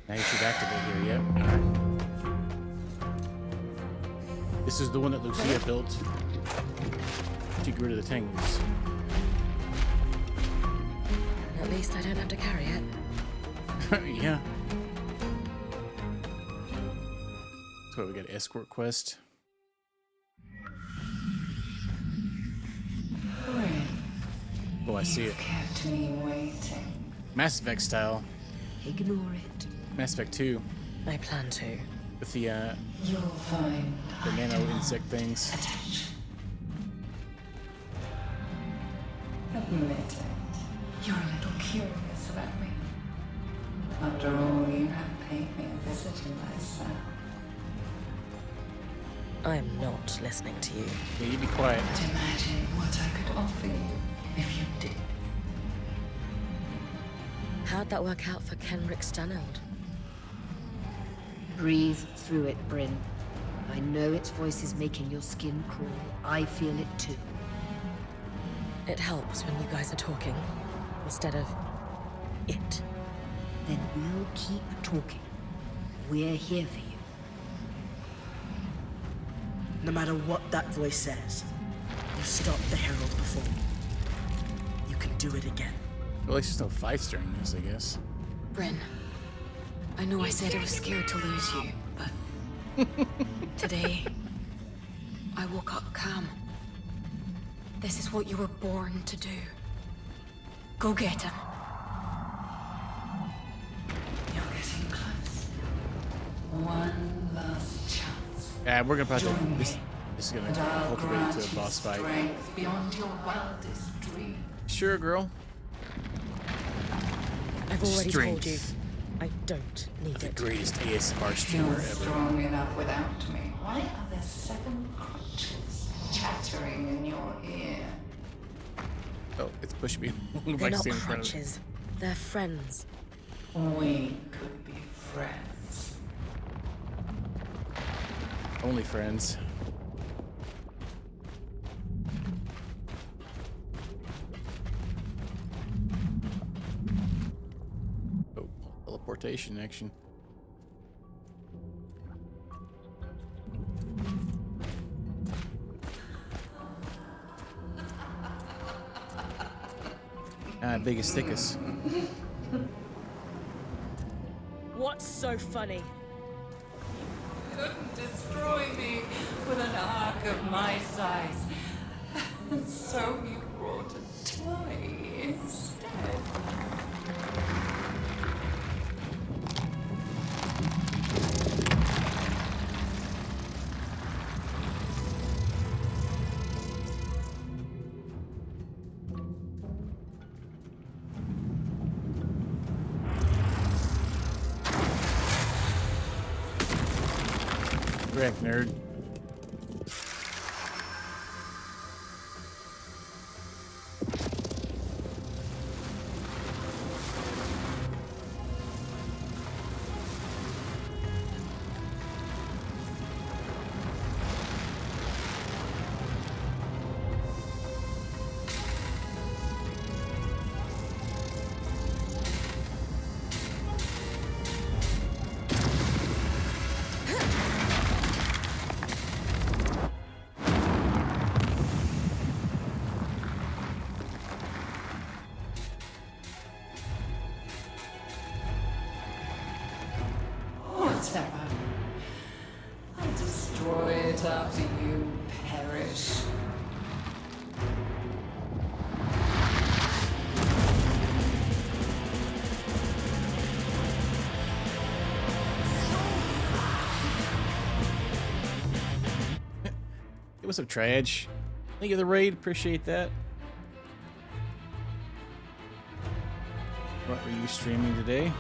Now you should activate here, yep. Alright. This is the one that Lucia built to get rid of the tangles. At least I don't have to carry it. Yeah. So we got escort quest. Oh, I see it. Kept me waiting. Mass Effect style. Ignore it. Mass Effect 2 I plan to. with the You'll find nano insect things. attention. Admit it. You're a little curious about me. After all, you have paid me a visit in myself. I'm not listening to you. Yeah, you be quiet. But imagine what I could offer you if you did. How'd that work out for Kenrick Stannard? Breathe through it, Bryn. I know its voice is making your skin crawl. I feel it too. It helps when you guys are talking, instead of it. Then we'll keep talking. We're here for you. No matter what that voice says, you stopped the Herald before. You can do it again. Well, at least there's no fights during this, I guess. Bryn, I know I said I was scared to lose you, but today, I woke up calm. This is what you were born to do. Go get him. You're getting close. One last chance. Yeah, we're gonna probably Join this. me, This is gonna and I'll cultivate grant into a you boss fight. strength beyond your wildest dreams. Sure, girl. I've already told you. Strength. I don't need The it. greatest ASMR streamer You're ever. strong enough without me. Why are there 7 crutches chattering in your ear? Oh, it's pushing me. They're Like not staying in front of it. crutches. They're friends. We could be friends. Only friends. Oh, teleportation action. Biggest, thickest. What's so funny? Couldn't destroy me with an arc of my size. And so you brought a toy instead. Correct, nerd. terror. I'll destroy it after you perish. Hey, what's up, Trage? Thank you for the raid. Appreciate that. What were you streaming today?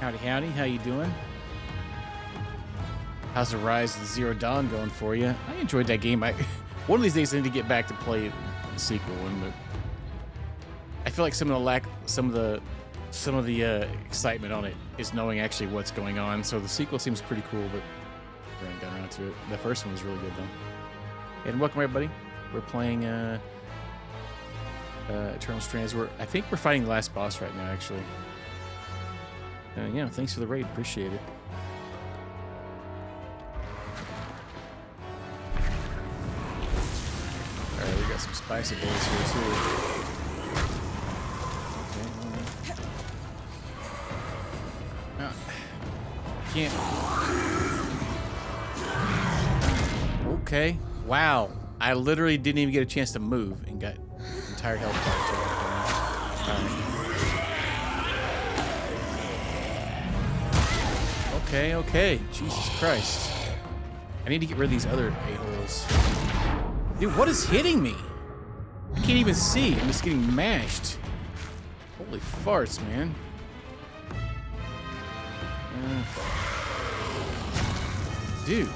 Howdy, howdy. How you doing? How's the Rise of the Zero Dawn going for you? I enjoyed that game. One of these days I need to get back to play the sequel one, but I feel like some of the excitement on it is knowing actually what's going on. So the sequel seems pretty cool, but I haven't gotten around to it. The first one was really good though. And welcome everybody. We're playing Eternal Strands. I think we're fighting the last boss right now, actually. Yeah, thanks for the raid. Appreciate it. Alright, we got some spicy bullets here too. Okay, can't. Okay. Wow. I literally didn't even get a chance to move and got entire health bar taken. Okay. Jesus Christ. I need to get rid of these other a-holes. Dude, what is hitting me? I can't even see. I'm just getting mashed. Holy farts, man. Dude.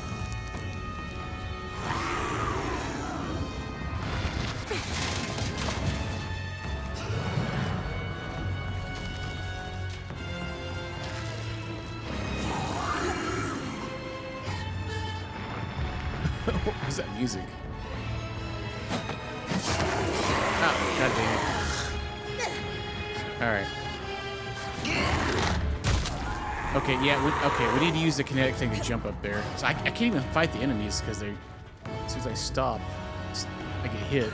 What was that music? Oh, god dang it. Alright. Okay, yeah, we need to use the kinetic thing to jump up there. So I can't even fight the enemies because they, as soon as I stop, I get hit.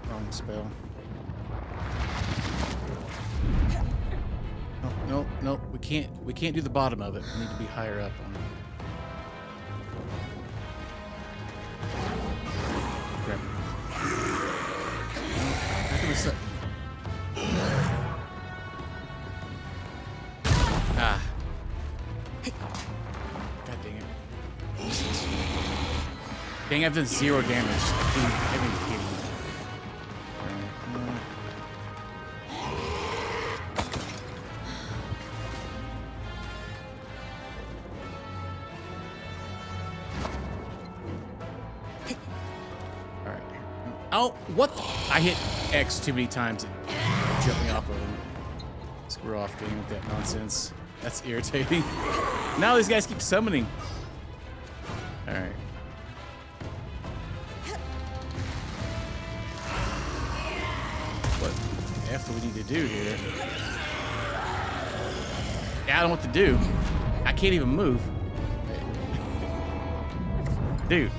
Wrong spell. No, we can't do the bottom of it. We need to be higher up on it. Crap. How can we set? Ah. God dang it. Dang, I've done 0 damage. I haven't hit him. Oh, what? I hit X too many times and jumping off of him. Screw off game with that nonsense. That's irritating. Now these guys keep summoning. Alright. What the F do we need to do here? Yeah, I don't know what to do. I can't even move. Dude.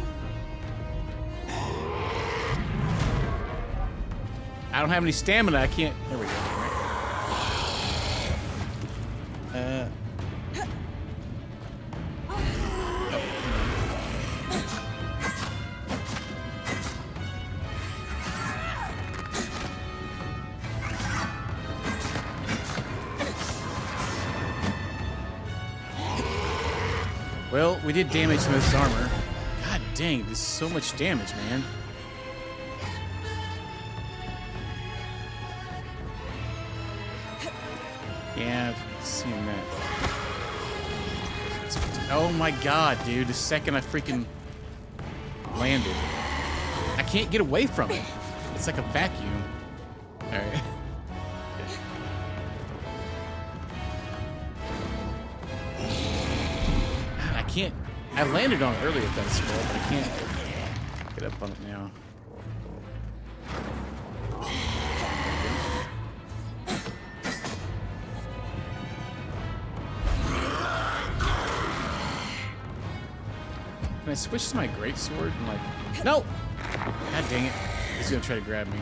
I don't have any stamina. I can't. There we go. Well, we did damage to this armor. God dang, this is so much damage, man. Yeah, I've seen that. Oh my god, dude. The second I freaking landed, I can't get away from it. It's like a vacuum. Alright. I can't. I landed on it earlier with that spell, but I can't get up on it now. Can I switch to my greatsword and like... No! God dang it. He's gonna try to grab me.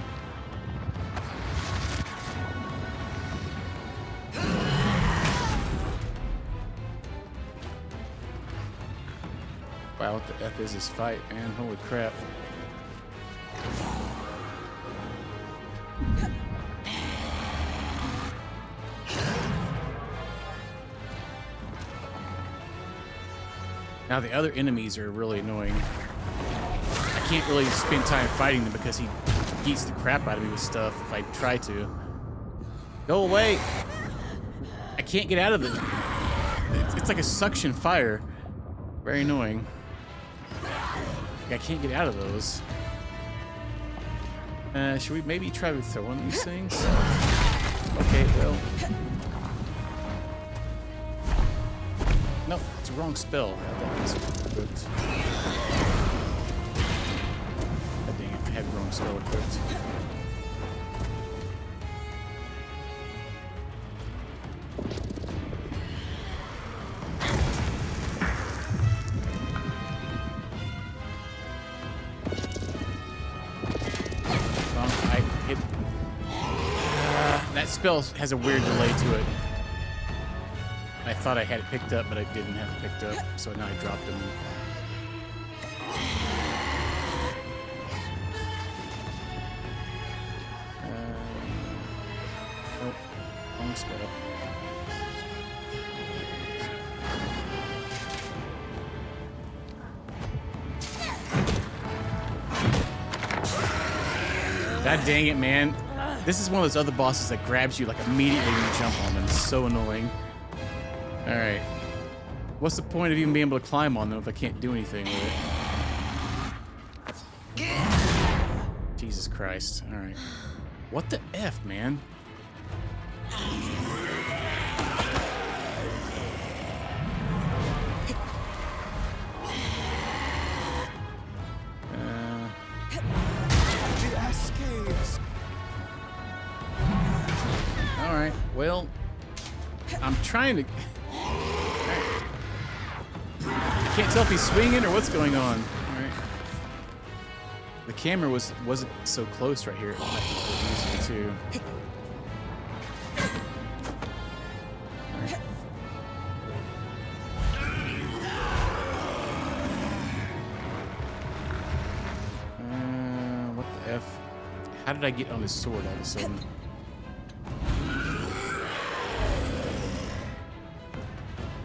Wow, what the F is this fight, man? Holy crap. Now the other enemies are really annoying. I can't really spend time fighting them because he beats the crap out of me with stuff if I try to. Go away! I can't get out of it. It's like a suction fire. Very annoying. I can't get out of those. Should we maybe try to throw one of these things? Okay, well. No, it's a wrong spell. I thought this was equipped. God dang it, I had the wrong spell equipped. That spell has a weird delay to it. I thought I had it picked up, but I didn't have it picked up, so now I dropped them. Oh, wrong spell. God dang it, man. This is one of those other bosses that grabs you like immediately when you jump on them. It's so annoying. Alright. What's the point of even being able to climb on them if I can't do anything with it? Jesus Christ. Alright. What the F, man? Alright, well, I'm trying to... I can't tell if he's swinging or what's going on. Alright. The camera wasn't so close right here. It might be easier too. Alright. What the F? How did I get on his sword all of a sudden?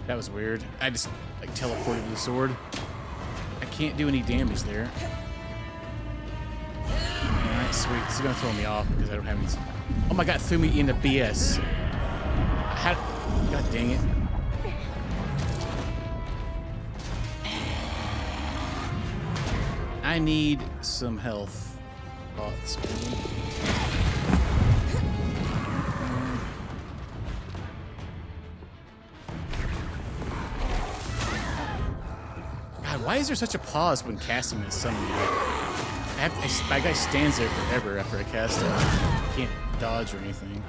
That was weird. I just like teleported to the sword. I can't do any damage there. Alright, sweet. This is gonna throw me off because I don't have any. Oh my god, it threw me into BS. God dang it. I need some health. Oh, it's good. Why is there such a pause when casting this summon? My guy stands there forever after I cast it. I can't dodge or anything.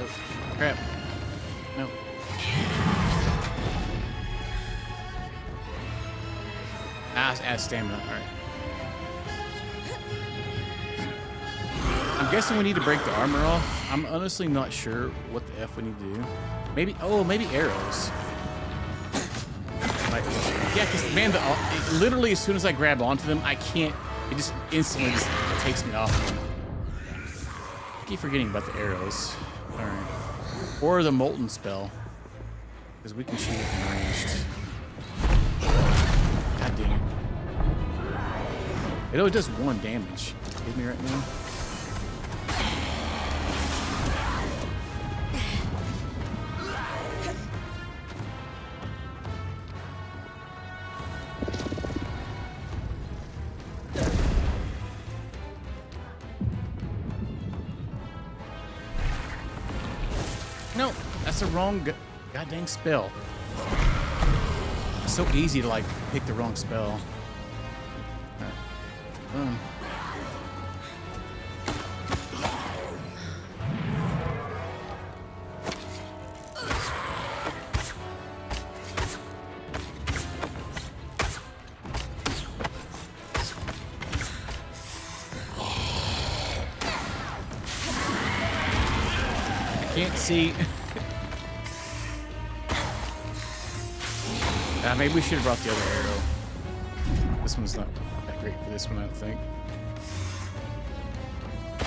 Oh, crap. No. Add stamina. Alright. I'm guessing we need to break the armor off. I'm honestly not sure what the F we need to do. Maybe, oh, maybe arrows. Like, yeah, because, man, literally as soon as I grab onto them, I can't, it just instantly just takes me off them. I keep forgetting about the arrows. All right. Or the molten spell. Because we can shoot it from ranged. God dang it. It only does 1 damage. Hit me right now. No, that's the wrong goddamn spell. It's so easy to like pick the wrong spell. Dang it, see. Maybe we should have brought the other arrow. This one's not that great for this one, I don't think. I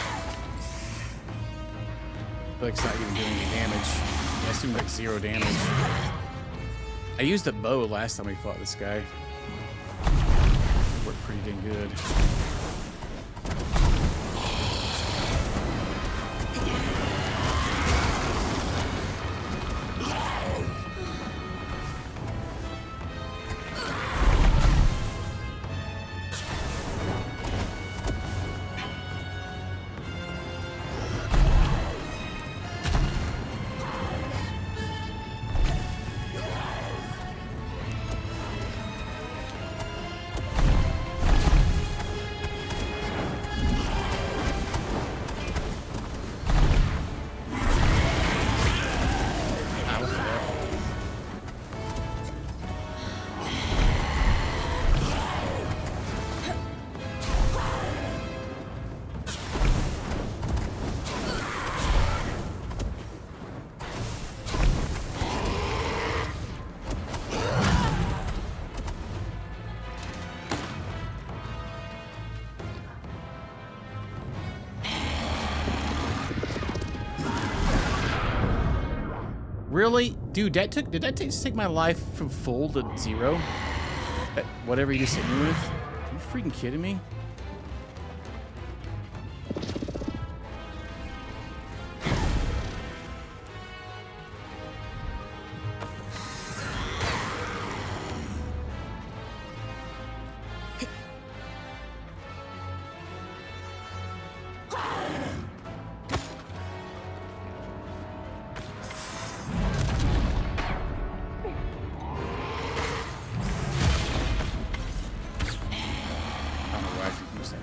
feel like it's not even doing any damage. Yeah, it's doing like 0 damage. I used the bow last time we fought this guy. It worked pretty dang good. Really? Dude, did that take my life from full to 0? Whatever you just hit me with? Are you freaking kidding me?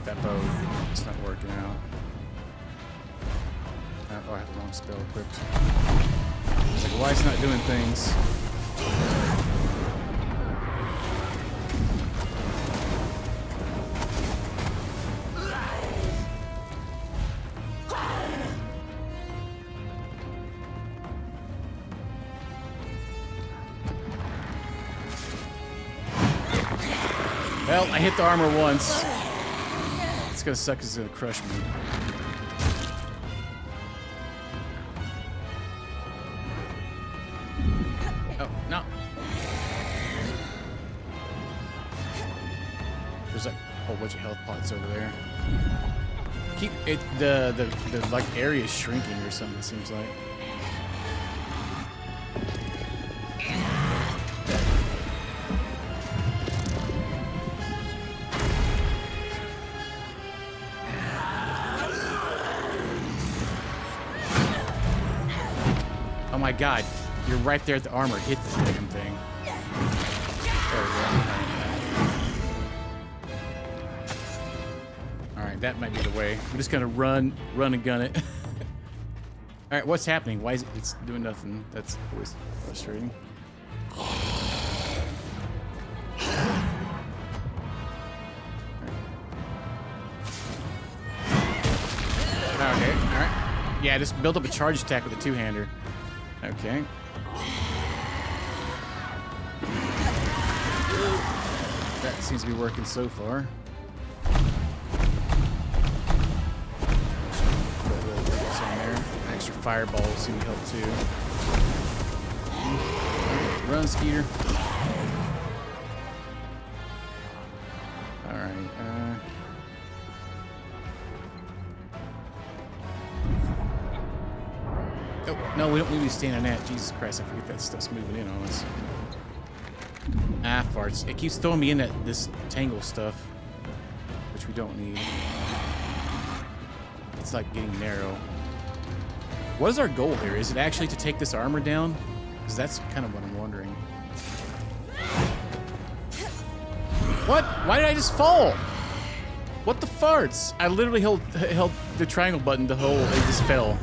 That bow, it's not working out. Oh, I have the wrong spell equipped. I was like, why is it not doing things? Well, I hit the armor once. It's gonna suck 'cause it's gonna crush me. Oh, no. There's like a whole bunch of health pots over there. Keep it, the like area is shrinking or something, it seems like. Oh my god, you're right there at the armor. Hit the damn thing. There we go. Alright, that might be the way. I'm just gonna run and gun it. Alright, what's happening? Why is it's doing nothing? That's always frustrating. Okay, alright. Yeah, just build up a charge attack with a two-hander. Okay. That seems to be working so far. Extra fireballs seem to help too. Run, Skeeter. Alright, oh, no, we don't need to be standing on that. Jesus Christ, I forget that stuff's moving in on us. Ah, farts. It keeps throwing me in this tangle stuff, which we don't need. It's like getting narrow. What is our goal here? Is it actually to take this armor down? Because that's kind of what I'm wondering. What? Why did I just fall? What the farts? I literally held the triangle button to hold and just fell.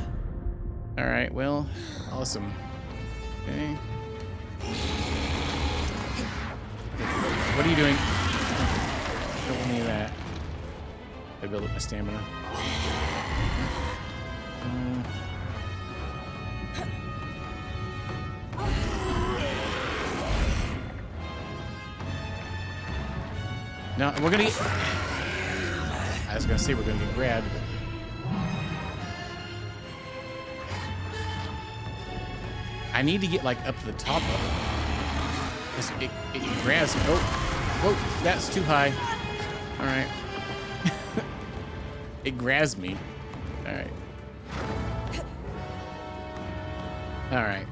Alright, well, awesome. Okay. What are you doing? Don't want any of that. I build up my stamina. No, we're gonna get... I was gonna say we're gonna get grabbed, but... I need to get like up to the top of it. 'Cause it grabs me. Oh, whoa, that's too high. All right. It grabs me. All right. All right.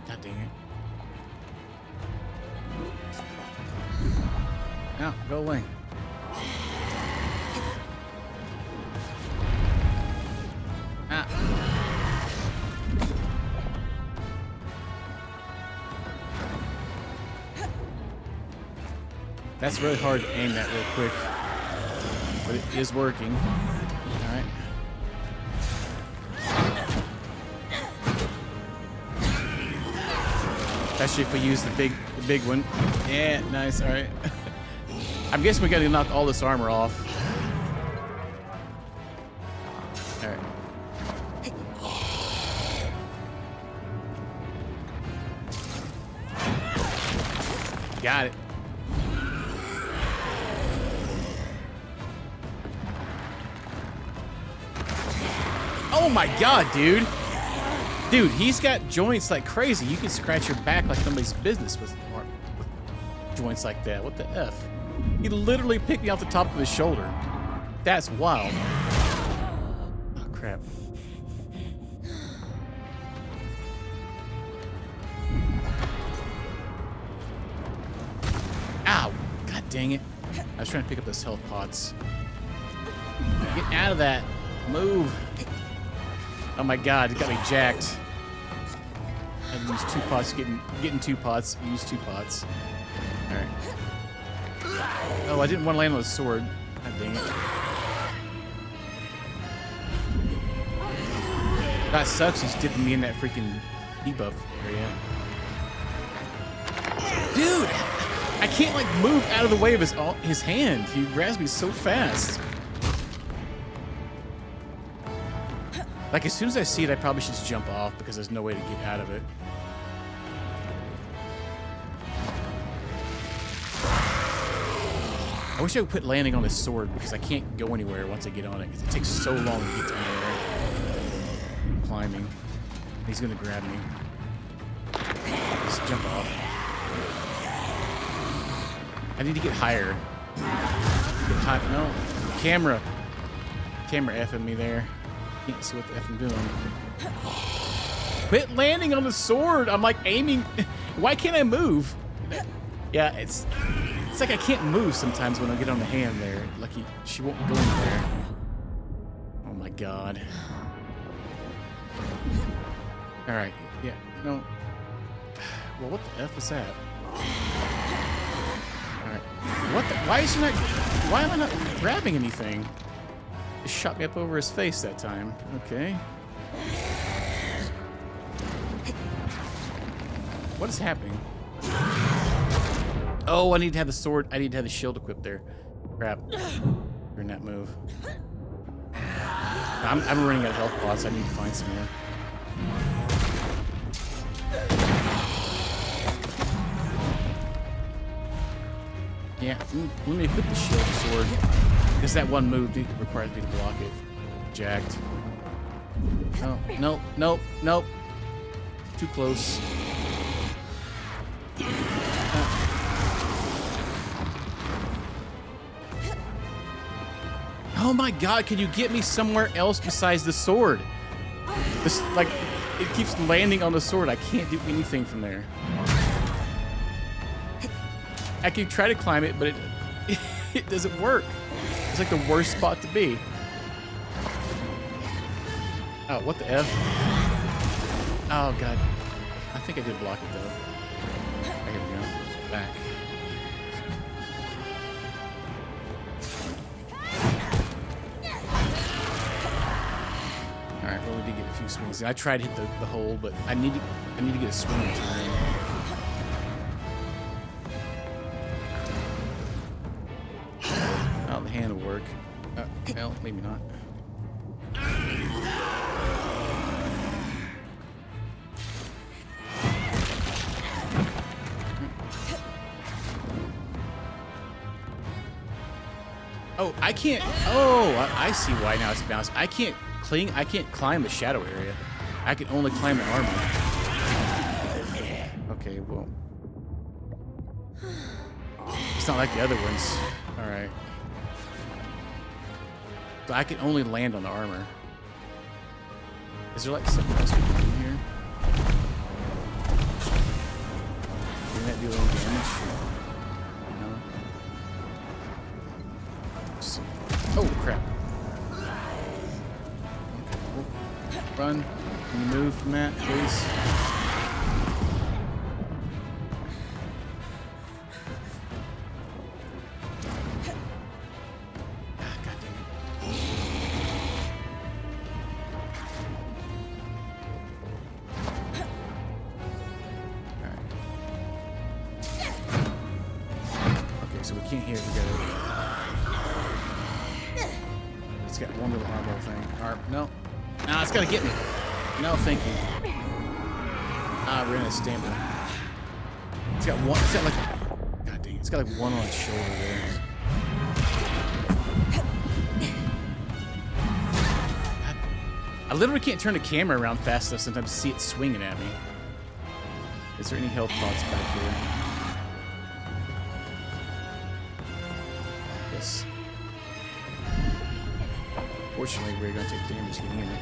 God dang it. No, go away. Ah. That's really hard to aim that real quick, but it is working. All right. Especially if we use the big one. Yeah, nice. All right. I'm guessing we got to knock all this armor off. All right. Got it. Oh my god, dude. Dude, he's got joints like crazy. You can scratch your back like nobody's business with joints like that. What the F? He literally picked me off the top of his shoulder. That's wild. Oh, crap. Ow. God dang it. I was trying to pick up those health pots. Get out of that. Move. Oh my god, it got me jacked. I had to use 2 pots, getting 2 pots, use 2 pots. Alright. Oh, I didn't want to land on the sword. God dang it. That sucks, he's dipping me in that freaking debuff area. Dude! I can't like move out of the way of his hand. He grabs me so fast. Like, as soon as I see it, I probably should just jump off because there's no way to get out of it. I wish I would put landing on this sword because I can't go anywhere once I get on it because it takes so long to get to anywhere. I'm climbing. He's gonna grab me. Just jump off. I need to get higher. Get high. No. Camera. Camera effing me there. Can't see what the F I'm doing. Quit landing on the sword. I'm like aiming. Why can't I move? Yeah, it's like I can't move sometimes when I get on the hand there. Lucky she won't go anywhere. Oh my god. All right. Yeah. No. Well, what the F is that? All right. What the? Why is she not? Why am I not grabbing anything? Shot me up over his face that time. Okay. What is happening? Oh, I need to have the sword. I need to have the shield equipped there. Crap. During that move. I'm running out of health pots. I need to find some more. Yeah, let me equip the shield sword. Because that one move requires me to block it. Jacked. Oh, nope, nope, nope. Too close. Oh my god, can you get me somewhere else besides the sword? This, like, it keeps landing on the sword. I can't do anything from there. I can try to climb it, but it doesn't work. It's like the worst spot to be. Oh, what the F? Oh, God. I think I did block it, though. Here we go. Back. Alright, well, we did get a few swings. I tried to hit the hole, but I need to get a swing in time. Well, maybe not. Oh, I can't. Oh, I see why now it's bounced. I can't climb the shadow area. I can only climb the armor. Okay, well, it's not like the other ones. All right. So I can only land on the armor. Is there like something else we can do here? Didn't that do any damage? No. Let's see. Oh crap! Okay. Run! Can you move from that, please? So we can't hear it together. It's got one little arm little thing. No. No, it's gotta get me. No, thank you. We're in a stamina. It's got one. It's got like. God dang it. It's got like one on its shoulder there. God. I literally can't turn the camera around fast enough sometimes to see it swinging at me. Is there any health pods back here? Yes. Fortunately, we're gonna take damage getting in it.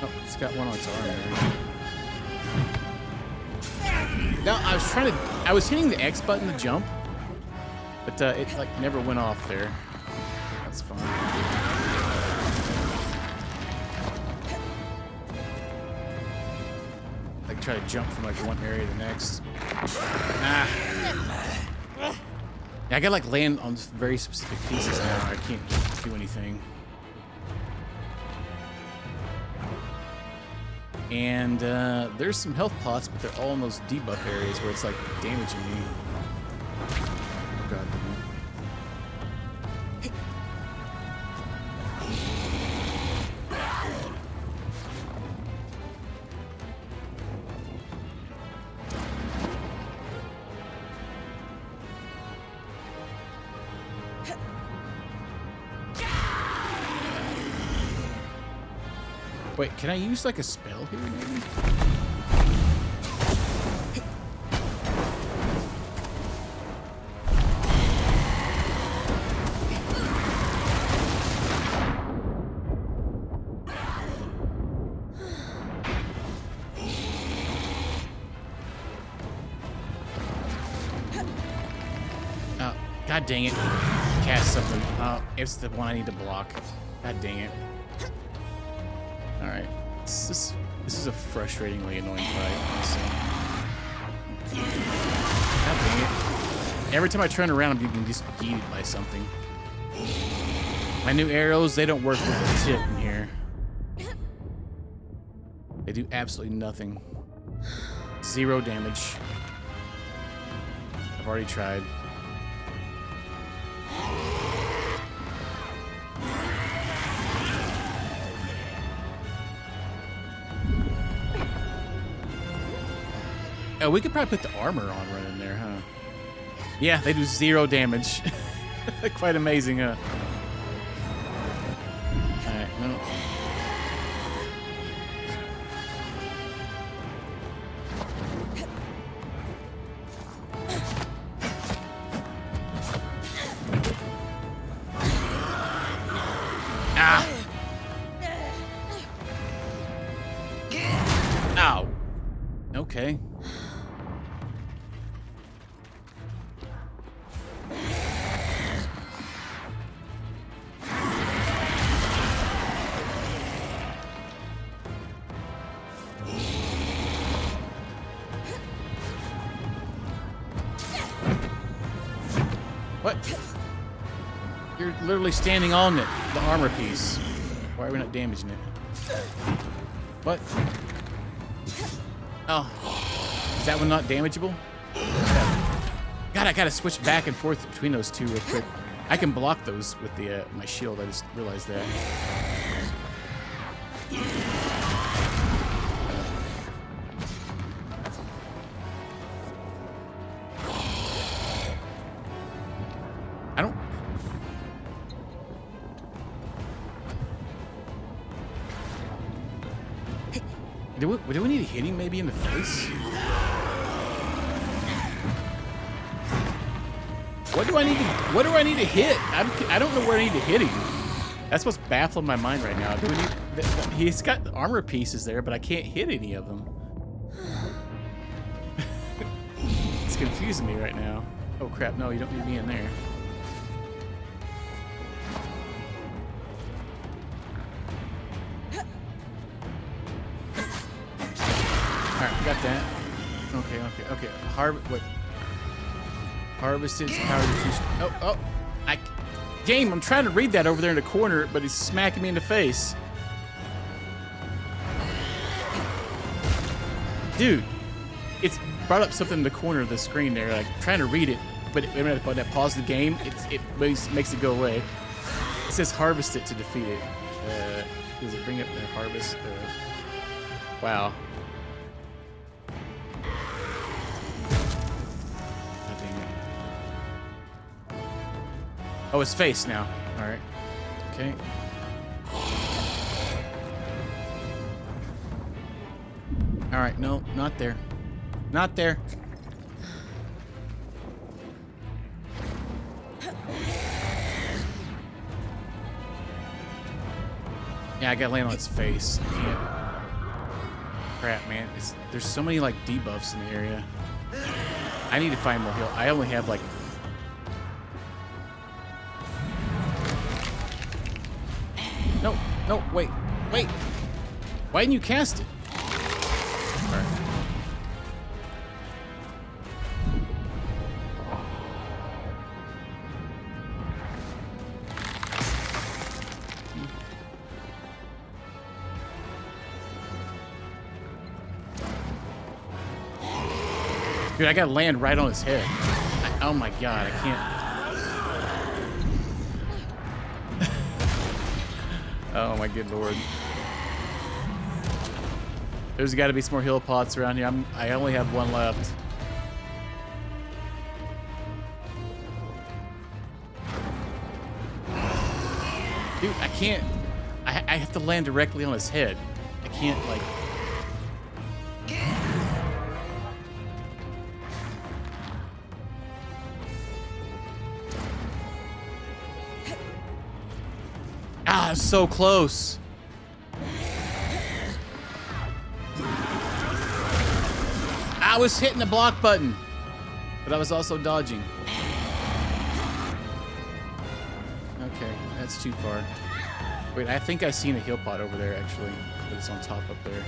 Oh, it's got one on its arm there. No, I was hitting the X button to jump, but it like never went off there. That's fine. Like try to jump from like one area to the next. Yeah, I gotta like land on very specific pieces now. I can't do anything. And there's some health pots, but they're all in those debuff areas where it's like damaging me. Oh god damn it. Wait, can I use like a spell here maybe? Oh, god dang it. Cast something. Oh, it's the one I need to block. God dang it. Alright. This is a frustratingly annoying fight, honestly. God dang it. Every time I turn around, I'm being just yeeted by something. My new arrows, they don't work with a tip in here. They do absolutely nothing. 0 damage. I've already tried. Oh, we could probably put the armor on running there, huh? Yeah, they do 0 damage. Quite amazing, huh? Alright, no. Ah! Ow. Okay. What? You're literally standing on it, the armor piece. Why are we not damaging it? What? Oh. Is that one not damageable? God God, I gotta switch back and forth between those two real quick. I can block those with the my shield. I just realized that. I don't. Do we need to hit him maybe in the face? What do I need to hit? I don't know where I need to hit him. That's what's baffling my mind right now. Do we need? He's got armor pieces there, but I can't hit any of them. It's confusing me right now. Oh crap! No, you don't need me in there. Alright, got that. Okay. Harvested power to game, I'm trying to read that over there in the corner, but he's smacking me in the face. Dude, it's brought up something in the corner of the screen there, like trying to read it, but when I pause the game, it makes it go away. It says harvest it to defeat it. Does it bring up the harvest? Wow. Oh, his face now. All right. Okay. All right. No, not there. Not there. Yeah, I gotta land on its face. I can't. Crap, man. There's so many like debuffs in the area. I need to find more heal. I only have like. No, wait. Why didn't you cast it? All right. Dude, I gotta land right on his head. Oh my god, I can't. Oh my good lord. There's got to be some more heal pots around here. I only have one left. Dude, I can't. I have to land directly on his head. I can't like. Ah, so close. I was hitting the block button, but I was also dodging. Okay, that's too far. Wait, I think I seen a heal pot over there actually, but it's on top up there.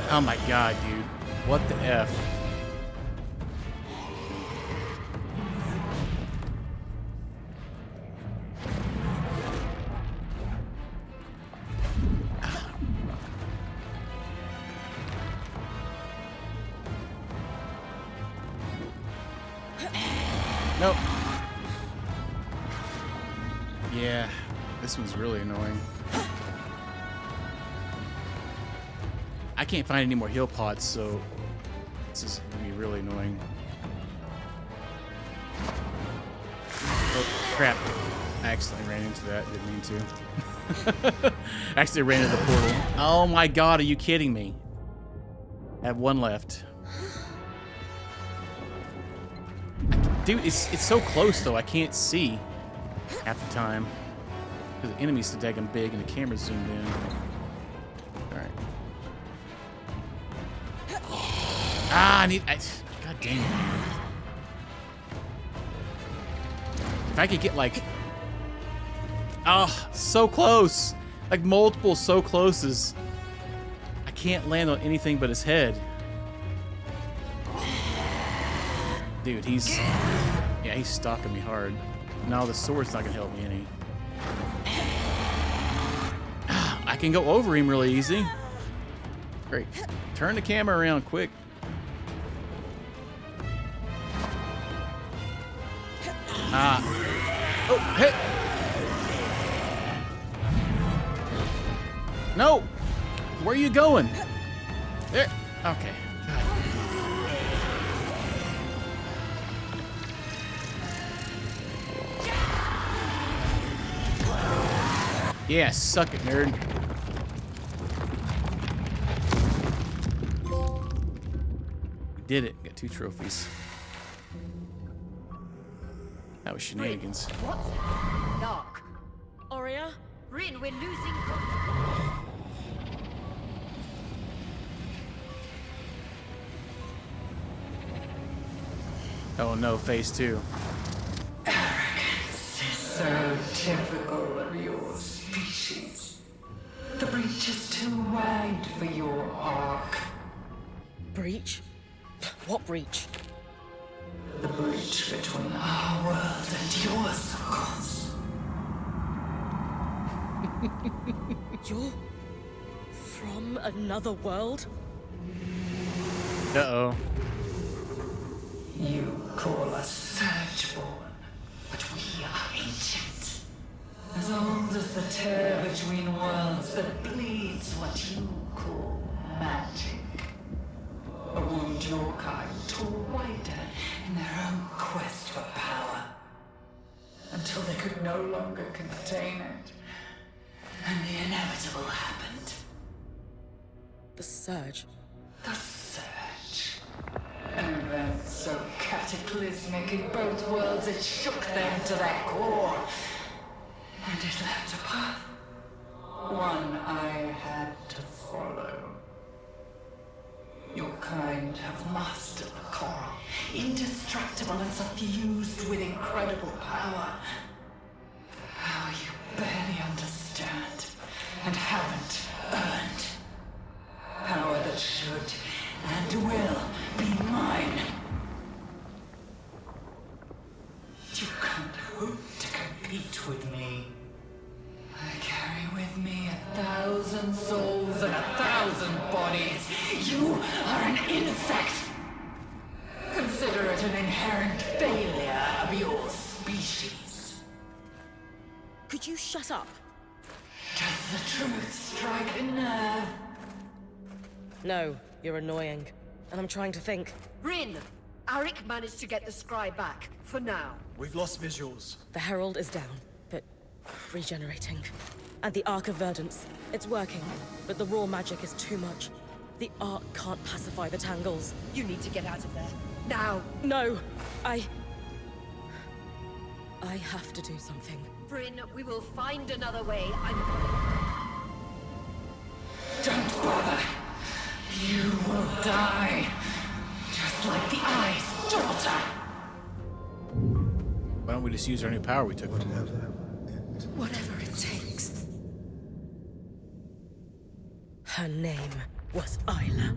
Oh my god, dude. What the F? Nope. Yeah, this one's really annoying. I can't find any more heal pots, so this is gonna be really annoying. Oh, crap. I accidentally ran into that. Didn't mean to. Actually ran into the portal. Oh my god, are you kidding me? I have one left. Dude, it's so close, though. I can't see half the time. Because the enemy's so daggum big and the camera's zoomed in. Alright. Ah, god dang it, man. If I could get like... Ah, so close. Like multiple so closes. I can't land on anything but his head. Dude, he's stalking me hard. No, the sword's not gonna help me any. I can go over him really easy. Great. Turn the camera around quick. Oh, hey. No. Where are you going? There. Okay. God. Yeah, suck it, nerd. We did it. Got 2 trophies. That was shenanigans. What? Dark. Aurea? Rin, we're losing. Oh no, phase 2. Arrogance is so typical of your species. The breach is too wide for your arc. Breach? What breach? The breach between our world and yours, of course. You're from another world? Uh-oh. You call us Surgeborn, but we are ancient. As old as the tear between worlds that bleeds what you call magic. A wound your kind tore wider in their own quest for power. Until they could no longer contain it. And the inevitable happened. The Surge? The Surge. An event so cataclysmic in both worlds it shook them to their core. And it left a path. One I had to follow. Your kind have mastered the coral, indestructible and suffused with incredible power. How you barely understand and haven't earned. Power that should and will be mine. You can't hope to compete with me. I carry with me 1,000 souls and 1,000 bodies. You are an insect. Consider it an inherent failure of your species. Could you shut up? Does the truth strike a nerve? No, you're annoying. And I'm trying to think. Rin, Arik managed to get the scry back, for now. We've lost visuals. The Herald is down, but regenerating. And the Arc of Verdance. It's working, but the raw magic is too much. The Arc can't pacify the tangles. You need to get out of there. Now! No! I have to do something. Bryn, we will find another way. Don't bother. You will die. Just like the Eye's daughter. Why don't we just use our new power we took from her? Whatever it takes. Her name was Isla.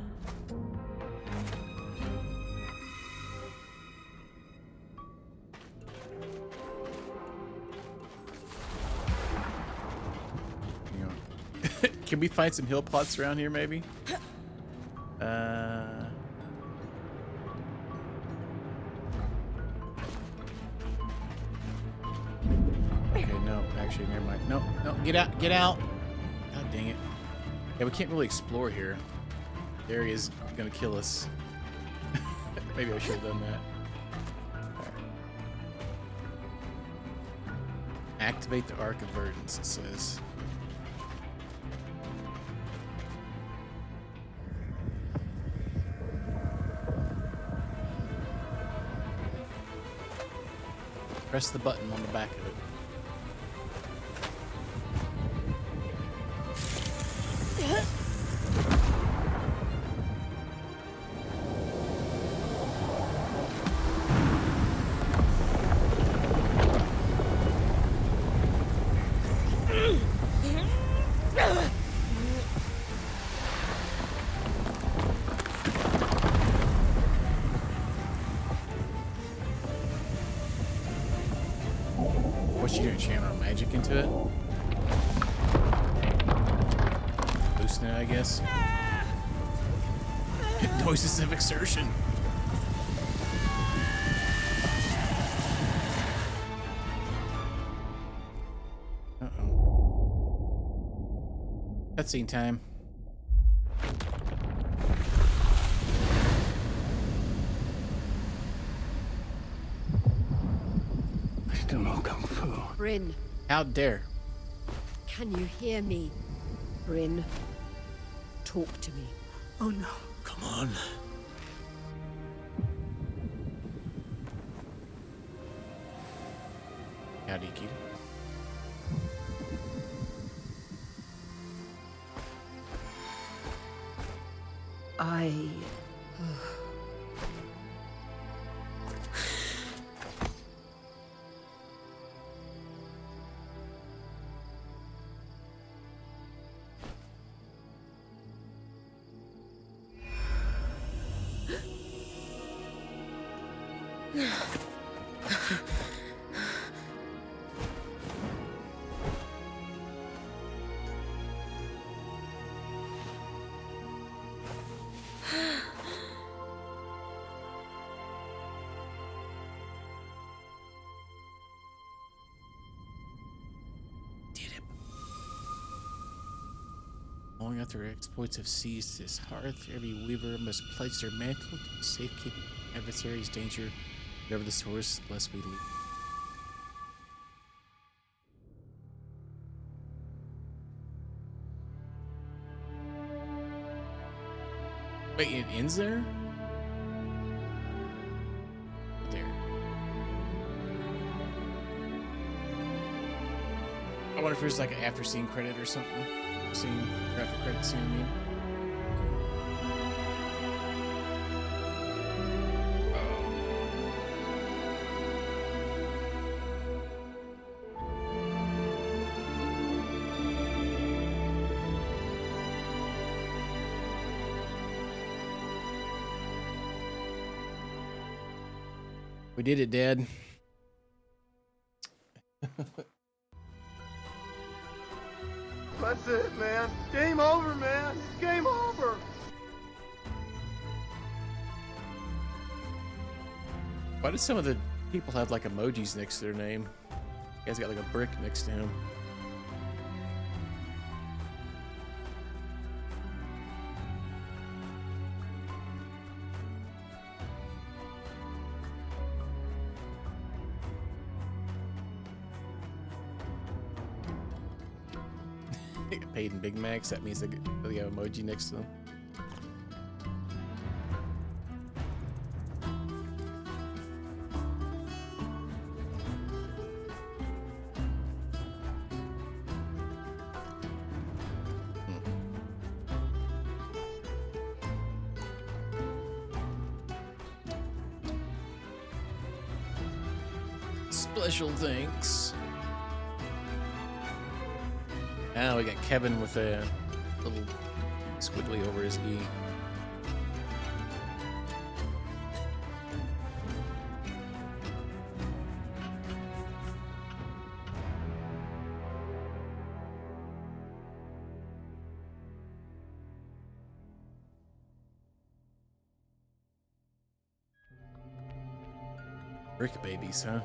Can we find some hill plots around here, maybe? Okay, no, actually, never mind. No, get out, get out. God dang it. Yeah, we can't really explore here. The area is gonna kill us. Maybe I should have done that. Right. Activate the Arc of Verdance, it says. Press the button on the back of it. You're gonna channel magic into it. Loosen it, I guess. Noises of exertion. Uh-oh. Cutscene time. I still know Kung Fu. Bryn, How dare. can you hear me? Bryn, talk to me. Oh no. Come on. Howdy, kitty. I... Long after her exploits have ceased this hearth, every weaver must pledge their mantle to safekeep adversaries' danger, whatever the source, lest we leave. Wait, it ends there? There. I wonder if there's like an after scene credit or something. Scene, or after credit scene, I mean. We did it, Dad. That's it, man. Game over, man. Game over. Why did some of the people have like emojis next to their name? The guy's got like a brick next to him. They get paid in Big Macs. That means they have emoji next to them. Special thanks. Now we got Kevin with a little squiggly over his E. Brick babies, huh?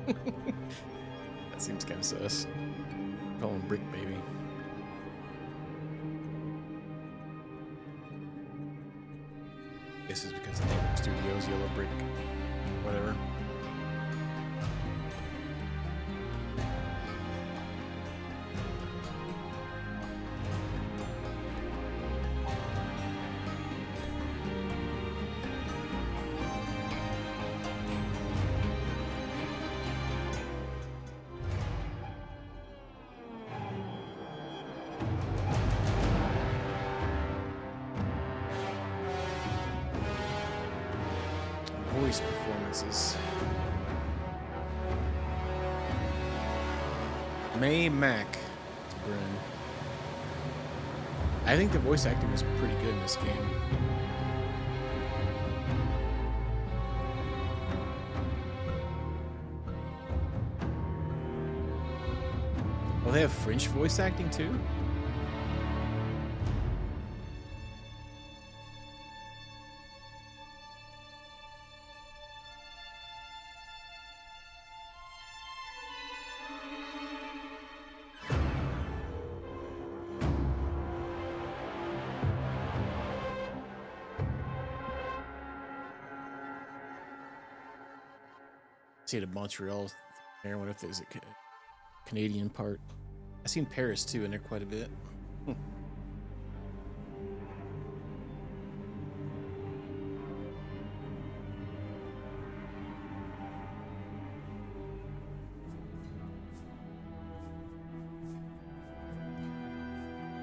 That seems kind of sus. Call him Brick Baby. Guess it's because the name of the studio's Yellow Brick. Whatever. Voice performances. May Mac. It's Bryn. I think the voice acting was pretty good in this game. they have French voice acting too? See the Montreal there. I wonder if there's a Canadian part. I've seen Paris too in there quite a bit.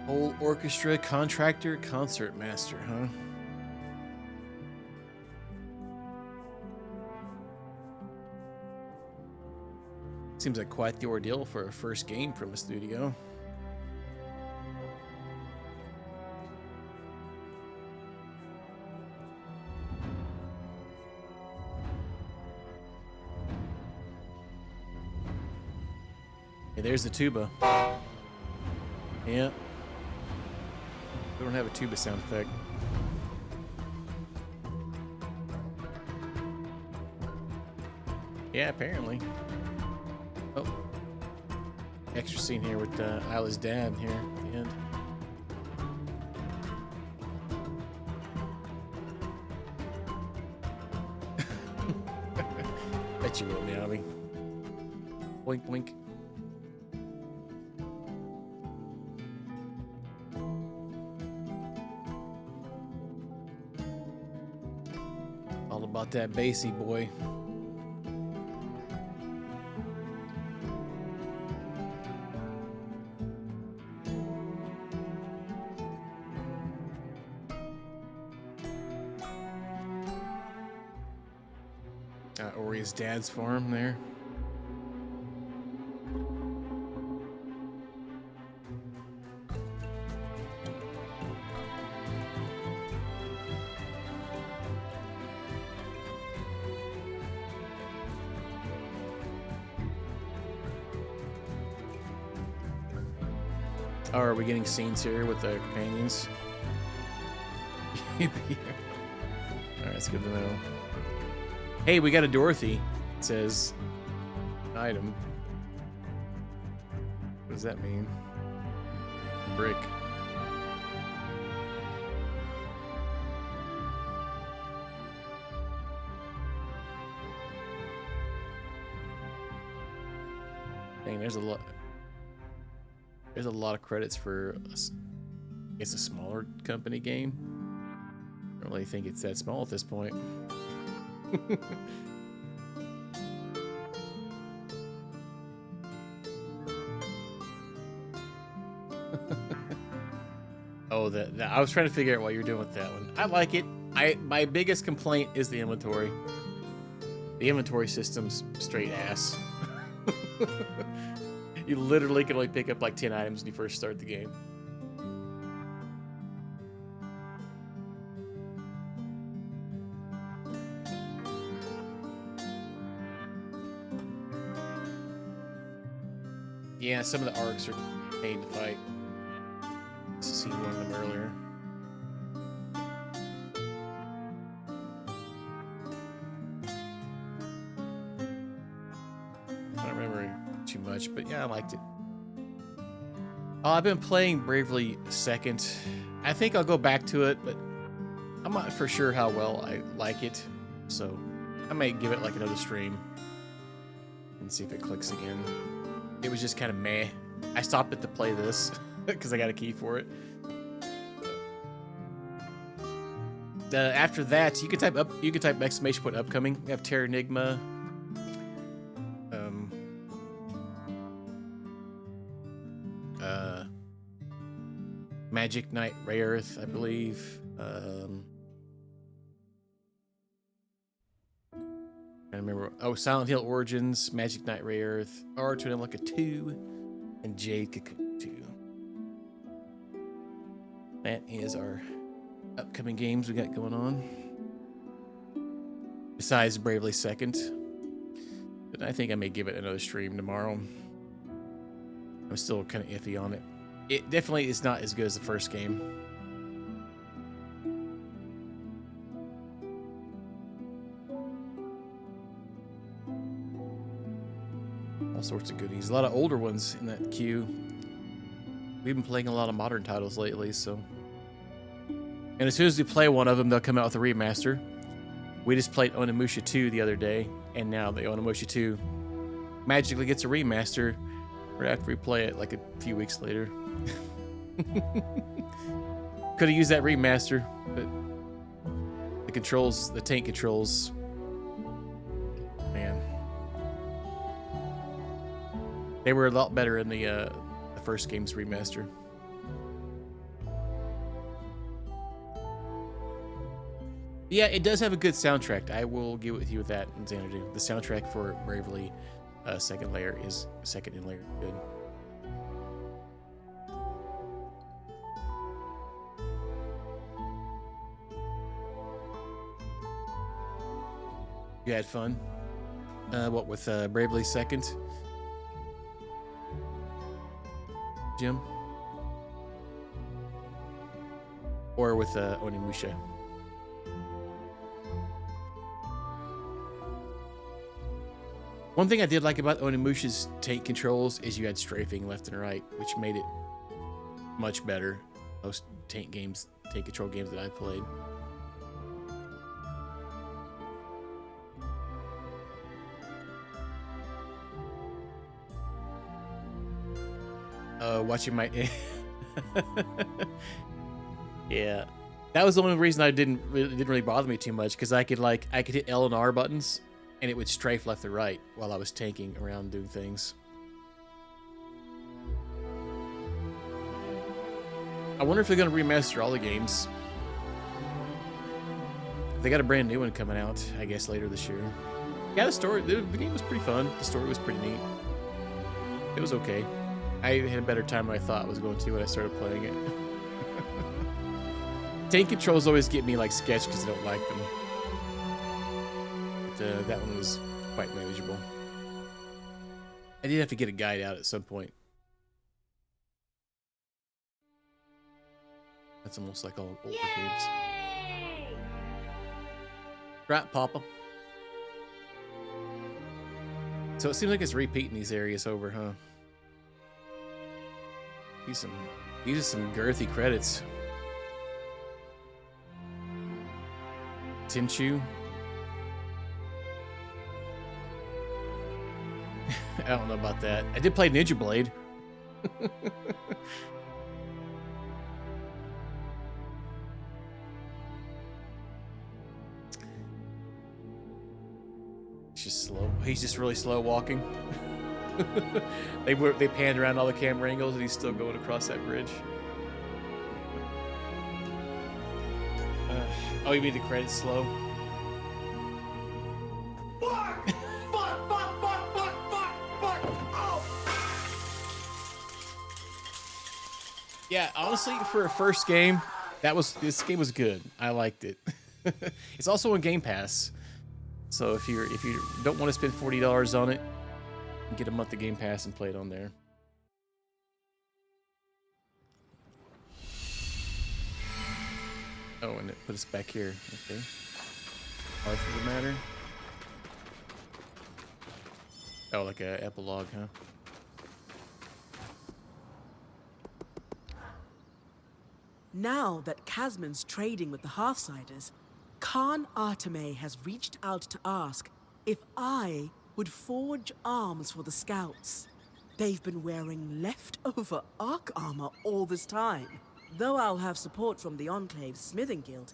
Whole orchestra, contractor, concert master, huh? Seems like quite the ordeal for a first game from a studio. Hey, there's the tuba. Yeah. We don't have a tuba sound effect. Yeah, apparently. Oh. Extra scene here with Isla's dad here at the end. Bet you will, Meowby. Blink, blink. All about that bassy boy. Ori's dad's farm there. Oh, are we getting scenes here with the companions? Alright, that's good to know. Hey, we got a Dorothy. It says item. What does that mean? Brick. Dang, there's a lot. There's a lot of credits for, I guess, a smaller company game. I don't really think it's that small at this point. Oh, I was trying to figure out what you're doing with that one. I like it. My biggest complaint is the inventory. The inventory system's straight ass. You literally can only pick up like 10 items when you first start the game. Yeah, some of the arcs are pain to fight. Let's see one of them earlier. I don't remember too much, but yeah, I liked it. Oh, I've been playing Bravely Second. I think I'll go back to it, but I'm not for sure how well I like it. So I may give it like another stream and see if it clicks again. It was just kind of meh. I stopped it to play this because I got a key for it. After that, you can type exclamation point upcoming. We have Terra Enigma. Magic Knight Ray Earth, I believe. I remember. Oh, Silent Hill Origins, Magic Knight Ray Earth, R2 Like a 2, and Jade Cocoon 2. That is our upcoming games we got going on. Besides Bravely Second. But I think I may give it another stream tomorrow. I'm still kind of iffy on it. It definitely is not as good as the first game. All sorts of goodies. A lot of older ones in that queue. We've been playing a lot of modern titles lately, so. And as soon as we play one of them, they'll come out with a remaster. We just played Onimusha 2 the other day, and now the Onimusha 2 magically gets a remaster right after we play it like a few weeks later. Could have used that remaster, but the controls, the tank controls, man, they were a lot better in the first game's remaster. Yeah, it does have a good soundtrack. I will get with you with that, Xanadu. The soundtrack for Bravely Second in Layer is good. You had fun? What, with Bravely Second? Jim? Or with Onimusha? One thing I did like about Onimusha's tank controls is you had strafing left and right, which made it much better. Most tank control games that I played. Watching my yeah, that was the only reason I didn't really bother me too much, because I could hit L and R buttons and it would strafe left and right while I was tanking around doing things. I wonder if they're gonna remaster all the games. They got a brand new one coming out, I guess, later this year. Yeah, the game was pretty fun. The story was pretty neat. It was okay. I had a better time than I thought I was going to when I started playing it. Tank controls always get me like sketched because I don't like them. But that one was quite manageable. I did have to get a guide out at some point. That's almost like all older games. Right, Papa. So it seems like it's repeating these areas over, huh? These are some girthy credits. Tenchu. I don't know about that. I did play Ninja Blade. It's just slow. He's just really slow walking. They panned around all the camera angles and he's still going across that bridge. Oh, you mean the credits slow? Fuck! Fuck! Fuck! Fuck! Fuck! Fuck! Fuck! Oh! Yeah, honestly, for a first game, this game was good. I liked it. It's also on Game Pass, so if you don't want to spend $40 on it, get a month of Game Pass and play it on there. Oh, and it put us back here. Okay. Part of the matter. Oh, like a epilogue, huh? Now that Casman's trading with the Hearthsiders, Khan Arteme has reached out to ask if I would forge arms for the Scouts. They've been wearing leftover arc armor all this time. Though I'll have support from the Enclave's Smithing Guild,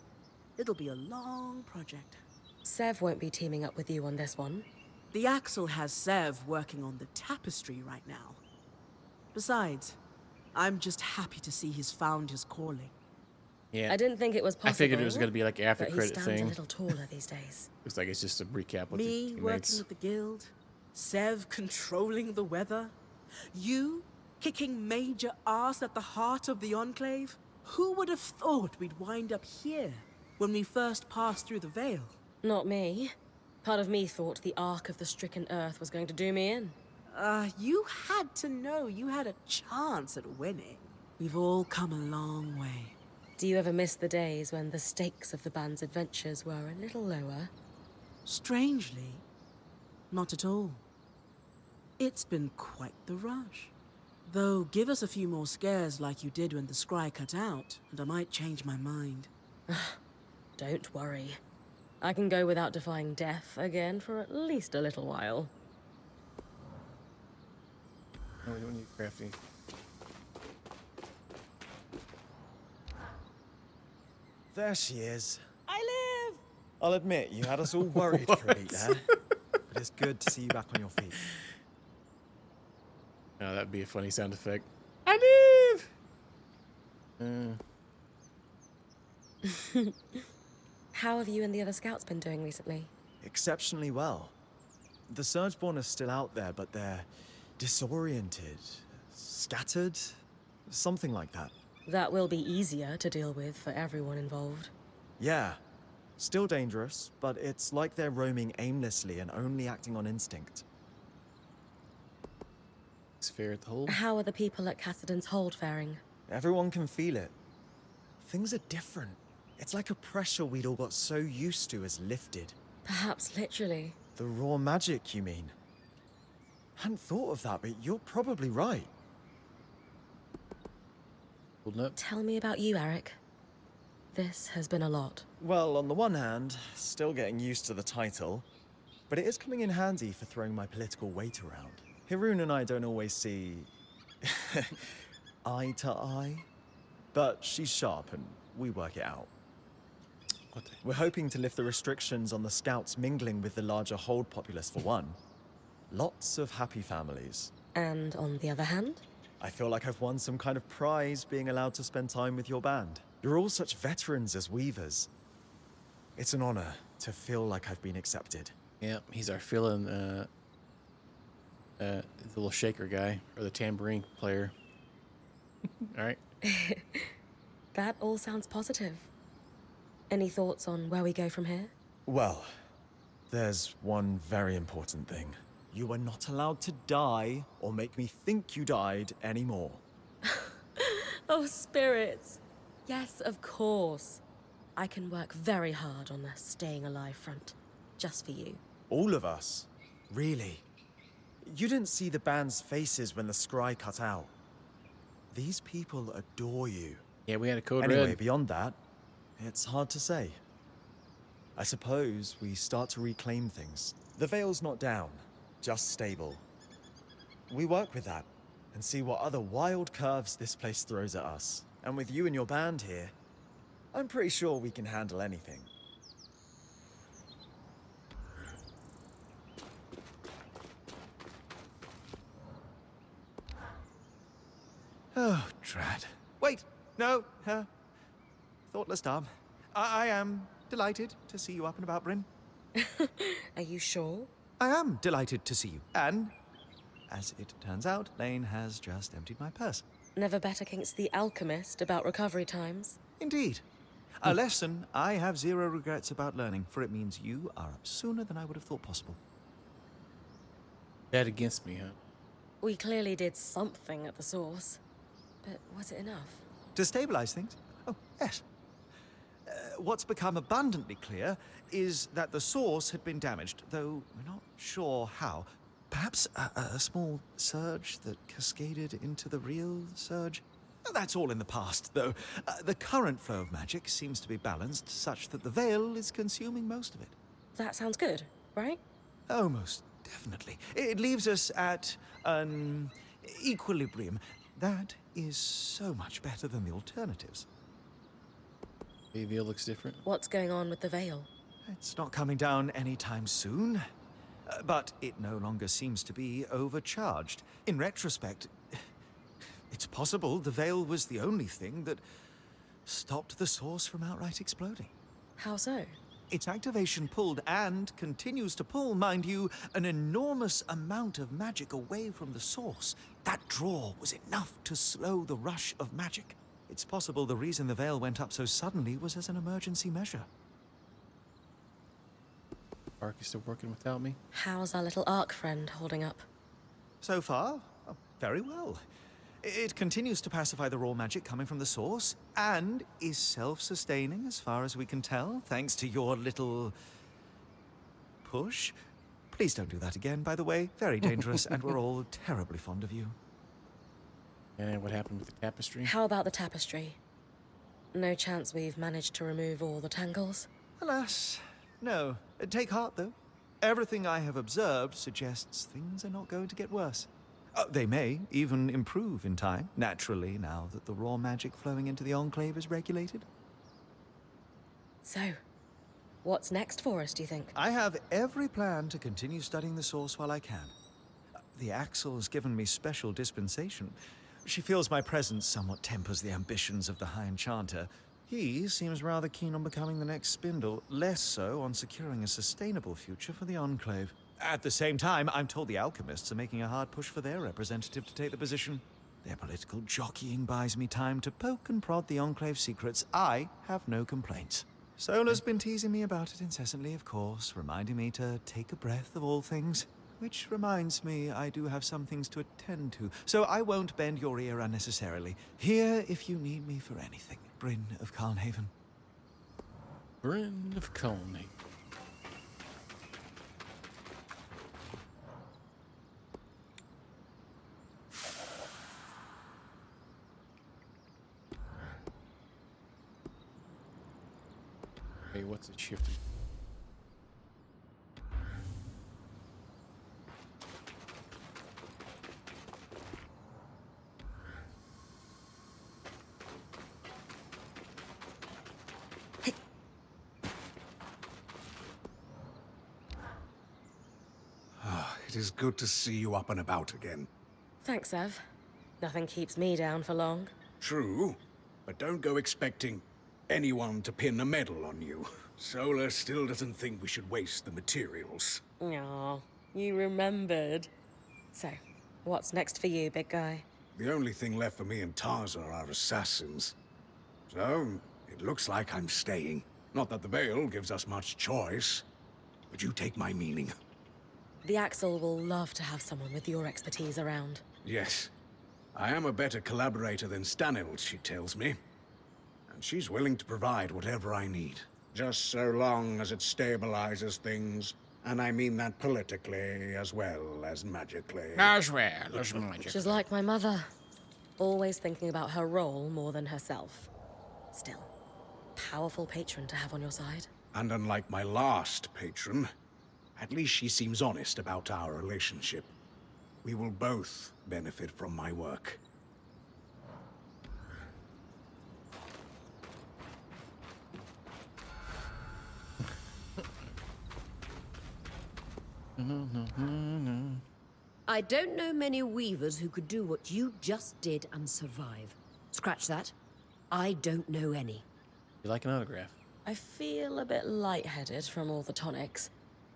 it'll be a long project. Sev won't be teaming up with you on this one. The Axle has Sev working on the tapestry right now. Besides, I'm just happy to see he's found his calling. Yeah. I didn't think it was possible. I figured it was going to be like after but credit he thing. stands a little taller these days. Looks like it's just a recap with Me the working teammates. with the guild, Sev controlling the weather, you kicking major ass at the heart of the Enclave. Who would have thought we'd wind up here when we first passed through the Veil? Not me. Part of me thought the Ark of the Stricken Earth was going to do me in. You had to know you had a chance at winning. We've all come a long way. Do you ever miss the days when the stakes of the band's adventures were a little lower? Strangely, not at all. It's been quite the rush. Though, give us a few more scares like you did when the scry cut out, and I might change my mind. Don't worry. I can go without defying death again for at least a little while. No, we don't need crafting. There she is. I live! I'll admit, you had us all worried for a beat there. But it's good to see you back on your feet. Oh, that'd be a funny sound effect. I live! How have you and the other scouts been doing recently? Exceptionally well. The Surgeborn are still out there, but they're disoriented, scattered, something like that. That will be easier to deal with for everyone involved. Yeah. Still dangerous, but it's like they're roaming aimlessly and only acting on instinct. It's fair at the hold. How are the people at Cassidy's hold faring? Everyone can feel it. Things are different. It's like a pressure we'd all got so used to has lifted. Perhaps literally. The raw magic, you mean? Hadn't thought of that, but you're probably right. Tell me about you, Eric. This has been a lot. Well, on the one hand, still getting used to the title, but it is coming in handy for throwing my political weight around. Hirun and I don't always see eye to eye, but she's sharp and we work it out. We're hoping to lift the restrictions on the scouts mingling with the larger hold populace for one. Lots of happy families. And on the other hand? I feel like I've won some kind of prize being allowed to spend time with your band. You're all such veterans as weavers. It's an honor to feel like I've been accepted. Yeah, he's our fill-in, the little shaker guy, or the tambourine player. All right. That all sounds positive. Any thoughts on where we go from here? Well, there's one very important thing. You are not allowed to die or make me think you died anymore. Oh, spirits. Yes, of course. I can work very hard on the staying alive front. Just for you. All of us? Really? You didn't see the band's faces when the scry cut out. These people adore you. Yeah, we had a code Anyway, red. beyond that, it's hard to say. I suppose we start to reclaim things. The veil's not down, just stable. We work with that and see what other wild curves this place throws at us. And with you and your band here, I'm pretty sure we can handle anything. Oh, drat. Wait, no, thoughtless Dom. I am delighted to see you up and about, Bryn. Are you sure? I am delighted to see you. And, as it turns out, Lane has just emptied my purse. Never bet against the alchemist about recovery times. Indeed. A lesson I have zero regrets about learning, for it means you are up sooner than I would have thought possible. Bad against me, huh? We clearly did something at the source. But was it enough? To stabilize things? Oh, yes. What's become abundantly clear is that the source had been damaged, though we're not sure how. Perhaps a small surge that cascaded into the real surge? That's all in the past, though. The current flow of magic seems to be balanced such that the veil is consuming most of it. That sounds good, right? Oh, most definitely. It leaves us at an equilibrium. That is so much better than the alternatives. The veil looks different. What's going on with the veil? It's not coming down anytime soon. But it no longer seems to be overcharged. In retrospect, it's possible the veil was the only thing that stopped the source from outright exploding. How so? Its activation pulled, and continues to pull, mind you, an enormous amount of magic away from the source. That draw was enough to slow the rush of magic. It's possible the reason the veil went up so suddenly was as an emergency measure. Ark is still working without me. How's our little Ark friend holding up? So far, very well. It continues to pacify the raw magic coming from the source, and is self-sustaining as far as we can tell, thanks to your little... push? Please don't do that again, by the way. Very dangerous, and we're all terribly fond of you. And what happened with the tapestry? How about the tapestry? No chance we've managed to remove all the tangles? Alas, no. Take heart, though. Everything I have observed suggests things are not going to get worse. They may even improve in time, naturally, now that the raw magic flowing into the Enclave is regulated. So, what's next for us, do you think? I have every plan to continue studying the source while I can. The Axel has given me special dispensation. She feels my presence somewhat tempers the ambitions of the High Enchanter. He seems rather keen on becoming the next Spindle, less so on securing a sustainable future for the Enclave. At the same time, I'm told the alchemists are making a hard push for their representative to take the position. Their political jockeying buys me time to poke and prod the Enclave's secrets. I have no complaints. Sola's been teasing me about it incessantly, of course, reminding me to take a breath of all things. Which reminds me, I do have some things to attend to, so I won't bend your ear unnecessarily. Here if you need me for anything. Bryn of Calnhaven. Bryn of Calnhaven. Okay, what's it shifting? It is good to see you up and about again. Thanks, Ev. Nothing keeps me down for long. True, but don't go expecting anyone to pin a medal on you. Sola still doesn't think we should waste the materials. Aw, you remembered. So, what's next for you, big guy? The only thing left for me and Tarza are assassins. So, it looks like I'm staying. Not that the Veil gives us much choice, but you take my meaning. The Axel will love to have someone with your expertise around. Yes. I am a better collaborator than Stanhild, she tells me. And she's willing to provide whatever I need. Just so long as it stabilizes things. And I mean that politically as well as magically. As well as magically. She's like my mother. Always thinking about her role more than herself. Still, powerful patron to have on your side. And unlike my last patron, at least she seems honest about our relationship. We will both benefit from my work. I don't know many weavers who could do what you just did and survive. Scratch that. I don't know any. You like an autograph? I feel a bit lightheaded from all the tonics.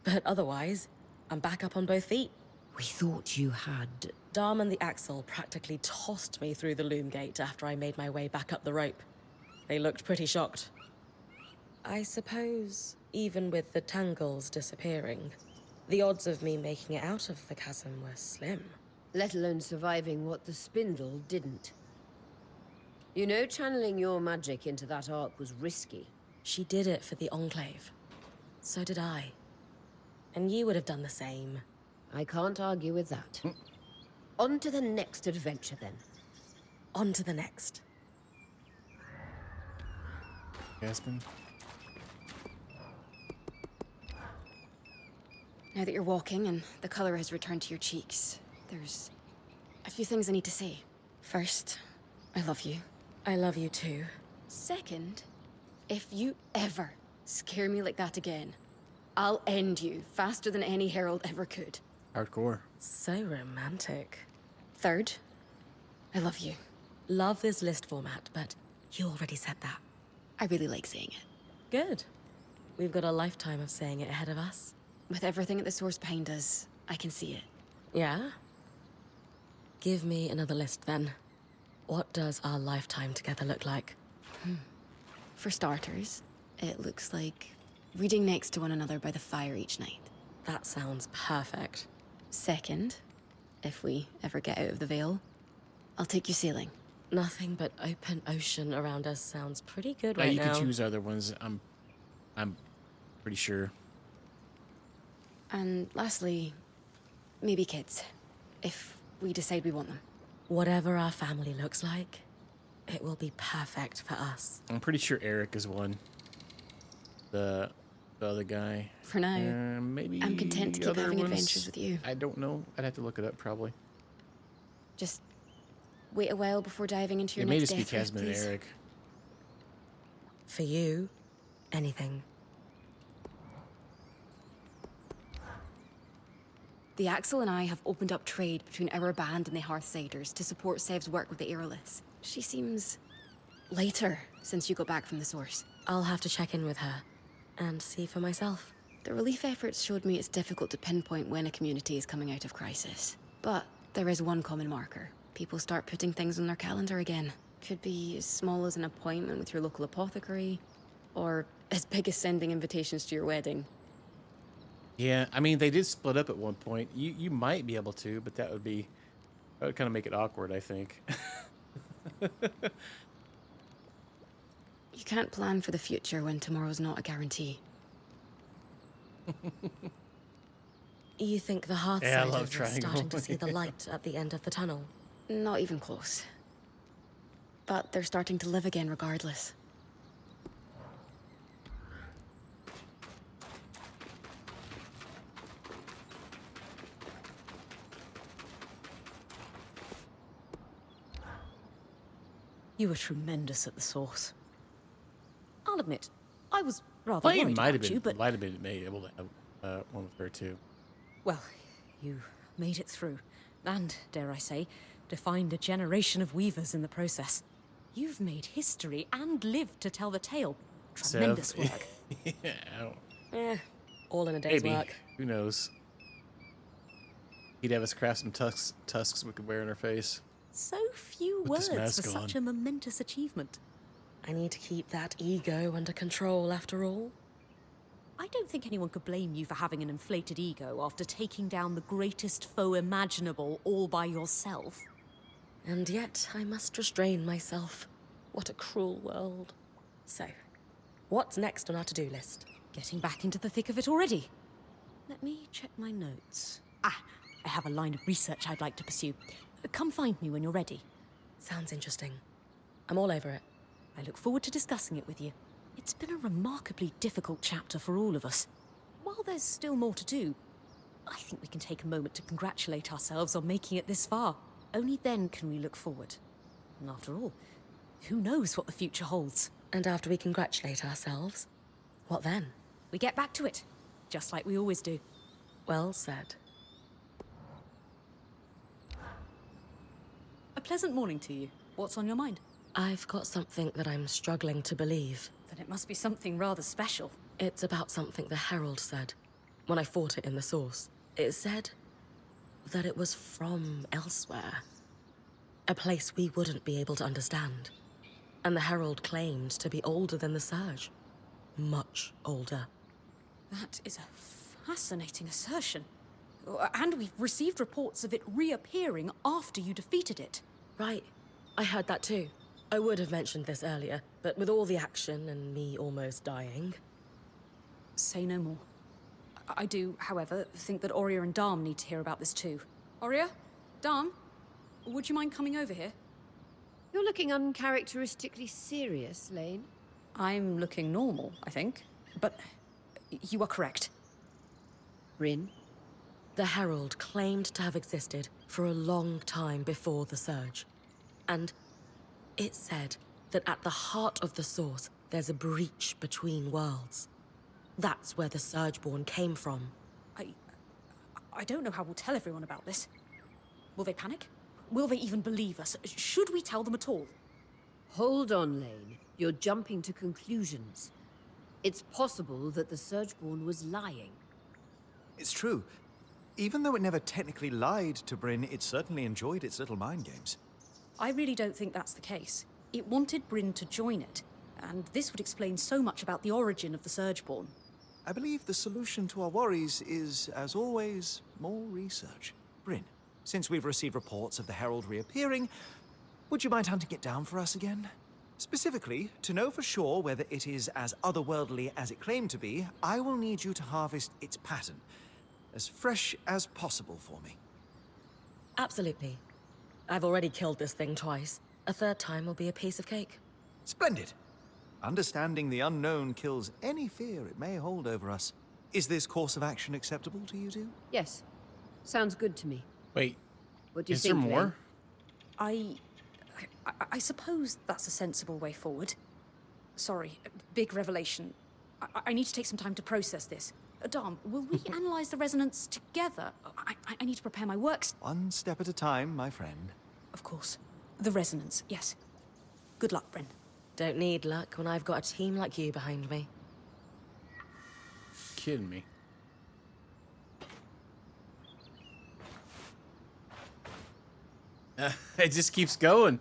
But otherwise, I'm back up on both feet. We thought you had... Darm and the Axel practically tossed me through the loom gate after I made my way back up the rope. They looked pretty shocked. I suppose, even with the tangles disappearing, the odds of me making it out of the chasm were slim. Let alone surviving what the Spindle didn't. You know, channeling your magic into that arc was risky. She did it for the Enclave. So did I. And you would have done the same. I can't argue with that. On to the next adventure, then. On to the next. Aspen? Now that you're walking and the color has returned to your cheeks, there's a few things I need to say. First, I love you. I love you too. Second, if you ever scare me like that again, I'll end you faster than any herald ever could. Hardcore. So romantic. Third, I love you. Love this list format, but you already said that. I really like saying it. Good. We've got a lifetime of saying it ahead of us. With everything at the source behind us, I can see it. Yeah? Give me another list then. What does our lifetime together look like? For starters, it looks like reading next to one another by the fire each night. That sounds perfect. Second, if we ever get out of the Vale. I'll take you sailing. Nothing but open ocean around us sounds pretty good Yeah, right you now. can choose other ones. I'm pretty sure. And lastly, maybe kids, if we decide we want them. Whatever our family looks like, it will be perfect for us. I'm pretty sure Eric is one. The other guy. For now, maybe I'm content to keep other having ones. adventures with you. I don't know. I'd have to look it up probably. Just wait a while before diving into your It may next just be death rift, Casman and please. Eric. For you, anything. The Axel and I have opened up trade between our band and the Hearthsiders to support Sev's work with the Airless. She seems lighter since you got back from the source. I'll have to check in with her and see for myself. The relief efforts showed me it's difficult to pinpoint when a community is coming out of crisis. But there is one common marker. People start putting things on their calendar again. Could be as small as an appointment with your local apothecary, or as big as sending invitations to your wedding. Yeah, I mean, they did split up at one point. You might be able to, but that would kind of make it awkward, I think. You can't plan for the future when tomorrow's not a guarantee. You think the Yeah, I Hearthsiders love are Triangle. starting to see the light at the end of the tunnel? Not even close. But they're starting to live again regardless. You were tremendous at the source. I'll admit, I was rather Blaine worried might have about you, been but able to have one with her too. well, you made it through, and dare I say, defined a generation of weavers in the process. You've made history and lived to tell the tale. Tremendous Sev. work. Yeah, I don't, All in a day's maybe. work. Who knows? He'd have us craft some tusks we could wear in our face. So few With this words mask for such a on. momentous achievement. I need to keep that ego under control after all. I don't think anyone could blame you for having an inflated ego after taking down the greatest foe imaginable all by yourself. And yet I must restrain myself. What a cruel world. So, what's next on our to-do list? Getting back into the thick of it already. Let me check my notes. I have a line of research I'd like to pursue. Come find me when you're ready. Sounds interesting. I'm all over it. I look forward to discussing it with you. It's been a remarkably difficult chapter for all of us. While there's still more to do, I think we can take a moment to congratulate ourselves on making it this far. Only then can we look forward. And after all, who knows what the future holds? And after we congratulate ourselves, what then? We get back to it, just like we always do. Well said. A pleasant morning to you. What's on your mind? I've got something that I'm struggling to believe. Then it must be something rather special. It's about something the Herald said when I fought it in the source. It said that it was from elsewhere. A place we wouldn't be able to understand. And the Herald claimed to be older than the Surge. Much older. That is a fascinating assertion. And we've received reports of it reappearing after you defeated it. Right. I heard that too. I would have mentioned this earlier, but with all the action and me almost dying... Say no more. I do, however, think that Aurea and Darm need to hear about this too. Aurea? Darm? Would you mind coming over here? You're looking uncharacteristically serious, Lane. I'm looking normal, I think. But you are correct. Bryn? The Herald claimed to have existed for a long time before the Surge. And it said that at the heart of the source, there's a breach between worlds. That's where the Surgeborn came from. I don't know how we'll tell everyone about this. Will they panic? Will they even believe us? Should we tell them at all? Hold on, Lane. You're jumping to conclusions. It's possible that the Surgeborn was lying. It's true. Even though it never technically lied to Bryn, it certainly enjoyed its little mind games. I really don't think that's the case. It wanted Bryn to join it, and this would explain so much about the origin of the Surgeborn. I believe the solution to our worries is, as always, more research. Bryn, Since we've received reports of the Herald reappearing, would you mind hunting it down for us again? Specifically, to know for sure whether it is as otherworldly as it claimed to be, I will need you to harvest its pattern, as fresh as possible for me. Absolutely. I've already killed this thing twice. A third time will be a piece of cake. Splendid. Understanding the unknown kills any fear it may hold over us. Is this course of action acceptable to you two? Yes. Sounds good to me. Wait, What do you is think, there more? Vane? I suppose that's a sensible way forward. Sorry, big revelation. I need to take some time to process this. Dom, will we analyze the resonance together? I need to prepare my works. One step at a time, my friend. Of course. The resonance, yes. Good luck, Bryn. Don't need luck when I've got a team like you behind me. Kidding me. It just keeps going.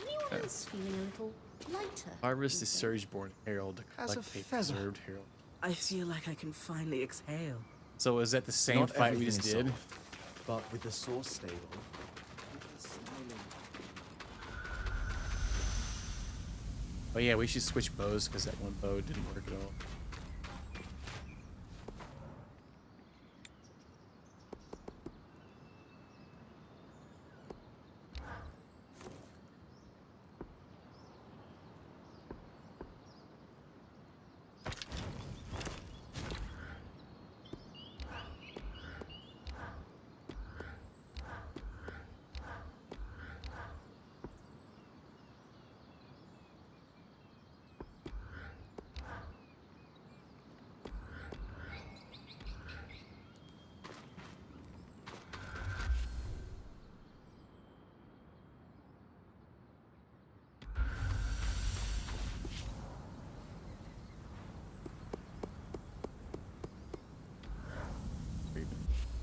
Anyone else feeling a little lighter? Harvest the Surgeborn Herald to As a collect a feather. preserved herald. I feel like I can finally exhale. So is that the same Not fight we everything just is did? solved, but with the source stable. Oh yeah, we should switch bows because that one bow didn't work at all.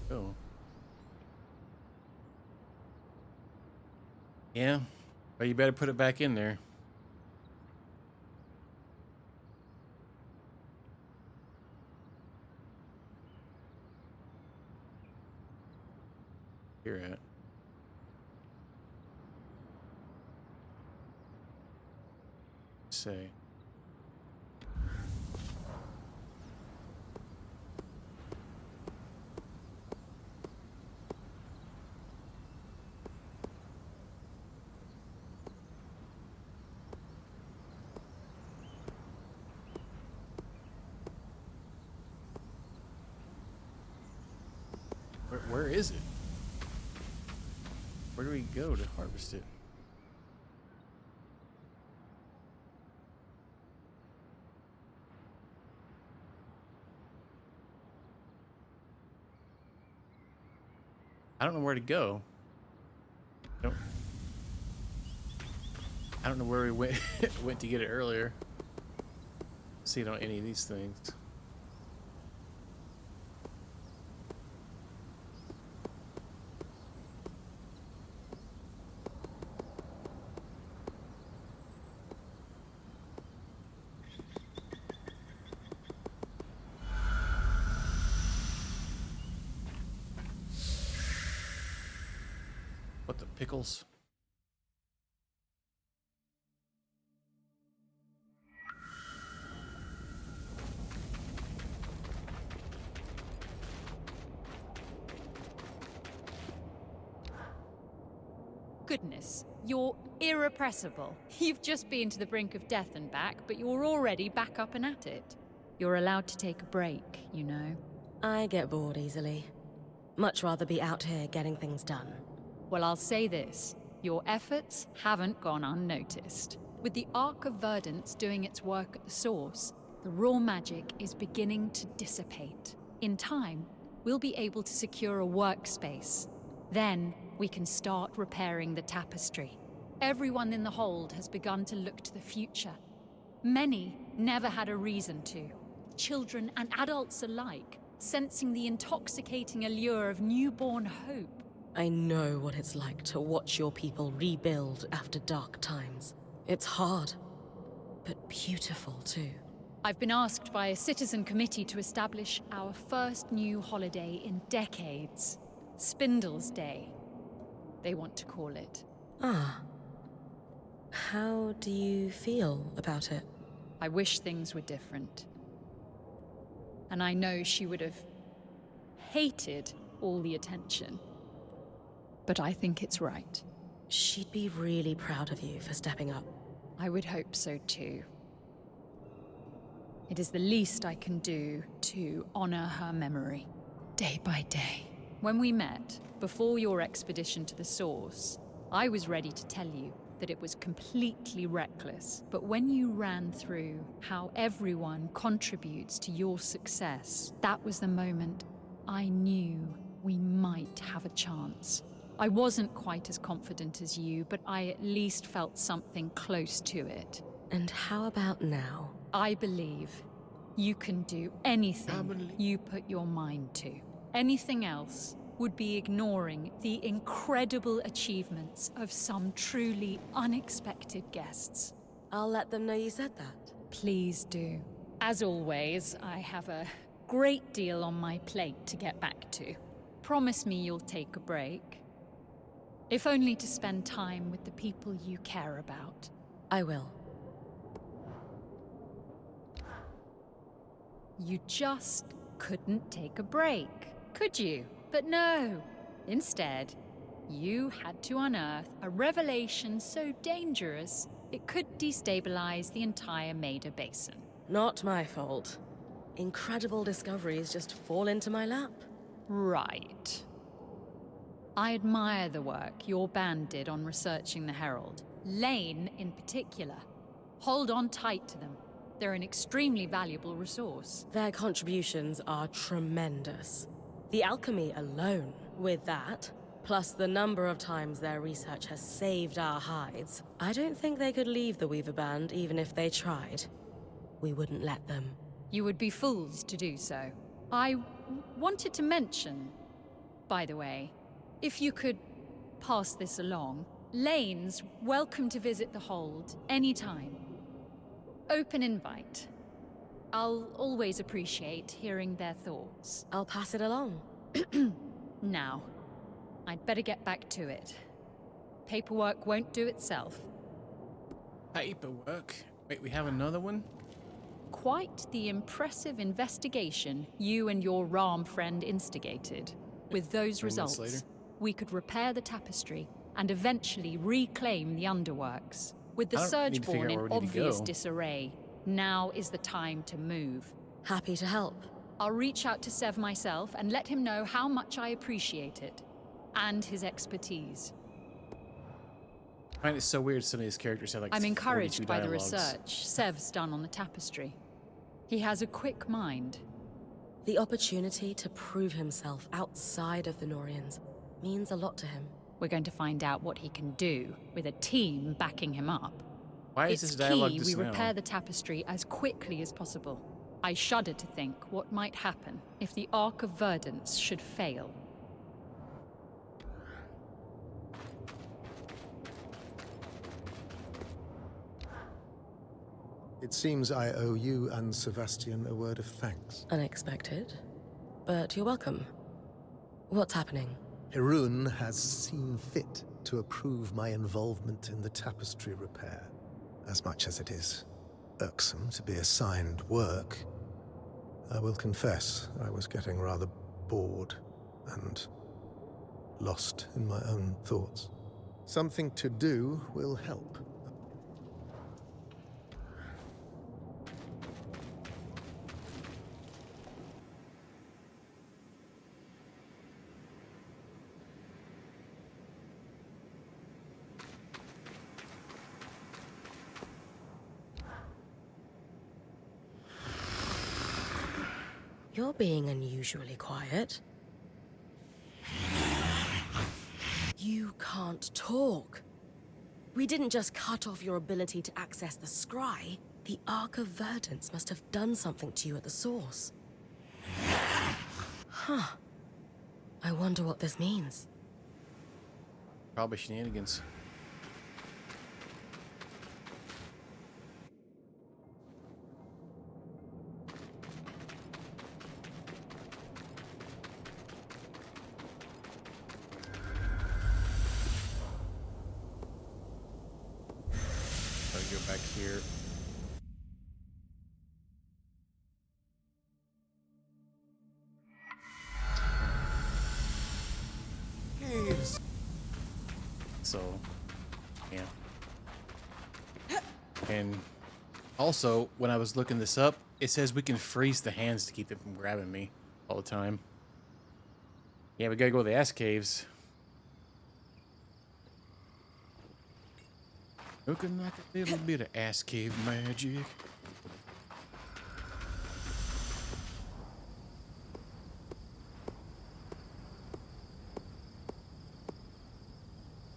Oh. Yeah, but you better put it back in there. You're at. Say. Where is it? Where do we go to harvest it? I don't know where to go. I don't know where we went went to get it earlier. See it on any of these things. What the pickles? Goodness, you're irrepressible. You've just been to the brink of death and back, but you're already back up and at it. You're allowed to take a break, you know. I get bored easily. Much rather be out here getting things done. Well, I'll say this. Your efforts haven't gone unnoticed. With the Ark of Verdance doing its work at the source, the raw magic is beginning to dissipate. In time, we'll be able to secure a workspace. Then, we can start repairing the tapestry. Everyone in the hold has begun to look to the future. Many never had a reason to. Children and adults alike, sensing the intoxicating allure of newborn hope. I know what it's like to watch your people rebuild after dark times. It's hard, but beautiful too. I've been asked by a citizen committee to establish our first new holiday in decades. Spindle's Day, they want to call it. Ah. How do you feel about it? I wish things were different. And I know she would have hated all the attention. But I think it's right. She'd be really proud of you for stepping up. I would hope so too. It is the least I can do to honor her memory, day by day. When we met, before your expedition to the source, I was ready to tell you that it was completely reckless. But when you ran through how everyone contributes to your success, that was the moment I knew we might have a chance. I wasn't quite as confident as you, but I at least felt something close to it. And how about now? I believe you can do anything you put your mind to. Anything else would be ignoring the incredible achievements of some truly unexpected guests. I'll let them know you said that. Please do. As always, I have a great deal on my plate to get back to. Promise me you'll take a break. If only to spend time with the people you care about. I will. You just couldn't take a break, could you? But no. Instead, you had to unearth a revelation so dangerous it could destabilize the entire Maida Basin. Not my fault. Incredible discoveries just fall into my lap. Right. I admire the work your band did on researching the Herald. Lane, in particular. Hold on tight to them. They're an extremely valuable resource. Their contributions are tremendous. The alchemy alone, with that, plus the number of times their research has saved our hides, I don't think they could leave the Weaver Band even if they tried. We wouldn't let them. You would be fools to do so. I wanted to mention, by the way, if you could pass this along, Lane's welcome to visit the Hold anytime. Open invite. I'll always appreciate hearing their thoughts. I'll pass it along. Now, I'd better get back to it. Paperwork won't do itself. Paperwork? Wait, we have another one? Quite the impressive investigation you and your Ram friend instigated. With those results, later. we could repair the tapestry and eventually reclaim the underworks. With the I don't need to figure Surgeborn out in where we need to obvious go. disarray, now is the time to move. Happy to help. I'll reach out to Sev myself and let him know how much I appreciate it. And his expertise. I find it so weird some of these characters have like I'm 42 encouraged by the dialogues. research Sev's done on the tapestry. He has a quick mind. The opportunity to prove himself outside of the Norians means a lot to him. We're going to find out what he can do with a team backing him up. Why is It's this dialogue key just we now? repair the tapestry as quickly as possible. I shudder to think what might happen if the Ark of Verdance should fail. It seems I owe you and Sebastian a word of thanks. Unexpected, but you're welcome. What's happening? Hirun has seen fit to approve my involvement in the tapestry repair. As much as it is irksome to be assigned work, I will confess I was getting rather bored and lost in my own thoughts. Something to do will help. You're being unusually quiet. You can't talk. We didn't just cut off your ability to access the scry. The Ark of Verdance must have done something to you at the source. Huh. I wonder what this means. Probably shenanigans. Back here. Caves. So, yeah. And also, when I was looking this up, it says we can freeze the hands to keep them from grabbing me all the time. Yeah, we gotta go to the ass caves. Looking like a little bit of ass cave magic.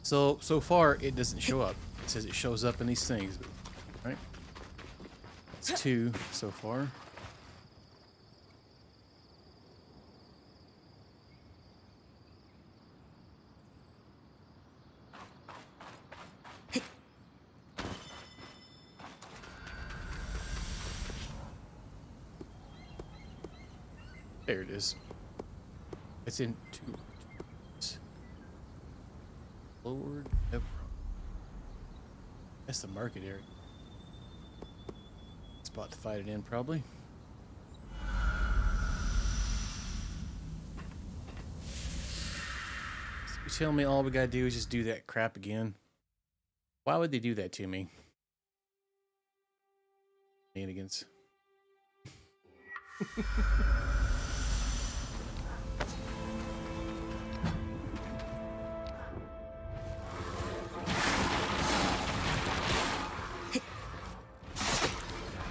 So far, it doesn't show up. It says it shows up in these things, right? It's 2 so far. There it is. It's in 2. Lord Evron. That's the market area. Spot to fight it in, probably. So you tell me all we gotta do is just do that crap again? Why would they do that to me? Shenanigans.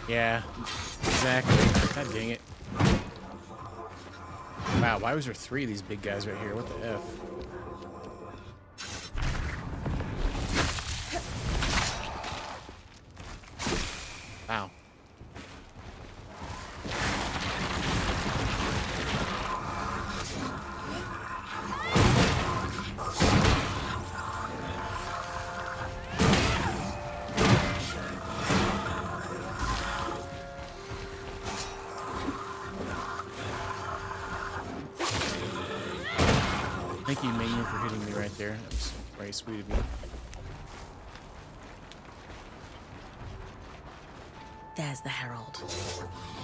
Yeah, exactly. God dang it. Wow, why was there 3 of these big guys right here? What the F? Wow. Thank you, Minion, for hitting me right there. That was very sweet of you. There's the Herald.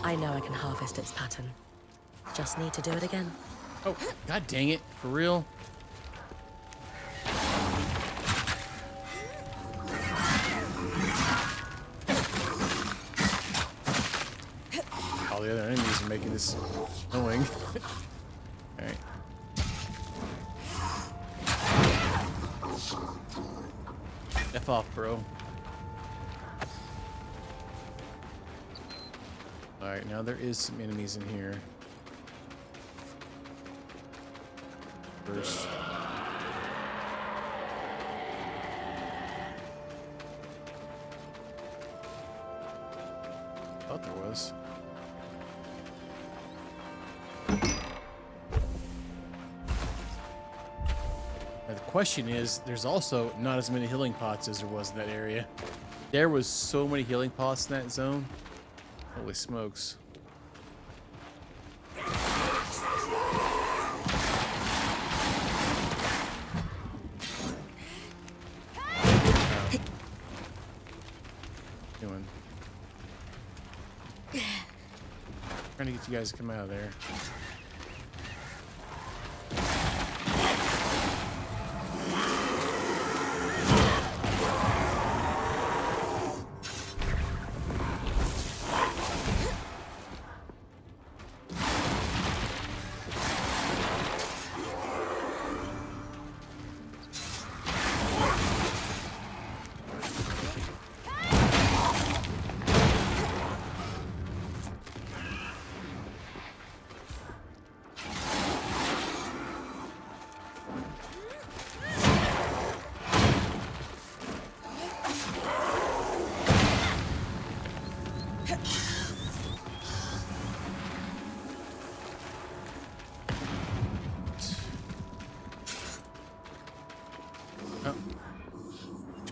I know I can harvest its pattern. Just need to do it again. Oh, god dang it. For real? All the other enemies are making this annoying. Alright. F off, bro. Alright, now there is some enemies in here. First. Thought there was. Now the question is, there's also not as many healing pots as there was in that area. There was so many healing pots in that zone. Holy smokes. Doing. Trying to get you guys to come out of there.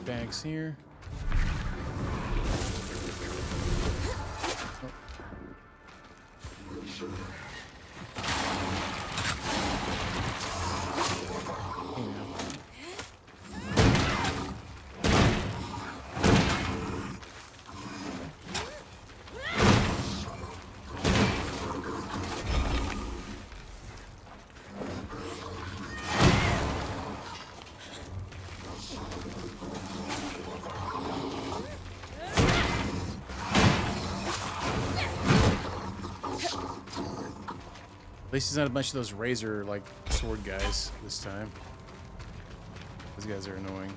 Bags here. At least he's not a bunch of those razor like sword guys this time. Those guys are annoying.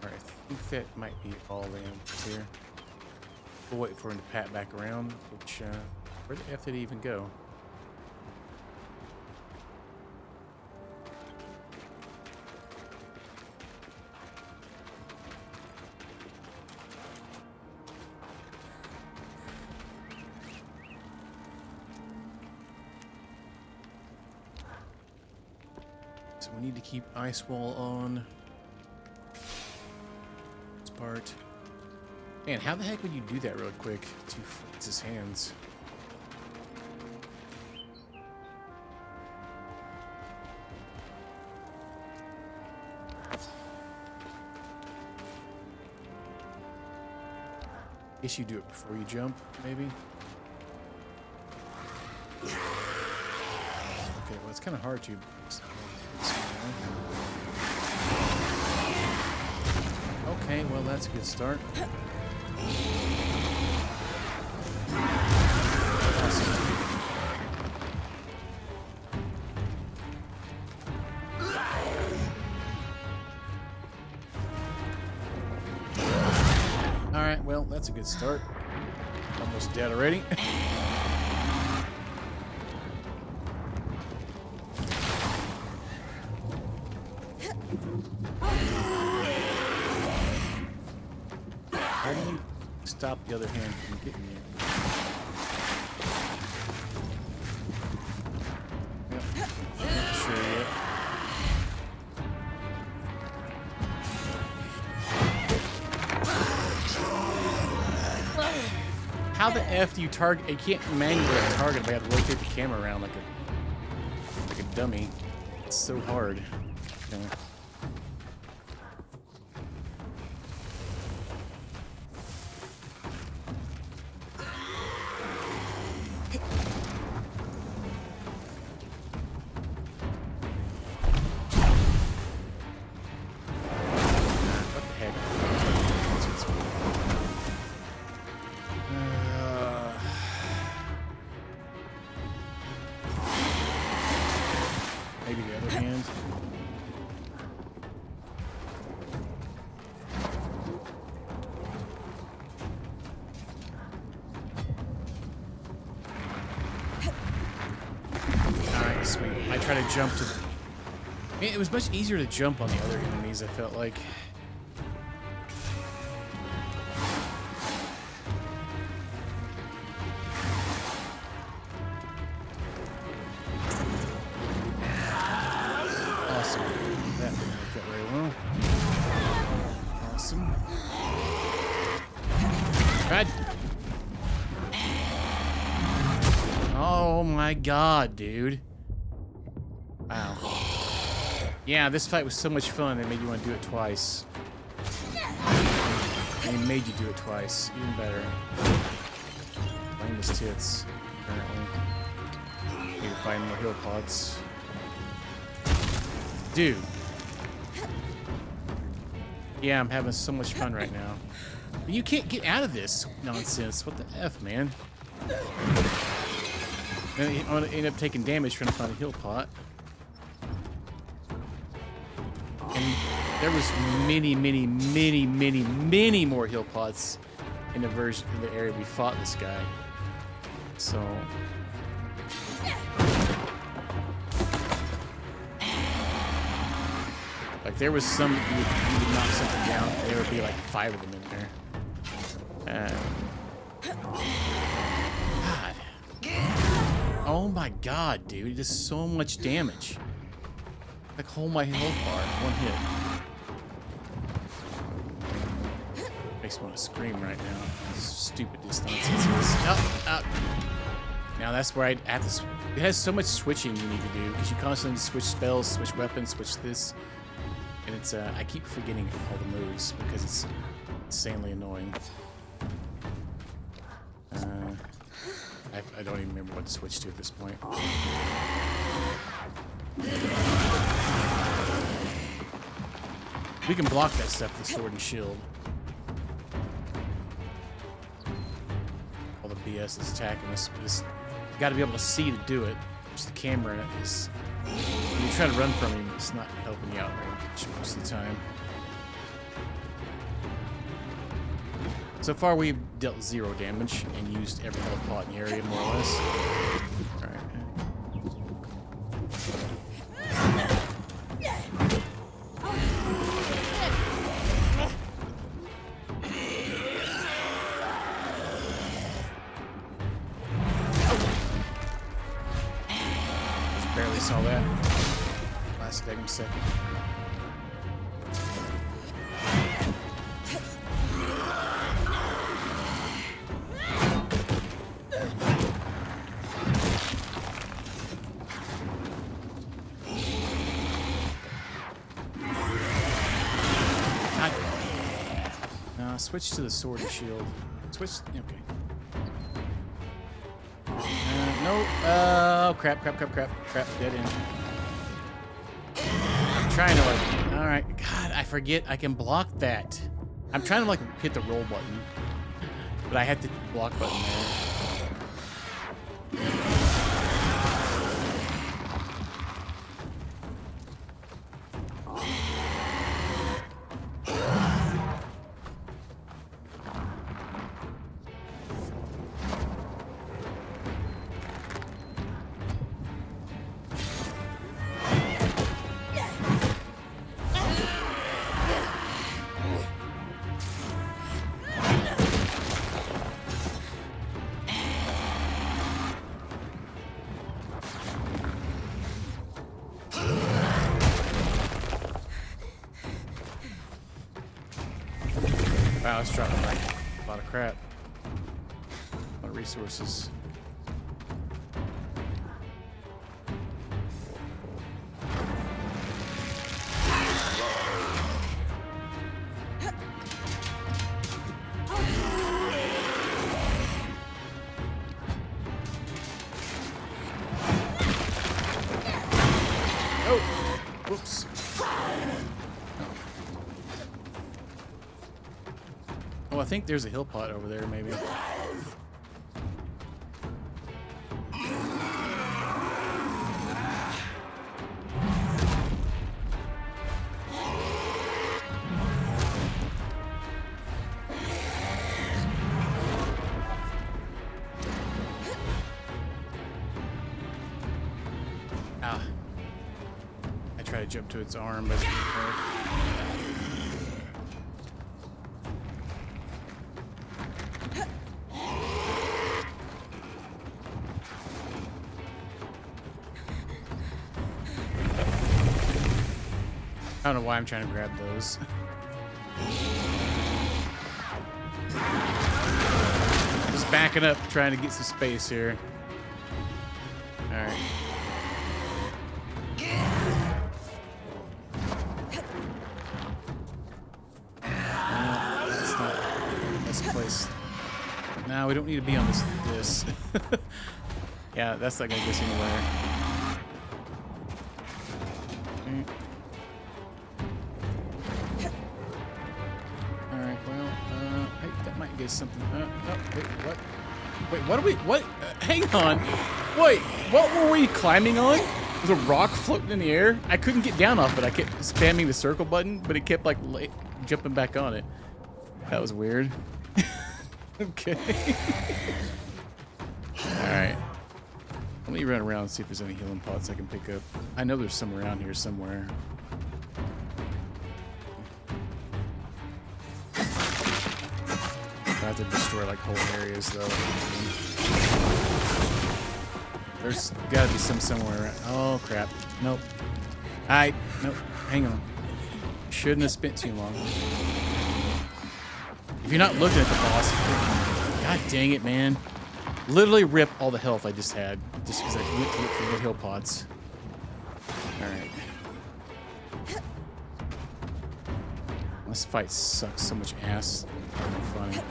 All right, I think that might be all the animals here. We'll wait for him to pat back around. Which where the F did he even go? So we need to keep ice wall on. This part. Man, how the heck would you do that real quick? It's his hands. Guess you do it before you jump, maybe? Okay, well, it's kind of hard to. Okay, well, that's a good start. Awesome. All right, well, that's a good start. Almost dead already. How do you stop the other hand from getting you? Yep. Not sure yet. How the F do you target? You can't manually target, but you have to rotate the camera around like a dummy. It's so hard. Okay. Maybe the other hand. Alright, sweet. I try to jump to... Man, it was much easier to jump on the other enemies, I felt like. Awesome. That didn't work out very well. Awesome. God. Oh my god, dude. Wow. Yeah, this fight was so much fun, it made you want to do it twice. And it made you do it twice. Even better. Lame as tits, apparently. Need to find more heal pods. Dude. Yeah, I'm having so much fun right now. But you can't get out of this nonsense. What the F, man? Then I'm gonna end up taking damage trying to find a heal pot. And there was many more heal pots in the area we fought this guy. So like there was some you would knock something down, there would be like 5 of them in there. God. Oh my god, dude, it does so much damage. Like hold my health bar in one hit. Makes me want to scream right now. Stupid distance. Up. Now that's where I have to. It has so much switching you need to do because you constantly switch spells, switch weapons, switch this, and it's. I keep forgetting all the moves because it's insanely annoying. I don't even remember what to switch to at this point. We can block that stuff with sword and shield. All the BS is attacking us. We just got to be able to see to do it. Just the camera is... When you try to run from him, it's not helping you out very much most of the time. So far, we've dealt 0 damage and used every health pot in the area, more or less. Alright. Just barely saw that. Last second. Switch to the sword and shield. Switch. Okay. No. Crap. Dead end. I'm trying to like. All right. God, I forget I can block that. I'm trying to like hit the roll button, but I had the block button there. Wow, it's dropping like a lot of crap. A lot of resources. Oh, whoops. Oh, I think there's a hill pot over there, maybe. Ah. I tried to jump to its arm, but it didn't work. I don't know why I'm trying to grab those. Just backing up, trying to get some space here. Alright. That's not the best place. No, we don't need to be on this. Yeah, that's not gonna get us anywhere. Something. Oh, wait, what? Wait, what are we? What? Hang on. Wait, what were we climbing on? There's a rock floating in the air. I couldn't get down off it. I kept spamming the circle button, but it kept like jumping back on it. That was weird. Okay. All right. Let me run around and see if there's any healing pots I can pick up. I know there's some around here somewhere. I have to destroy like whole areas though. There's gotta be some somewhere. Oh crap. Nope. Nope. Hang on. Shouldn't have spent too long. If you're not looking at the boss, god dang it, man. Literally rip all the health I just had just because I went to look for the heal pods. Alright. This fight sucks so much ass. It's not funny.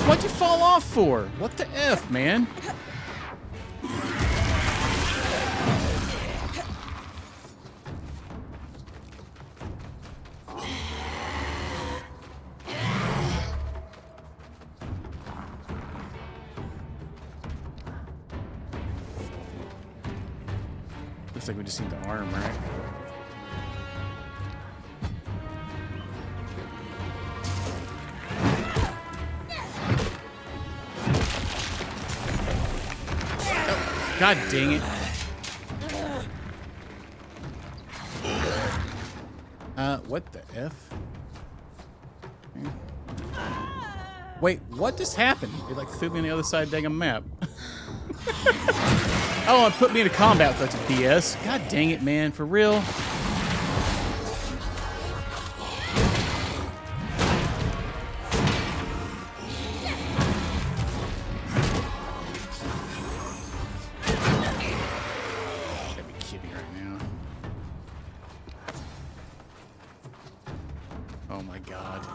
What'd you fall off for? What the F, man? Looks like we just need the arm, right? Oh, God dang it. What the F? Wait, what just happened? It like threw me on the other side of the dang map. Oh, it put me into combat. That's BS. God dang it, man. For real? Gotta be kidding right now. Oh my God.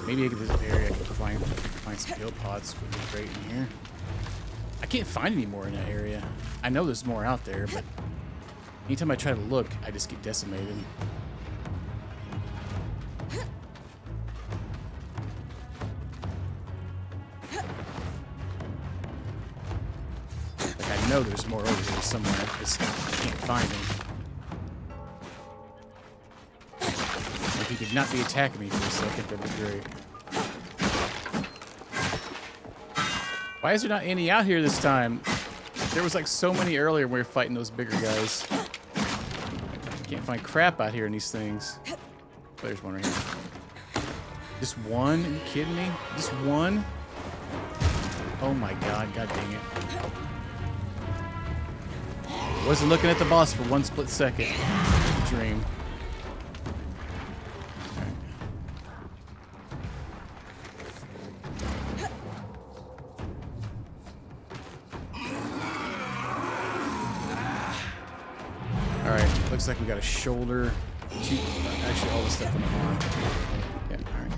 Maybe I could, this area I can find some kill pods would be great in here. I can't find any more in that area. I know there's more out there, but anytime I try to look, I just get decimated. Like I know there's more over here somewhere. I just can't find them. If he could not be attacking me for a second, that'd be great. Why is there not any out here this time? There was like so many earlier when we were fighting those bigger guys. Can't find crap out here in these things. Oh, there's one right here. Just one? Are you kidding me? Just one? Oh my God, God dang it. Wasn't looking at the boss for one split second. Dream. Looks like we got a shoulder. Actually, all the stuff on the arm. Yeah, alright.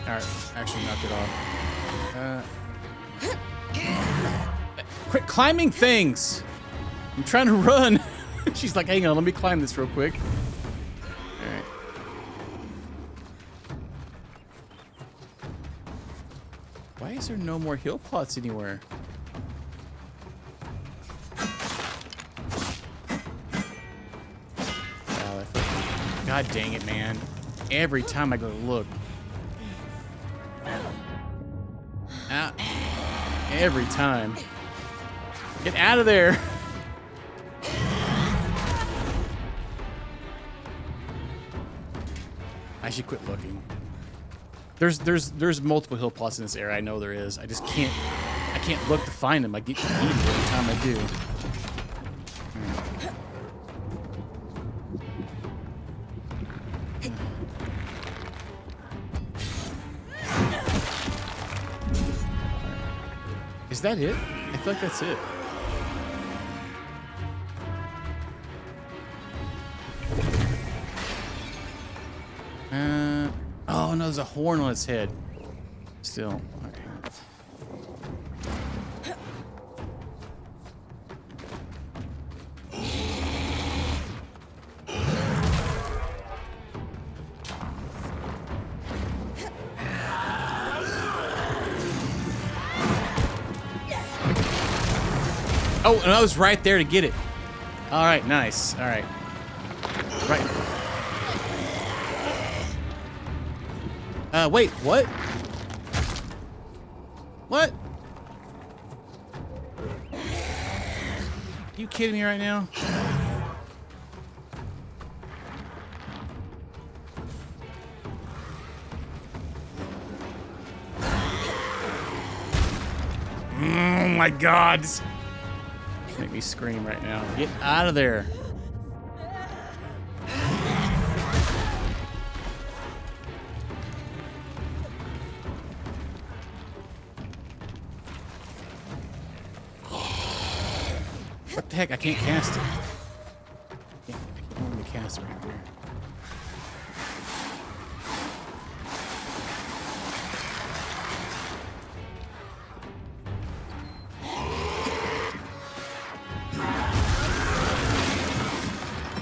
Alright, actually knocked it off. Quit climbing things! I'm trying to run! She's like, hang on, let me climb this real quick. Alright. Why is there no more hill plots anywhere? God dang it, man. Every time I go to look. Every time. Get out of there. I should quit looking. There's multiple hill plots in this area. I know there is. I just can't look to find them. I get eaten every time I do. Is that it? I feel like that's it. Oh no, there's a horn on its head. Still. Okay. Oh, and I was right there to get it. All right, nice. All right. Right. Wait, what? What? You kidding me right now? Oh my God. Make me scream right now. Get out of there. What the heck? I can't cast it. I can't even cast it right there.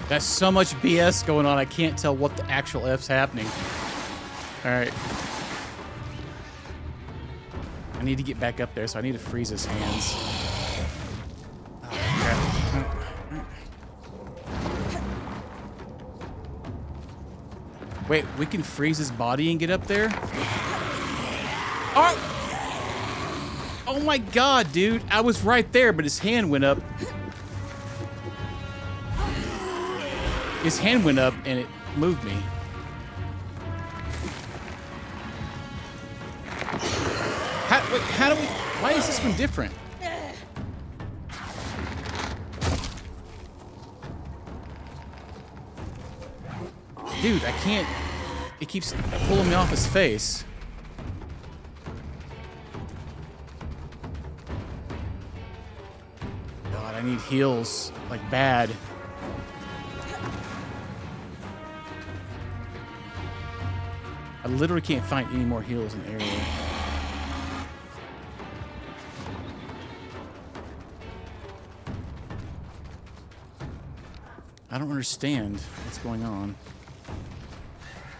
That's so much BS going on, I can't tell what the actual F's happening. Alright. I need to get back up there, so I need to freeze his hands. Oh, crap. Wait, we can freeze his body and get up there? Oh! Oh my god, dude. I was right there, but his hand went up. His hand went up and it moved me. Wait, how do we... Why is this one different? Dude, I can't... It keeps pulling me off his face. God, I need heals. Like, bad. I literally can't find any more heals in the area. I don't understand what's going on.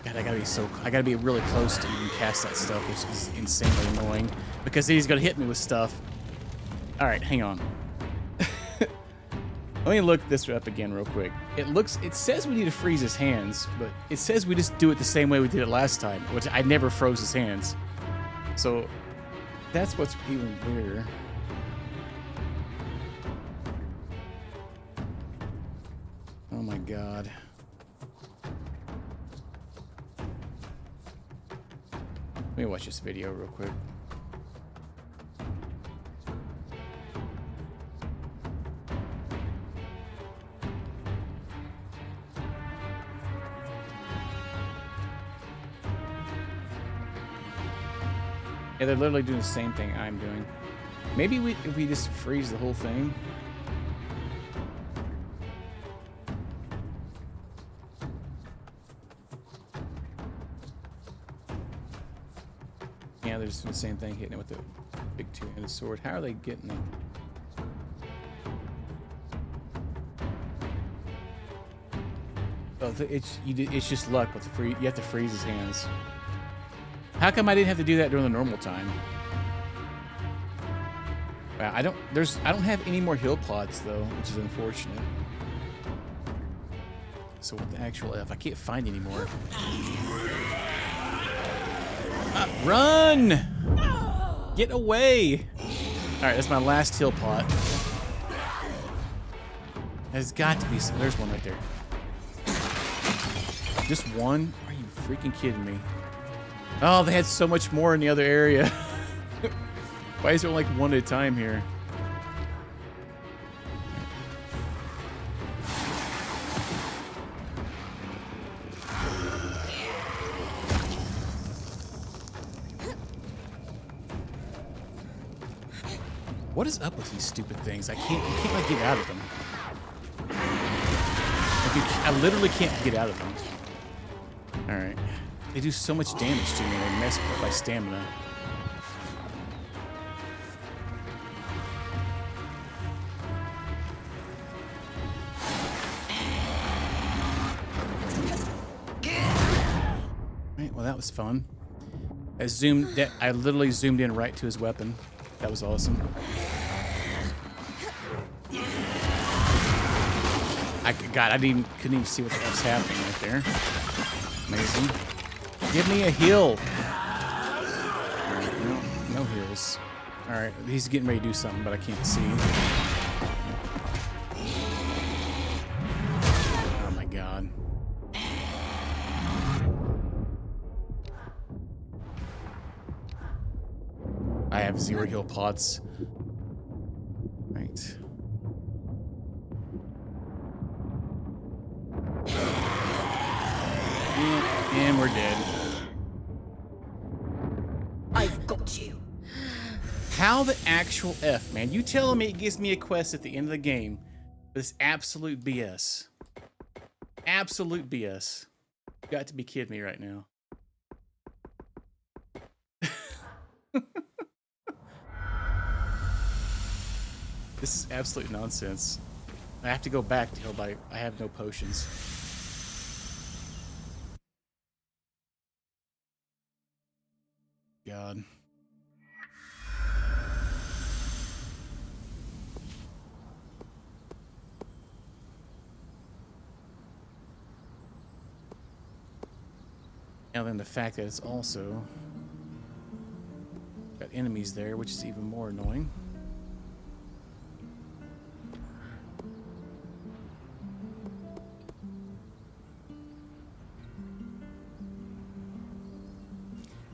God, I gotta be really close to even cast that stuff, which is insanely annoying. Because he's gonna hit me with stuff. Alright, hang on. Let me look this up again real quick. It says we need to freeze his hands, but it says we just do it the same way we did it last time, which I never froze his hands. So, that's what's even weirder. Oh my god. Let me watch this video real quick. Yeah, they're literally doing the same thing I'm doing. Maybe if we just freeze the whole thing. Yeah, they're just doing the same thing, hitting it with the big two-handed sword. How are they getting it? Oh, it's just luck with the free. You have to freeze his hands. How come I didn't have to do that during the normal time? Wow, I don't have any more heal plots though, which is unfortunate. So what the actual F? I can't find any more. Run! Get away! All right, that's my last heal plot. There's got to be some. There's one right there. Just one? Are you freaking kidding me? Oh, they had so much more in the other area. Why is there like one at a time here? What is up with these stupid things? You can't like get out of them. I literally can't get out of them. All right. They do so much damage to me and they mess with my stamina. Right, well that was fun. I literally zoomed in right to his weapon. That was awesome. God, couldn't even see what the F's happening right there. Amazing. Give me a heal. Alright, no heals. Alright, he's getting ready to do something, but I can't see. Oh my god. I have 0 heal pots. Right. And we're dead. I've got you. How the actual F, man? You telling me it gives me a quest at the end of the game, but it's absolute BS. Absolute BS. You got to be kidding me right now. This is absolute nonsense. I have to go back to heal by. I have no potions. God. Now then, the fact that it's also got enemies there, which is even more annoying.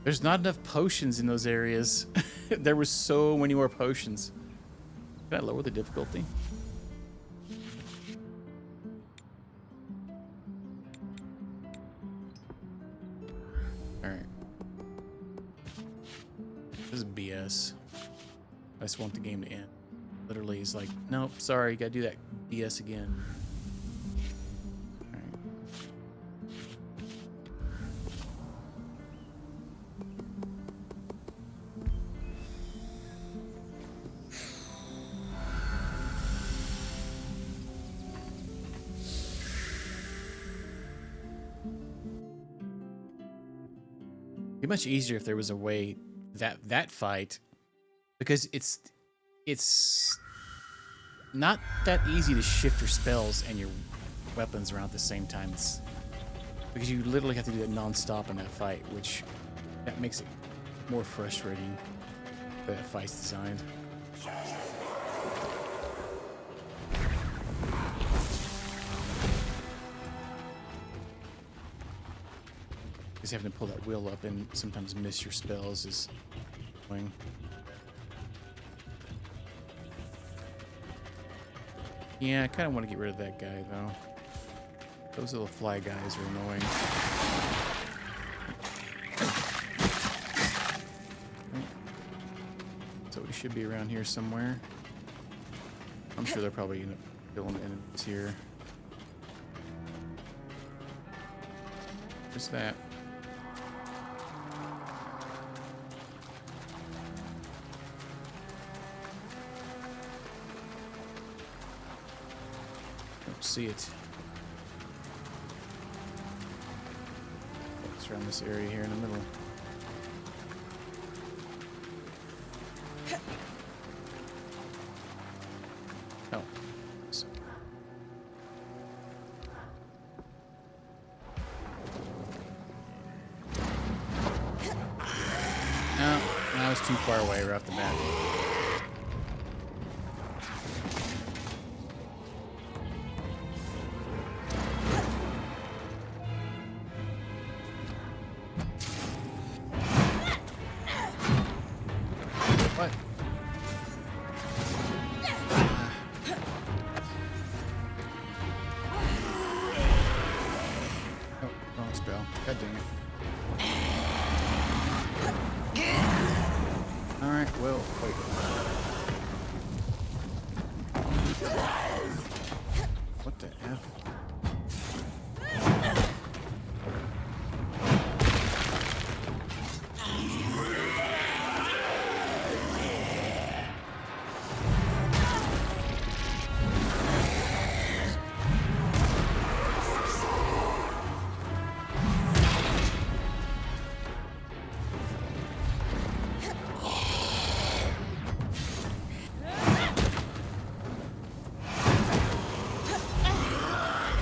There's not enough potions in those areas. There were so many more potions. Can I lower the difficulty? Alright. This is BS. I just want the game to end. Literally, he's like, nope, sorry, you gotta do that BS again. It'd be much easier if there was a way that fight, because it's not that easy to shift your spells and your weapons around at the same time. It's because you literally have to do that non-stop in that fight, which that makes it more frustrating. The way that fight's designed. Just having to pull that wheel up and sometimes miss your spells is annoying. Yeah, I kind of want to get rid of that guy though. Those little fly guys are annoying. So we should be around here somewhere. I'm sure they're probably end up killing enemies here. What's that? See it. It's around this area here in the middle. Oh. No, I was too far away right off the bat.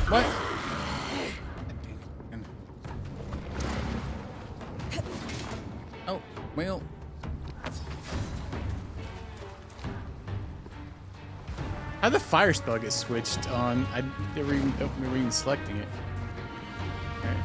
What? Oh, well. How'd the fire spell get switched on? I never even don't remember even selecting it. Okay.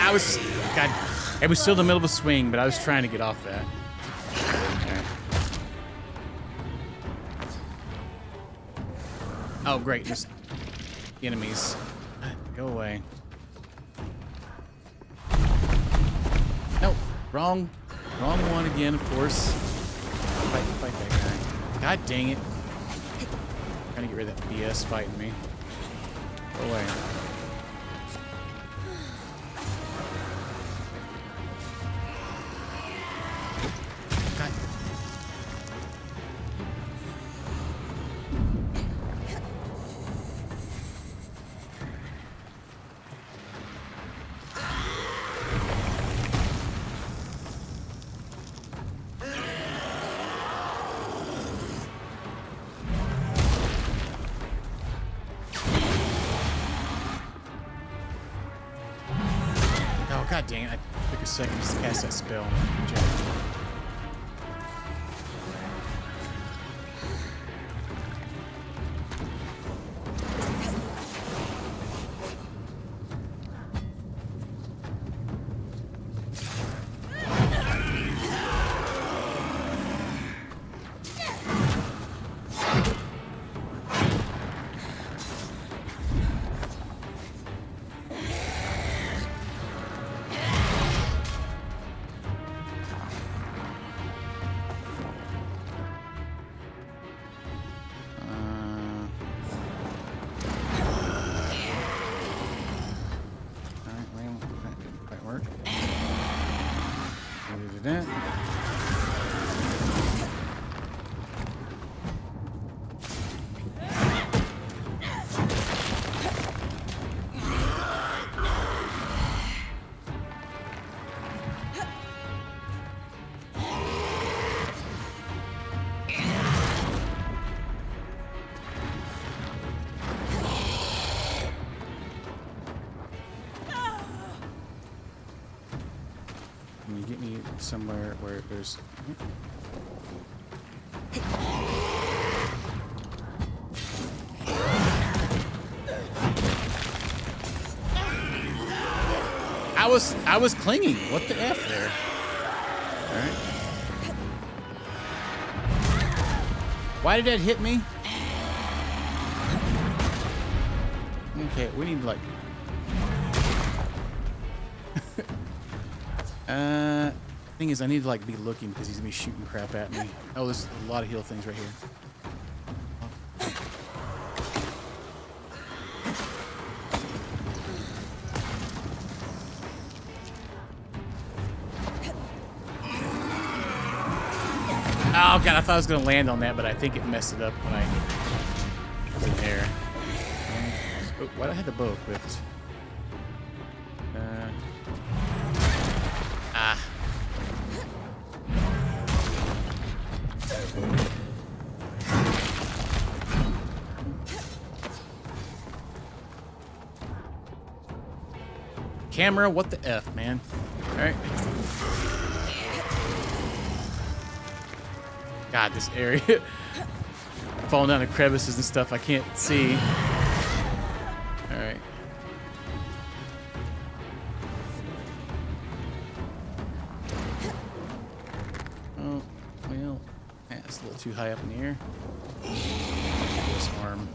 I was, God, it was still in the middle of a swing, but I was trying to get off that. Okay. Oh, great. There's enemies. Go away. Nope. Wrong one again, of course. Fight that guy. God dang it. I'm trying to get rid of that BS fighting me. Go away. God. Oh, god dang it. I took a second just to cast that spell. Jack. Can you get me somewhere where there's... I was clinging. What the F there? Alright. Why did that hit me? Okay, we need to like... Thing is, I need to like be looking because he's gonna be shooting crap at me. Oh, there's a lot of heal things right here. Oh god, I thought I was gonna land on that, but I think it messed it up when I was in there. Oh, why do I have the bow equipped? Camera, what the F, man? Alright. God, this area. Falling down the crevices and stuff I can't see. Alright. Oh, well, that's a little too high up in the air. This arm.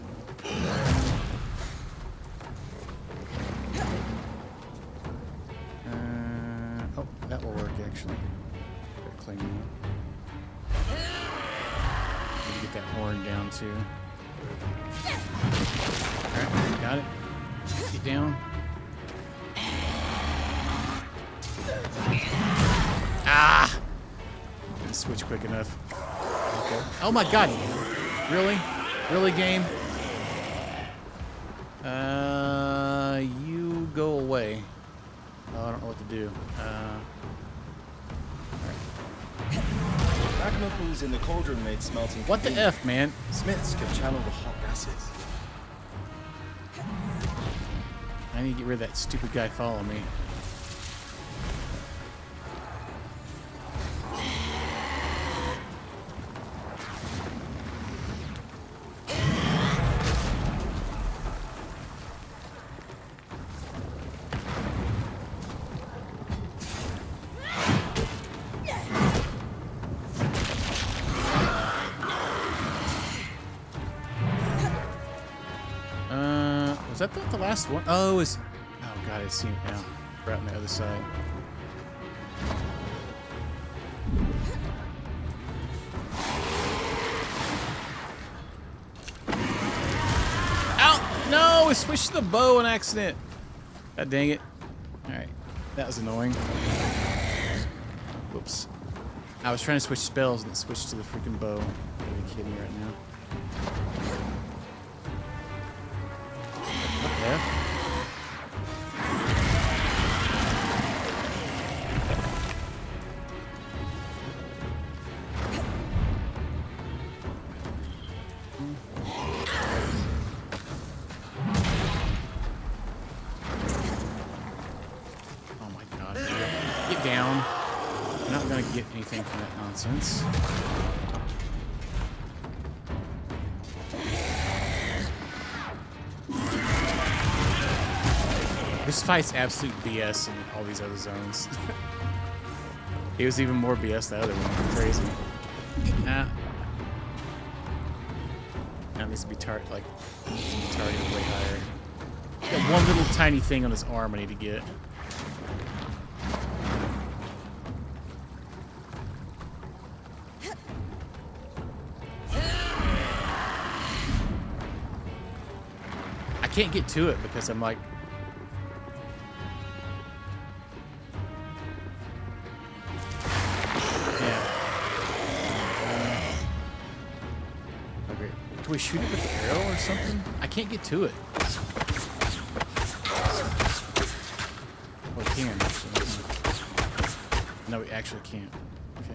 Oh, that will work actually. Better clean it up. Need to get that horn down too. Alright, got it. Get down. Ah! Didn't switch quick enough. Okay. Oh my god! Really? Really, game? You go away. Oh, I don't know what to do. Magma pools in the cauldron made smelting. What the F, man? Smiths could channel the hot gases. I need to get rid of that stupid guy following me. I thought the last one? Oh, is. Oh god, I see it now. Right on the other side. Ow! No, I switched the bow on accident. God dang it. All right, that was annoying. Whoops. I was trying to switch spells and it switched to the freaking bow. Are you kidding me right now? What the F? Oh my god. Get down. I'm not gonna get anything from that nonsense. This fight's absolute BS in all these other zones. It was even more BS the other one. Crazy. Now it needs to be targeted way higher. Got one little tiny thing on his arm I need to get. I can't get to it because I'm like. Do we shoot it with the arrow or something? I can't get to it. Oh, we can, actually. No, we actually can't. Okay.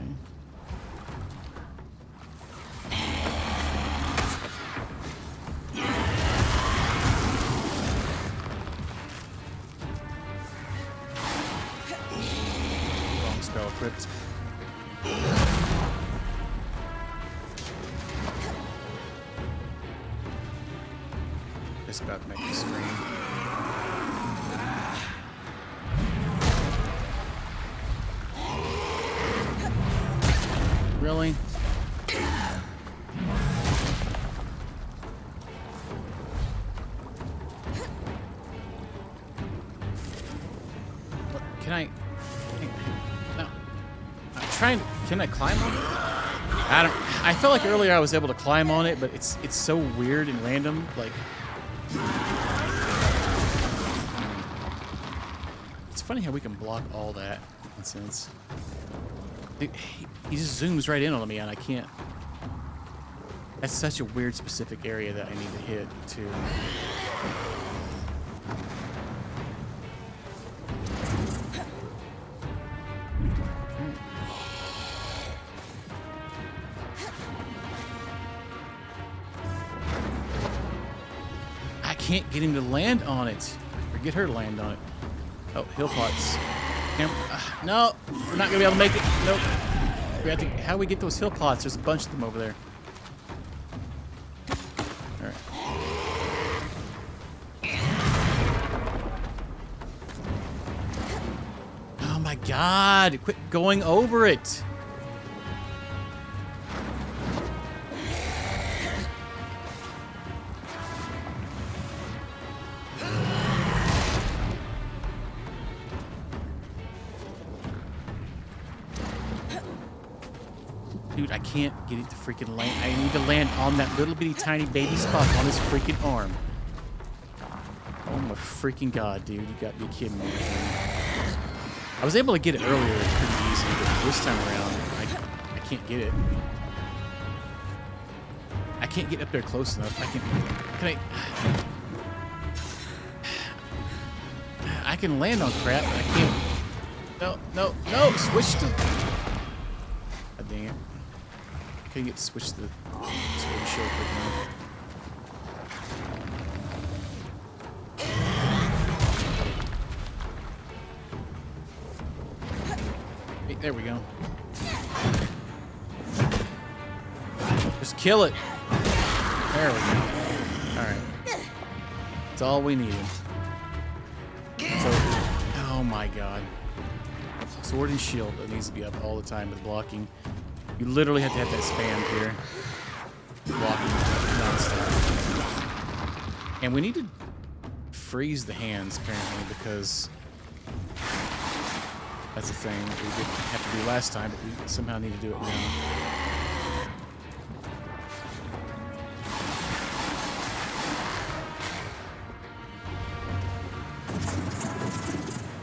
Wrong spell equipped. Just about to make me scream. Really? What, can I? No. I'm trying. Can I climb on it? I felt like earlier I was able to climb on it, but it's so weird and random. Like. It's funny how we can block all that nonsense. He just zooms right in on me and I can't. That's such a weird specific area that I need to hit too. I can't get him to land on it. Or get her to land on it. Oh, hill pots. No, we're not gonna be able to make it. Nope. We have to. How do we get those hill pots? There's a bunch of them over there. All right. Oh my God! Quit going over it. Dude, I can't get it to freaking land. I need to land on that little bitty tiny baby spot on his freaking arm. Oh my freaking God, dude. You got to be kidding me. I was able to get it earlier pretty easy, but this time around, I can't get it. I can't get up there close enough. I can land on crap, but I can't. No. Switch to. God dang it. I couldn't get to switch to the show quick enough. Hey, there we go. Just kill it. There we go. Alright. That's all we needed. So, oh my God. Sword and shield that needs to be up all the time with blocking. You literally have to have that spam here. Blocking non-stop. And we need to freeze the hands apparently because that's a thing that we didn't have to do last time, but we somehow need to do it now.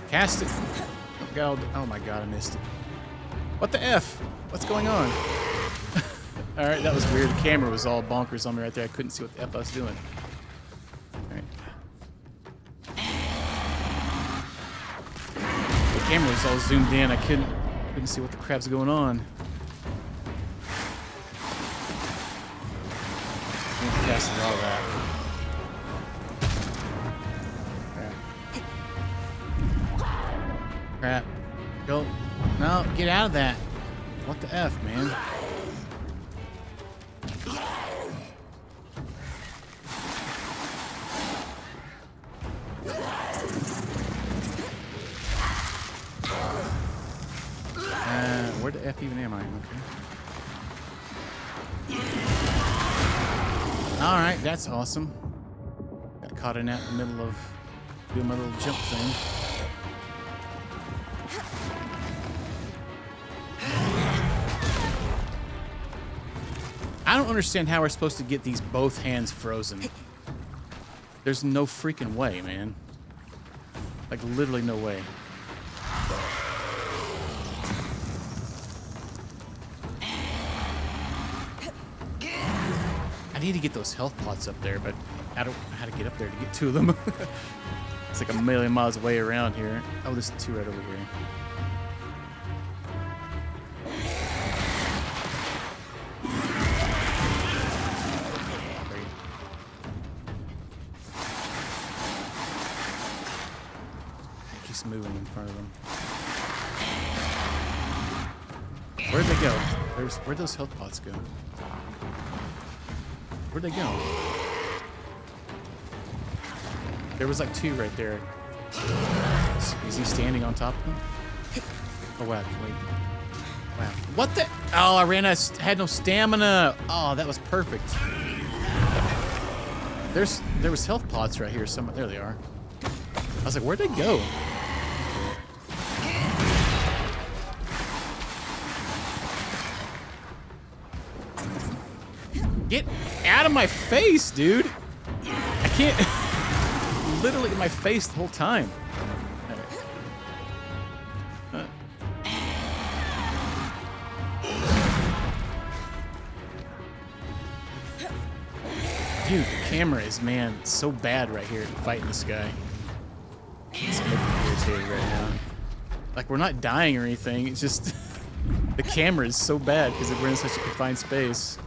Cast it. Oh my god, I missed it. What the F? What's going on? Alright, that was weird. The camera was all bonkers on me right there. I couldn't see what the F I was doing. Alright. The camera was all zoomed in. I couldn't see what the crap's going on. Casting all that. Crap. Go. No, get out of that. What the F, man? Where the F even am I? Okay. Alright, that's awesome. Got caught in that in the middle of doing my little jump thing. I don't understand how we're supposed to get these both hands frozen. There's no freaking way, man. Like, literally no way. I need to get those health pots up there, but I don't know how to get up there to get to them. It's like a million miles away around here. Oh, there's two right over here. Moving in front of them. Where'd they go? Where'd those health pots go? Where'd they go? There was like two right there. Is he standing on top of them? Oh wow, wait. Wow. What the? Oh, I ran out. Had no stamina. Oh, that was perfect. There was health pots right here. There they are. I was like, where'd they go? Get out of my face, dude! I can't. Literally in my face the whole time. Dude, the camera is, man, so bad right here fighting this guy. It's making me irritated right now. Like, we're not dying or anything, it's just the camera is so bad because we're in such a confined space.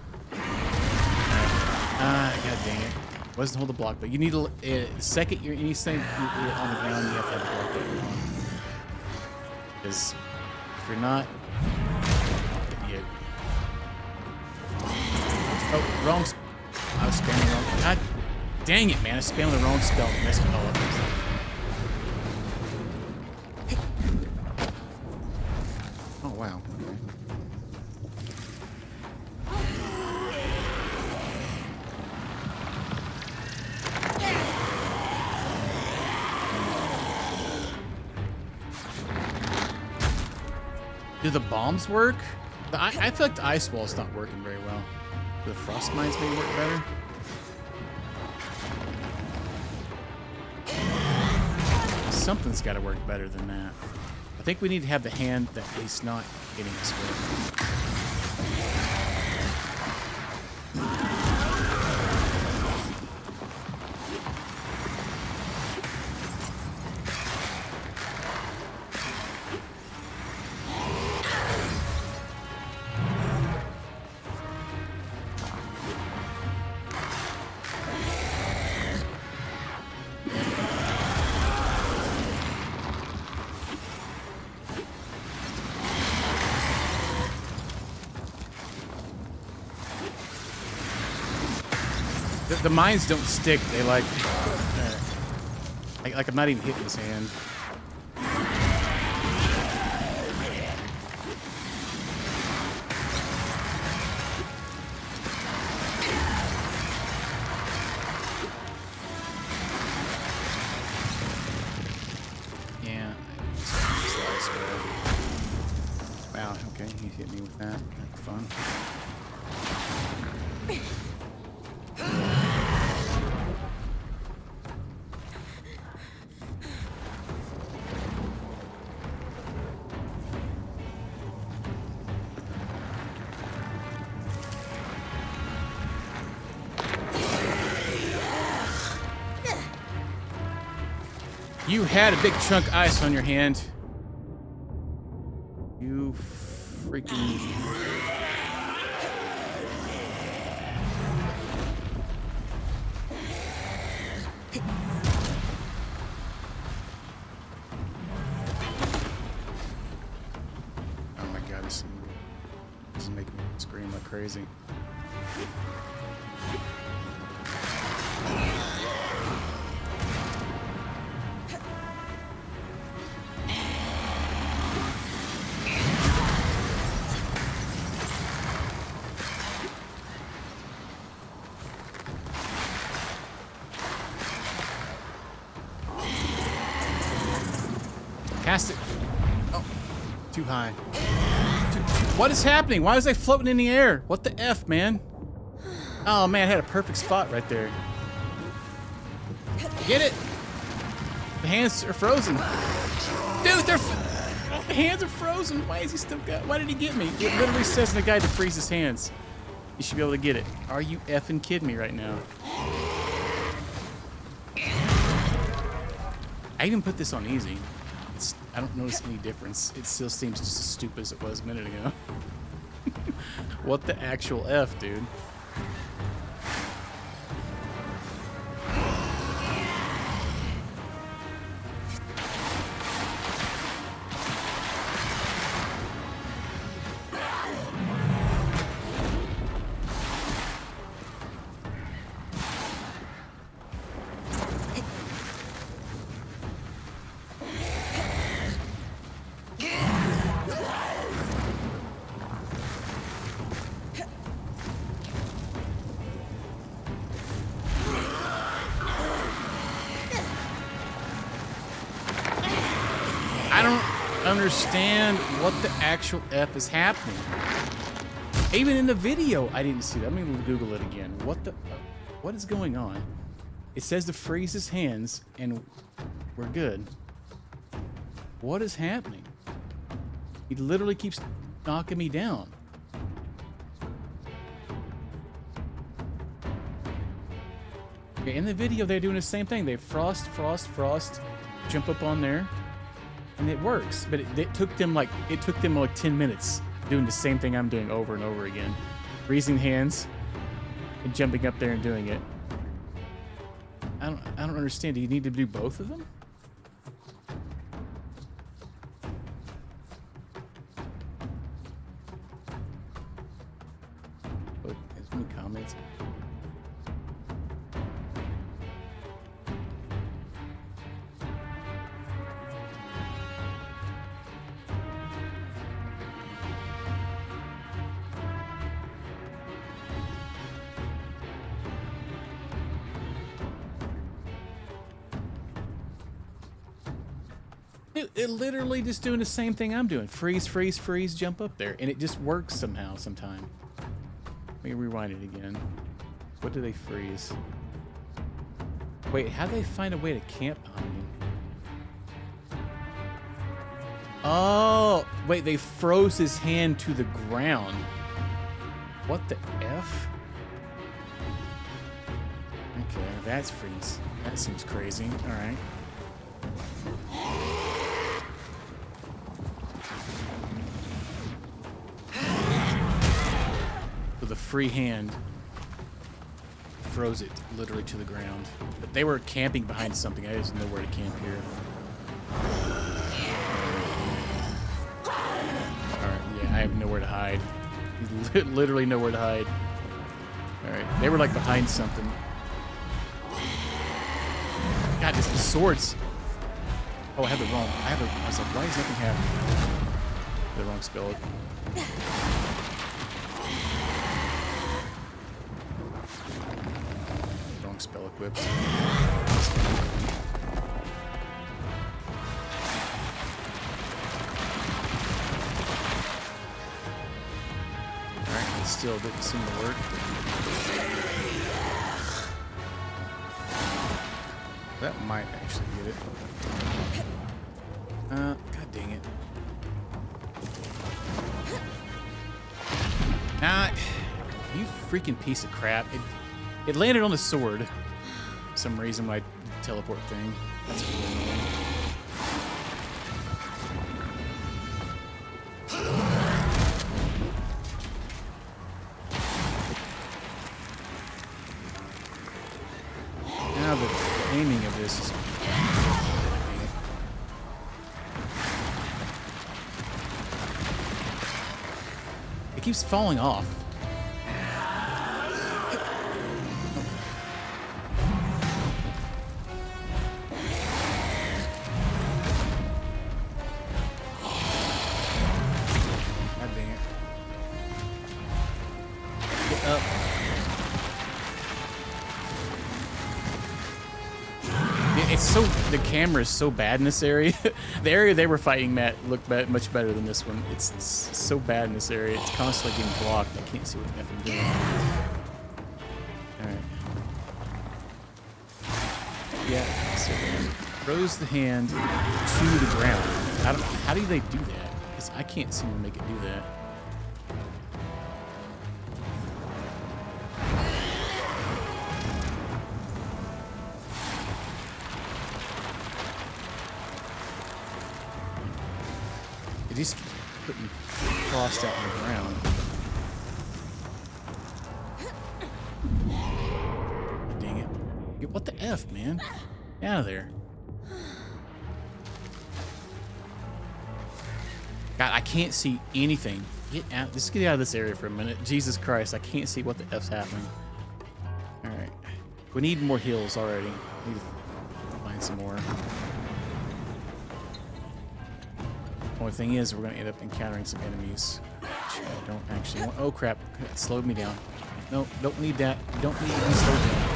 God dang it. Wasn't hold the block, but you need to, the second you're anything on the ground, you have to have the block button on. Because if you're not, you... Oh, wrong. I was spamming the wrong. God dang it, man. I spammed the wrong spell and messed it all up. Oh, wow. Okay. Do the bombs work? I feel like the ice wall's not working very well. The frost mines may work better. Something's got to work better than that. I think we need to have the hand that he's not hitting us with. The mines don't stick. They like I'm not even hitting his hand. Okay, he hit me with that. That's fun. You had a big chunk of ice on your hand. You freaking... Oh my god, this is making me scream like crazy. Cast it. Oh, too high. What is happening? Why was I floating in the air? What the F, man? Oh man, I had a perfect spot right there. Get it? The hands are frozen. Dude, the hands are frozen. Why is he still got? Why did he get me? It literally says in the guide to freeze his hands. You should be able to get it. Are you effing kidding me right now? I even put this on easy. I don't notice any difference. It still seems just as stupid as it was a minute ago. What the actual F, dude? I don't understand what the actual F is happening. Even in the video, I didn't see that. I'm gonna Google it again. What is going on? It says to freeze his hands, and we're good. What is happening? He literally keeps knocking me down. Okay, in the video, they're doing the same thing. They frost, jump up on there. And it works, but it took them like 10 minutes doing the same thing I'm doing over and over again. Freezing hands and jumping up there and doing it. I don't understand. Do you need to do both of them? Oh, there's any comments? It literally just doing the same thing I'm doing. Freeze, jump up there. And it just works somehow, sometime. Let me rewind it again. What do they freeze? Wait, how do they find a way to camp behind him? Oh, wait, they froze his hand to the ground. What the F? Okay, that's freeze. That seems crazy. All right. The free hand froze it literally to the ground. But they were camping behind something. I just know where to camp here. Alright, yeah, I have nowhere to hide. Literally nowhere to hide. Alright, they were like behind something. God, the swords. Oh, I was like, why is nothing happening? The wrong spell. Spell equipped. still didn't seem to work. That might actually get it. God dang it. Nah, you freaking piece of crap. It landed on the sword. For some reason, my teleport thing. That's really annoying. Now the aiming of this is... It keeps falling off. God dang it. Get up. It's so, the camera is so bad in this area. The area they were fighting Matt looked much better than this one. It's so bad in this area. It's constantly getting blocked. I can't see what the F I'm doing. Alright. Yeah, so throws the hand to the ground. How do they do that? Because I can't seem to make it do that. It just keeps putting frost out on the ground. Dang it. What the F, man? Get out of there. God, I can't see anything. Get out. Just get out of this area for a minute. Jesus Christ, I can't see what the F's happening. Alright. We need more heals already. We need to find some more. Only thing is, we're going to end up encountering some enemies, which I don't actually want. Oh crap, that slowed me down. No, don't need that. Don't need to be slowed down.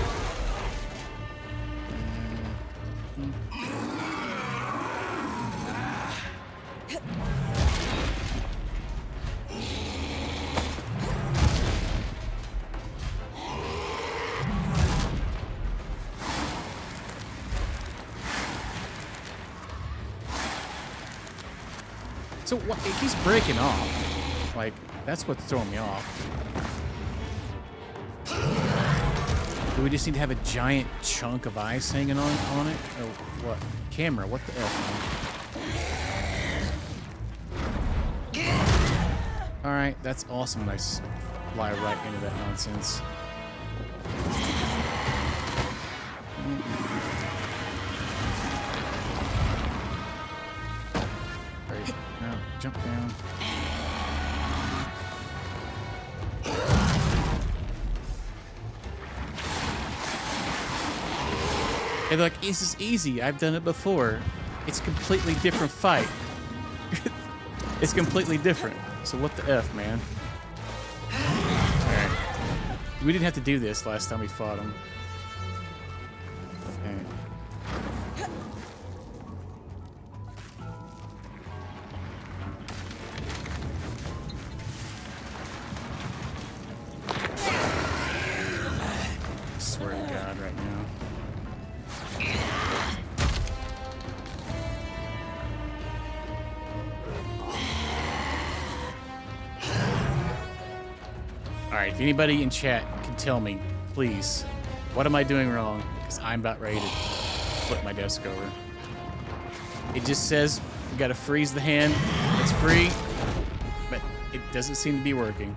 So what, it keeps breaking off. Like, that's what's throwing me off. Do we just need to have a giant chunk of ice hanging on it? Or what? Camera, what the F? Alright, that's awesome. I fly right into that nonsense. Jump down. And they're like, this is easy. I've done it before. It's a completely different fight. It's completely different. So what the F, man? Alright. We didn't have to do this last time we fought him. Alright. Alright, if anybody in chat can tell me, please, what am I doing wrong? Because I'm about ready to flip my desk over. It just says we gotta freeze the hand. It's free, but it doesn't seem to be working.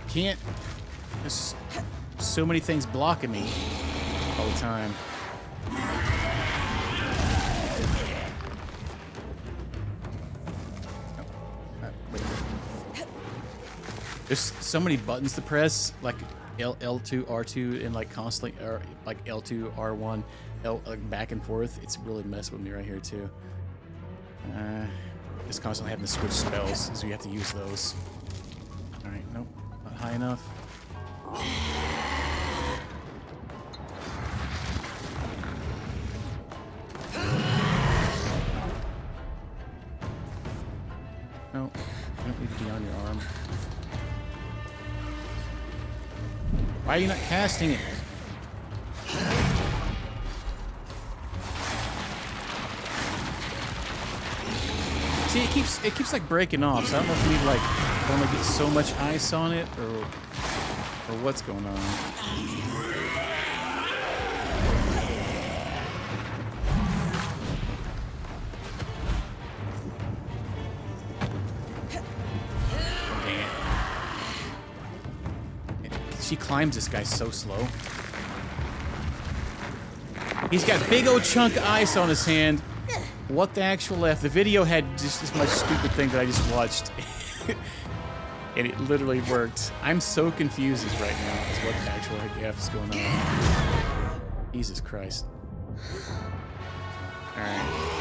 Can't. There's so many things blocking me all the time. There's so many buttons to press. Like, L2 R2 and like constantly or like L2 R1 L like back and forth. It's really messing with me right here too. Just constantly having to switch spells, so you have to use those. All right, nope, not high enough. No, you don't need to be on your arm. Why are you not casting it? See, it keeps like breaking off, so I don't know if you need like only get so much ice on it or what's going on. She climbs this guy so slow. He's got big old chunk of ice on his hand. What the actual F? The video had just as much stupid thing that I just watched. And it literally worked. I'm so confused right now as what the actual F is going on. Jesus Christ. Alright.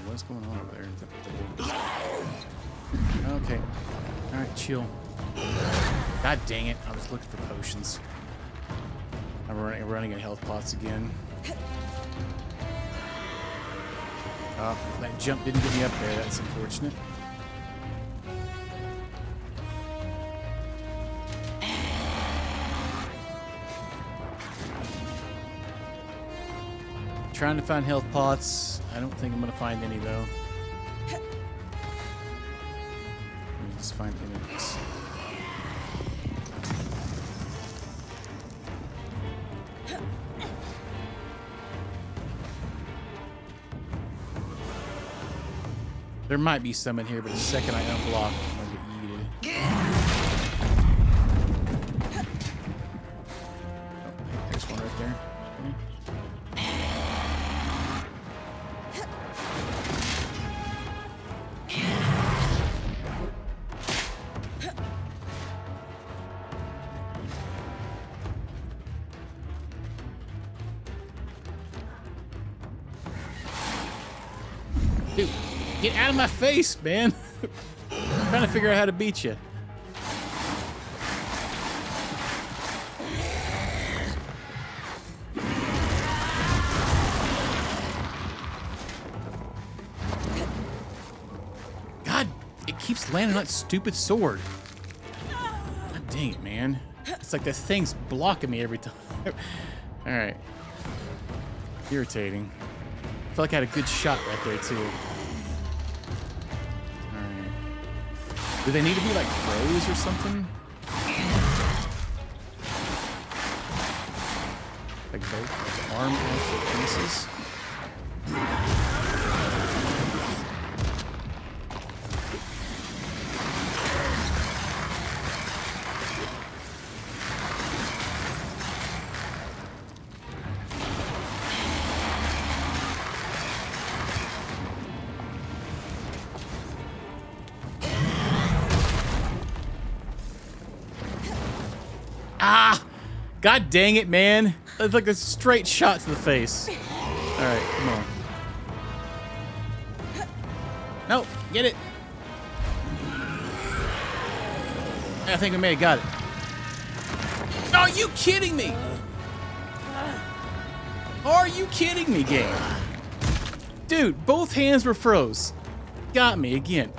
What's going on over there? Okay. Alright, chill. God dang it. I was looking for potions. I'm running at health pots again. Oh, that jump didn't get me up there. That's unfortunate. Trying to find health pots. I don't think I'm gonna find any though. Let me just find enemies. There might be some in here, but the second I unblock, I'm gonna get yeeted. Oh, there's one right there. Okay. Dude, get out of my face, man. I'm trying to figure out how to beat you. God, it keeps landing on that stupid sword. God dang it, man. It's like this thing's blocking me every time. Alright. Irritating. I feel like I had a good shot right there, too. Alright. Do they need to be, like, froze or something? Like, both the arm also pieces? Ah! God dang it, man. It's like a straight shot to the face. Alright, come on. No, get it. I think I may have got it. Are you kidding me? Are you kidding me, game? Dude, both hands were froze. Got me again.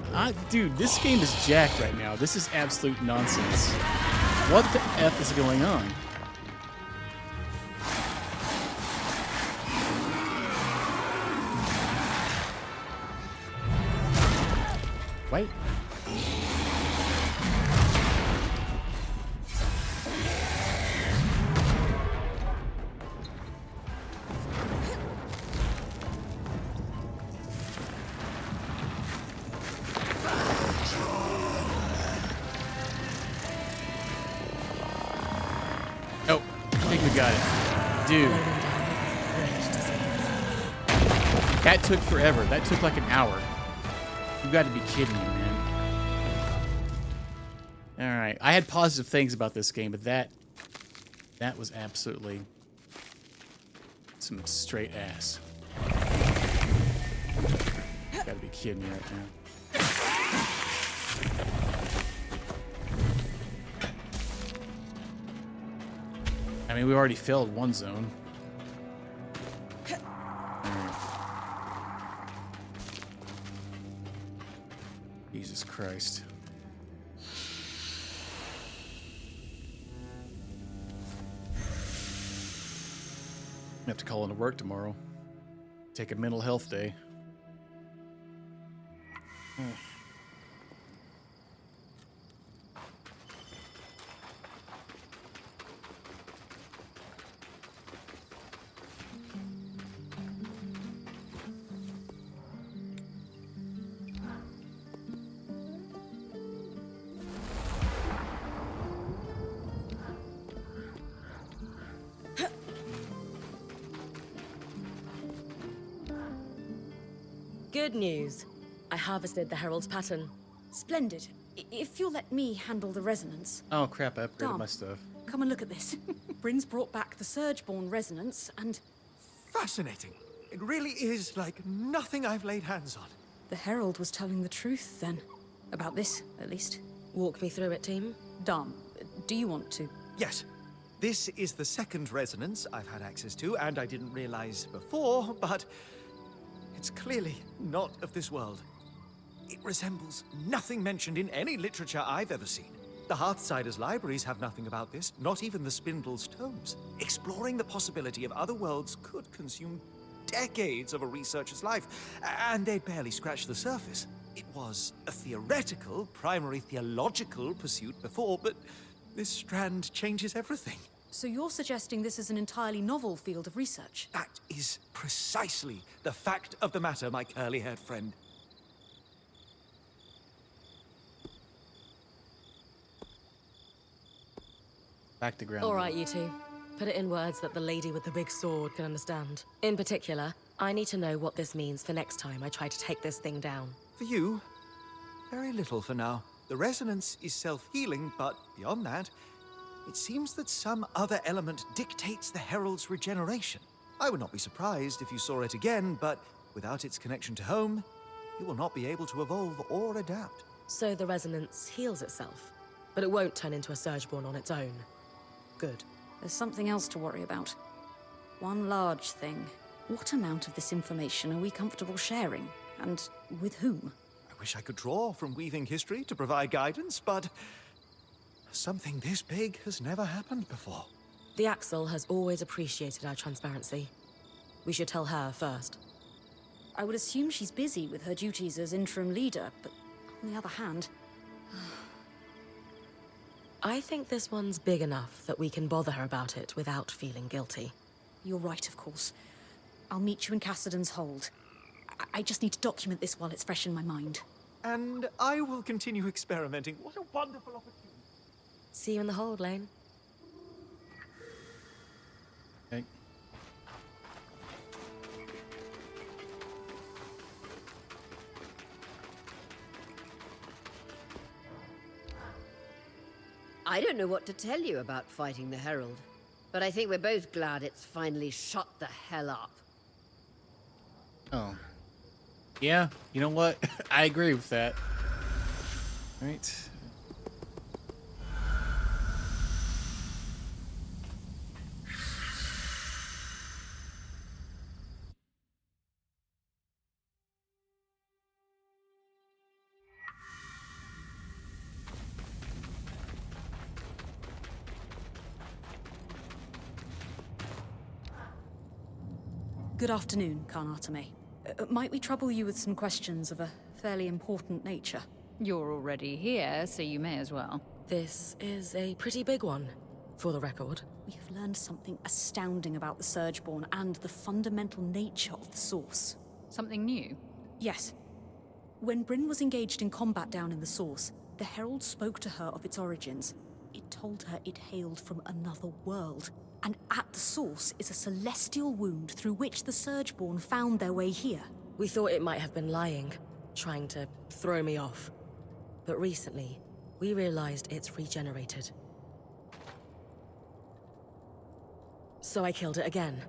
Dude, this game is jacked right now. This is absolute nonsense. What the F is going on? Wait. You got it. Dude. That took forever. That took like an hour. You got to be kidding me, man. Alright. I had positive things about this game, but that was absolutely some straight ass. You gotta be kidding me right now. I mean, we already failed one zone. Jesus Christ. I have to call into work tomorrow. Take a mental health day. Good news. I harvested the Herald's pattern. Splendid. If you'll let me handle the resonance. Oh crap, I upgraded Dom, my stuff. Come and look at this. Bryn's brought back the Surgeborn resonance and... Fascinating. It really is like nothing I've laid hands on. The Herald was telling the truth then. About this, at least. Walk me through it, team. Dom, do you want to? Yes. This is the second resonance I've had access to, and I didn't realize before, but it's clearly not of this world. It resembles nothing mentioned in any literature I've ever seen. The Hearthsiders' libraries have nothing about this, not even the Spindle's tomes. Exploring the possibility of other worlds could consume decades of a researcher's life, and they'd barely scratch the surface. It was a theoretical, primary theological pursuit before, but this strand changes everything. So you're suggesting this is an entirely novel field of research? That is precisely the fact of the matter, my curly-haired friend. Back to ground. All right, you two. Put it in words that the lady with the big sword can understand. In particular, I need to know what this means for next time I try to take this thing down. For you, very little for now. The resonance is self-healing, but beyond that, it seems that some other element dictates the Herald's regeneration. I would not be surprised if you saw it again, but without its connection to home, you will not be able to evolve or adapt. So the resonance heals itself, but it won't turn into a Surgeborn on its own. Good. There's something else to worry about. One large thing. What amount of this information are we comfortable sharing? And with whom? I wish I could draw from weaving history to provide guidance, but something this big has never happened before. The Axel has always appreciated our transparency. We should tell her first. I would assume she's busy with her duties as interim leader, but on the other hand... I think this one's big enough that we can bother her about it without feeling guilty. You're right, of course. I'll meet you in Cassidy's hold. I just need to document this while it's fresh in my mind. And I will continue experimenting. What a wonderful opportunity. See you in the hold, Lane. Okay. I don't know what to tell you about fighting the Herald, but I think we're both glad it's finally shut the hell up. Oh. Yeah, you know what? I agree with that. Right. Good afternoon, Karnatame. Might we trouble you with some questions of a fairly important nature? You're already here, so you may as well. This is a pretty big one, for the record. We have learned something astounding about the Surgeborn and the fundamental nature of the source. Something new? Yes. When Bryn was engaged in combat down in the source, the Herald spoke to her of its origins. It told her it hailed from another world, And at the source is a celestial wound through which the Surgeborn found their way here. We thought it might have been lying, trying to throw me off. But recently, we realized it's regenerated. So I killed it again.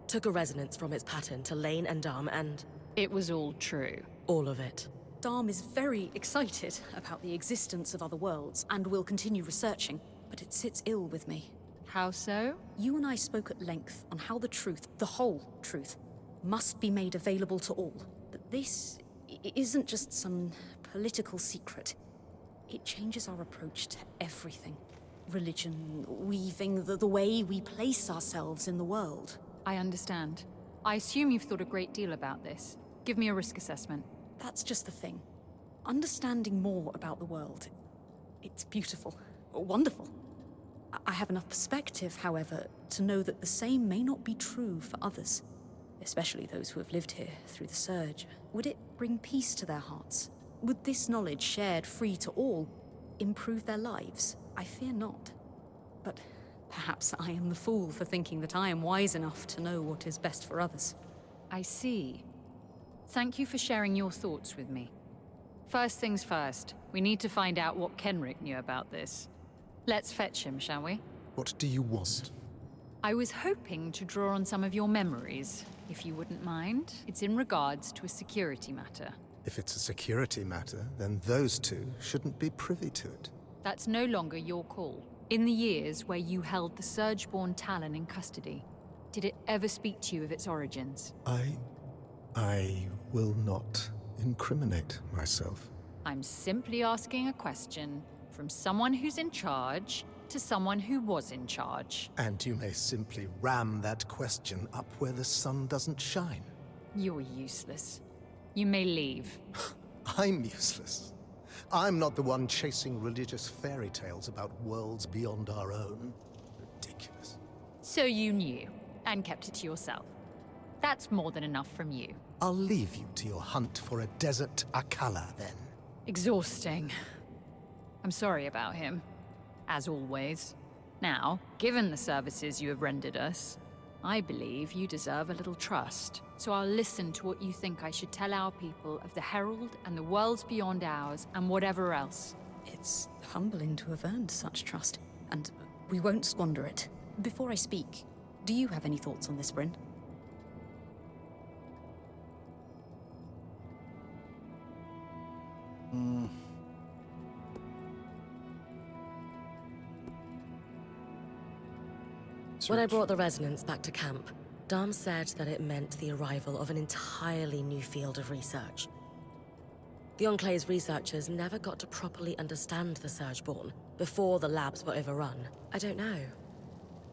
Took a resonance from its pattern to Lane and Dom, and... It was all true. All of it. Dom is very excited about the existence of other worlds and will continue researching, but it sits ill with me. How so? You and I spoke at length on how the truth, the whole truth, must be made available to all. But this isn't just some political secret. It changes our approach to everything. Religion, weaving, the way we place ourselves in the world. I understand. I assume you've thought a great deal about this. Give me a risk assessment. That's just the thing. Understanding more about the world, it's beautiful, wonderful. I have enough perspective, however, to know that the same may not be true for others, especially those who have lived here through the Surge. Would it bring peace to their hearts? Would this knowledge, shared free to all, improve their lives? I fear not. But perhaps I am the fool for thinking that I am wise enough to know what is best for others. I see. Thank you for sharing your thoughts with me. First things first, we need to find out what Kenrick knew about this. Let's fetch him, shall we? What do you want? I was hoping to draw on some of your memories, if you wouldn't mind. It's in regards to a security matter. If it's a security matter, then those two shouldn't be privy to it. That's no longer your call. In the years where you held the Surgeborn Talon in custody, did it ever speak to you of its origins? I will not incriminate myself. I'm simply asking a question from someone who's in charge to someone who was in charge. And you may simply ram that question up where the sun doesn't shine. You're useless. You may leave. I'm useless. I'm not the one chasing religious fairy tales about worlds beyond our own. Ridiculous. So you knew, and kept it to yourself. That's more than enough from you. I'll leave you to your hunt for a desert Akala, then. Exhausting. I'm sorry about him, as always. Now, given the services you have rendered us, I believe you deserve a little trust. So I'll listen to what you think I should tell our people of the Herald and the worlds beyond ours and whatever else. It's humbling to have earned such trust, and we won't squander it. Before I speak, do you have any thoughts on this, Bryn? When I brought the resonance back to camp, Dom said that it meant the arrival of an entirely new field of research. The Enclave's researchers never got to properly understand the Surgeborn before the labs were overrun. I don't know.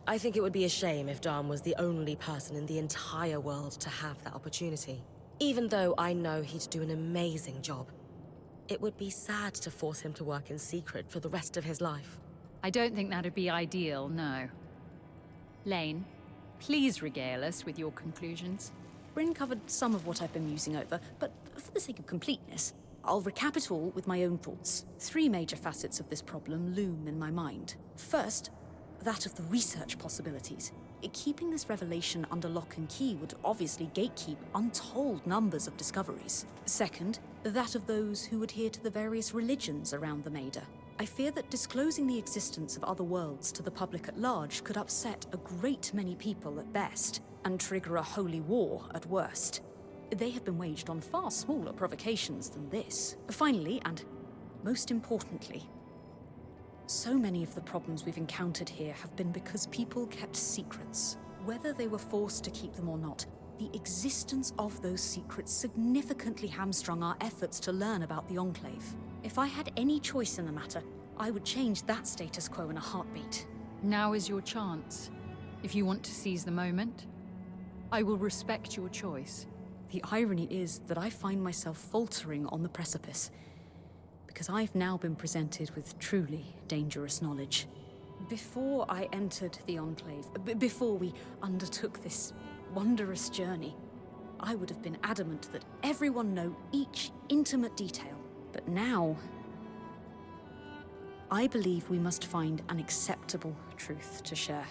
I think it would be a shame if Dom was the only person in the entire world to have that opportunity. Even though I know he'd do an amazing job. It would be sad to force him to work in secret for the rest of his life. I don't think that'd be ideal, no. Lane, please regale us with your conclusions. Bryn covered some of what I've been musing over, but for the sake of completeness, I'll recap it all with my own thoughts. 3 major facets of this problem loom in my mind. First, that of the research possibilities. Keeping this revelation under lock and key would obviously gatekeep untold numbers of discoveries. Second, that of those who adhere to the various religions around the Maida. I fear that disclosing the existence of other worlds to the public at large could upset a great many people at best, and trigger a holy war at worst. They have been waged on far smaller provocations than this. Finally, and most importantly, so many of the problems we've encountered here have been because people kept secrets. Whether they were forced to keep them or not, the existence of those secrets significantly hamstrung our efforts to learn about the Enclave. If I had any choice in the matter, I would change that status quo in a heartbeat. Now is your chance. If you want to seize the moment, I will respect your choice. The irony is that I find myself faltering on the precipice, because I've now been presented with truly dangerous knowledge. Before I entered the Enclave, before we undertook this wondrous journey, I would have been adamant that everyone know each intimate detail. But now, I believe we must find an acceptable truth to share.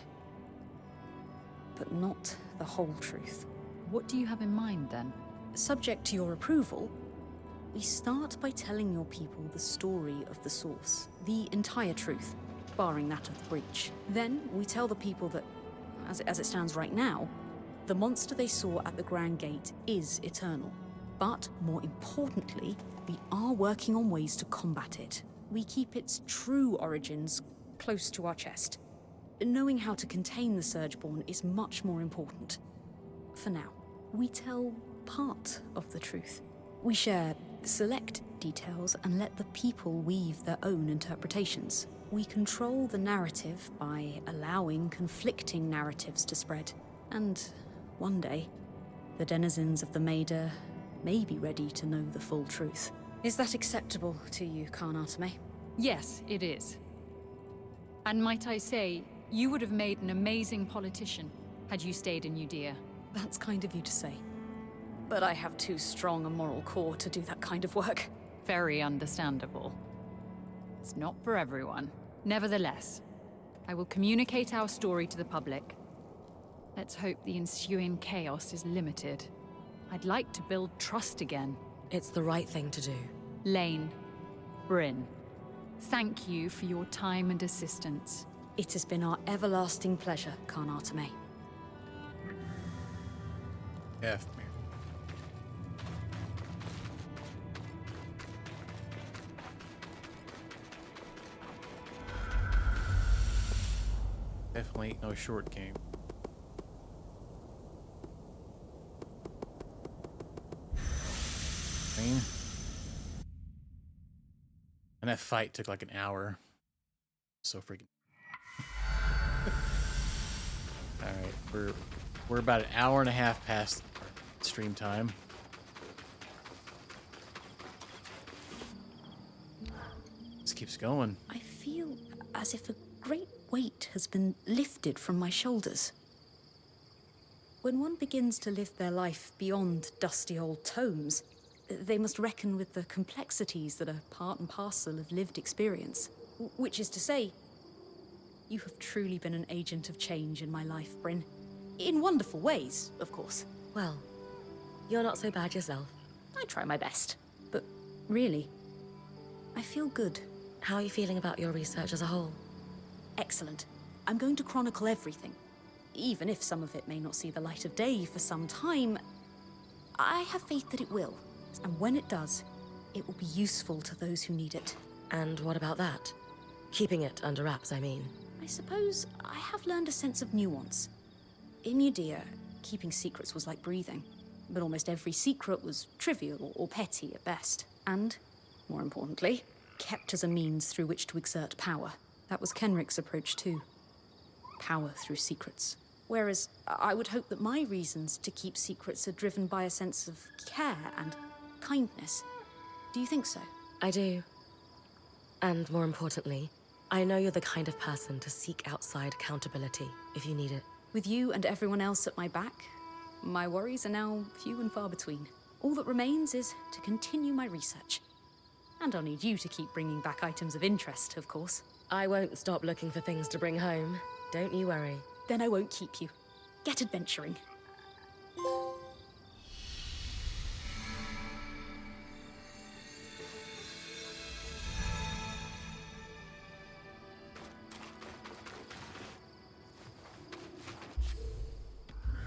but not the whole truth. What do you have in mind, then? Subject to your approval, we start by telling your people the story of the source, the entire truth, barring that of the breach. Then we tell the people that, as it stands right now, the monster they saw at the Grand Gate is eternal. But more importantly, we are working on ways to combat it. We keep its true origins close to our chest. Knowing how to contain the Surgeborn is much more important. For now, we tell part of the truth. We share select details and let the people weave their own interpretations. We control the narrative by allowing conflicting narratives to spread. And one day, the denizens of the Maida may be ready to know the full truth. Is that acceptable to you, Karnatame? Yes, it is. And might I say, you would have made an amazing politician had you stayed in Judea. That's kind of you to say. But I have too strong a moral core to do that kind of work. Very understandable. It's not for everyone. Nevertheless, I will communicate our story to the public. Let's hope the ensuing chaos is limited. I'd like to build trust again. It's the right thing to do. Lane, Bryn, thank you for your time and assistance. It has been our everlasting pleasure, Karnatame. F me. Definitely ain't no short game. And that fight took like an hour. So freaking. All right, we're about an hour and a half past stream time. This keeps going. I feel as if a great weight has been lifted from my shoulders. When one begins to live their life beyond dusty old tomes, they must reckon with the complexities that are part and parcel of lived experience. Which is to say, you have truly been an agent of change in my life, Bryn. In wonderful ways, of course. Well, you're not so bad yourself. I try my best. But really, I feel good. How are you feeling about your research as a whole? Excellent. I'm going to chronicle everything. Even if some of it may not see the light of day for some time, I have faith that it will. And when it does, it will be useful to those who need it. And what about that? Keeping it under wraps, I mean. I suppose I have learned a sense of nuance. In Judea, keeping secrets was like breathing. But almost every secret was trivial or petty at best. And, more importantly, kept as a means through which to exert power. That was Kenrick's approach too. Power through secrets. Whereas I would hope that my reasons to keep secrets are driven by a sense of care and kindness. Do you think so? I do. And more importantly, I know you're the kind of person to seek outside accountability if you need it. With you and everyone else at my back, my worries are now few and far between. All that remains is to continue my research. And I'll need you to keep bringing back items of interest, of course. I won't stop looking for things to bring home. Don't you worry. Then I won't keep you. Get adventuring.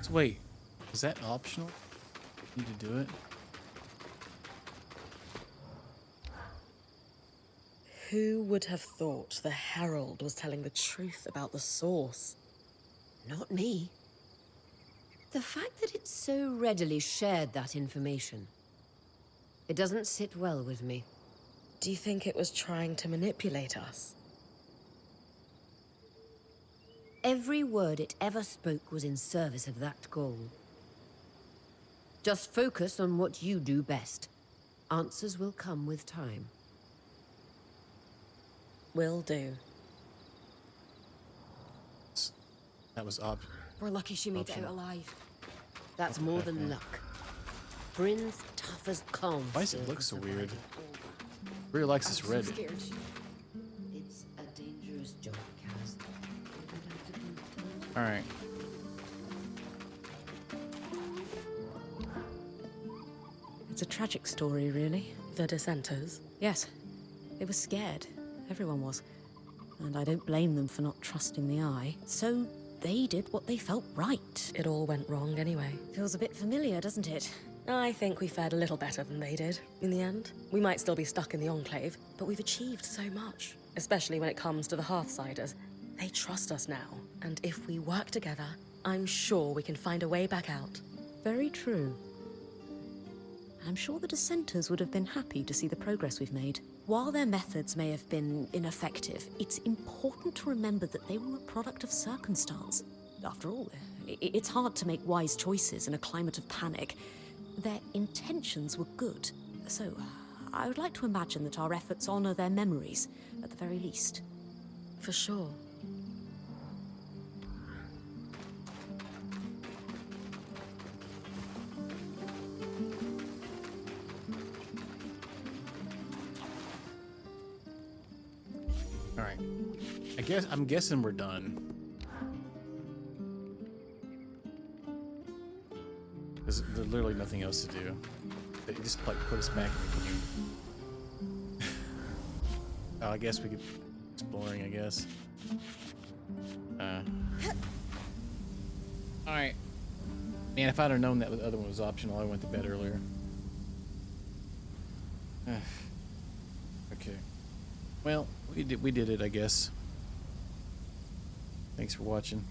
So wait, is that optional? Need to do it? Who would have thought the Herald was telling the truth about the source? Not me. The fact that it so readily shared that information, it doesn't sit well with me. Do you think it was trying to manipulate us? Every word it ever spoke was in service of that goal. Just focus on what you do best. Answers will come with time. Will do. That was We're lucky she made it out alive. That's more than luck. Bryn's tough as calm. Why does it look so weird? Really likes this red. It's a dangerous job, Kaz. Alright. It's a tragic story, really. The dissenters? Yes. They were scared. Everyone was. And I don't blame them for not trusting the Eye. So they did what they felt right. It all went wrong anyway. Feels a bit familiar, doesn't it? I think we fared a little better than they did, in the end. We might still be stuck in the Enclave, but we've achieved so much. Especially when it comes to the Hearthsiders. They trust us now, and if we work together, I'm sure we can find a way back out. Very true. I'm sure the dissenters would have been happy to see the progress we've made. While their methods may have been ineffective, it's important to remember that they were a product of circumstance. After all, it's hard to make wise choices in a climate of panic. Their intentions were good, so I would like to imagine that our efforts honor their memories, at the very least. For sure. All right. I'm guessing we're done. There's literally nothing else to do. They just like put us back in the game. Oh, I guess we could exploring. I guess. All right. Man, if I'd have known that the other one was optional, I went to bed earlier. Okay. Well, we did it, I guess. Thanks for watching.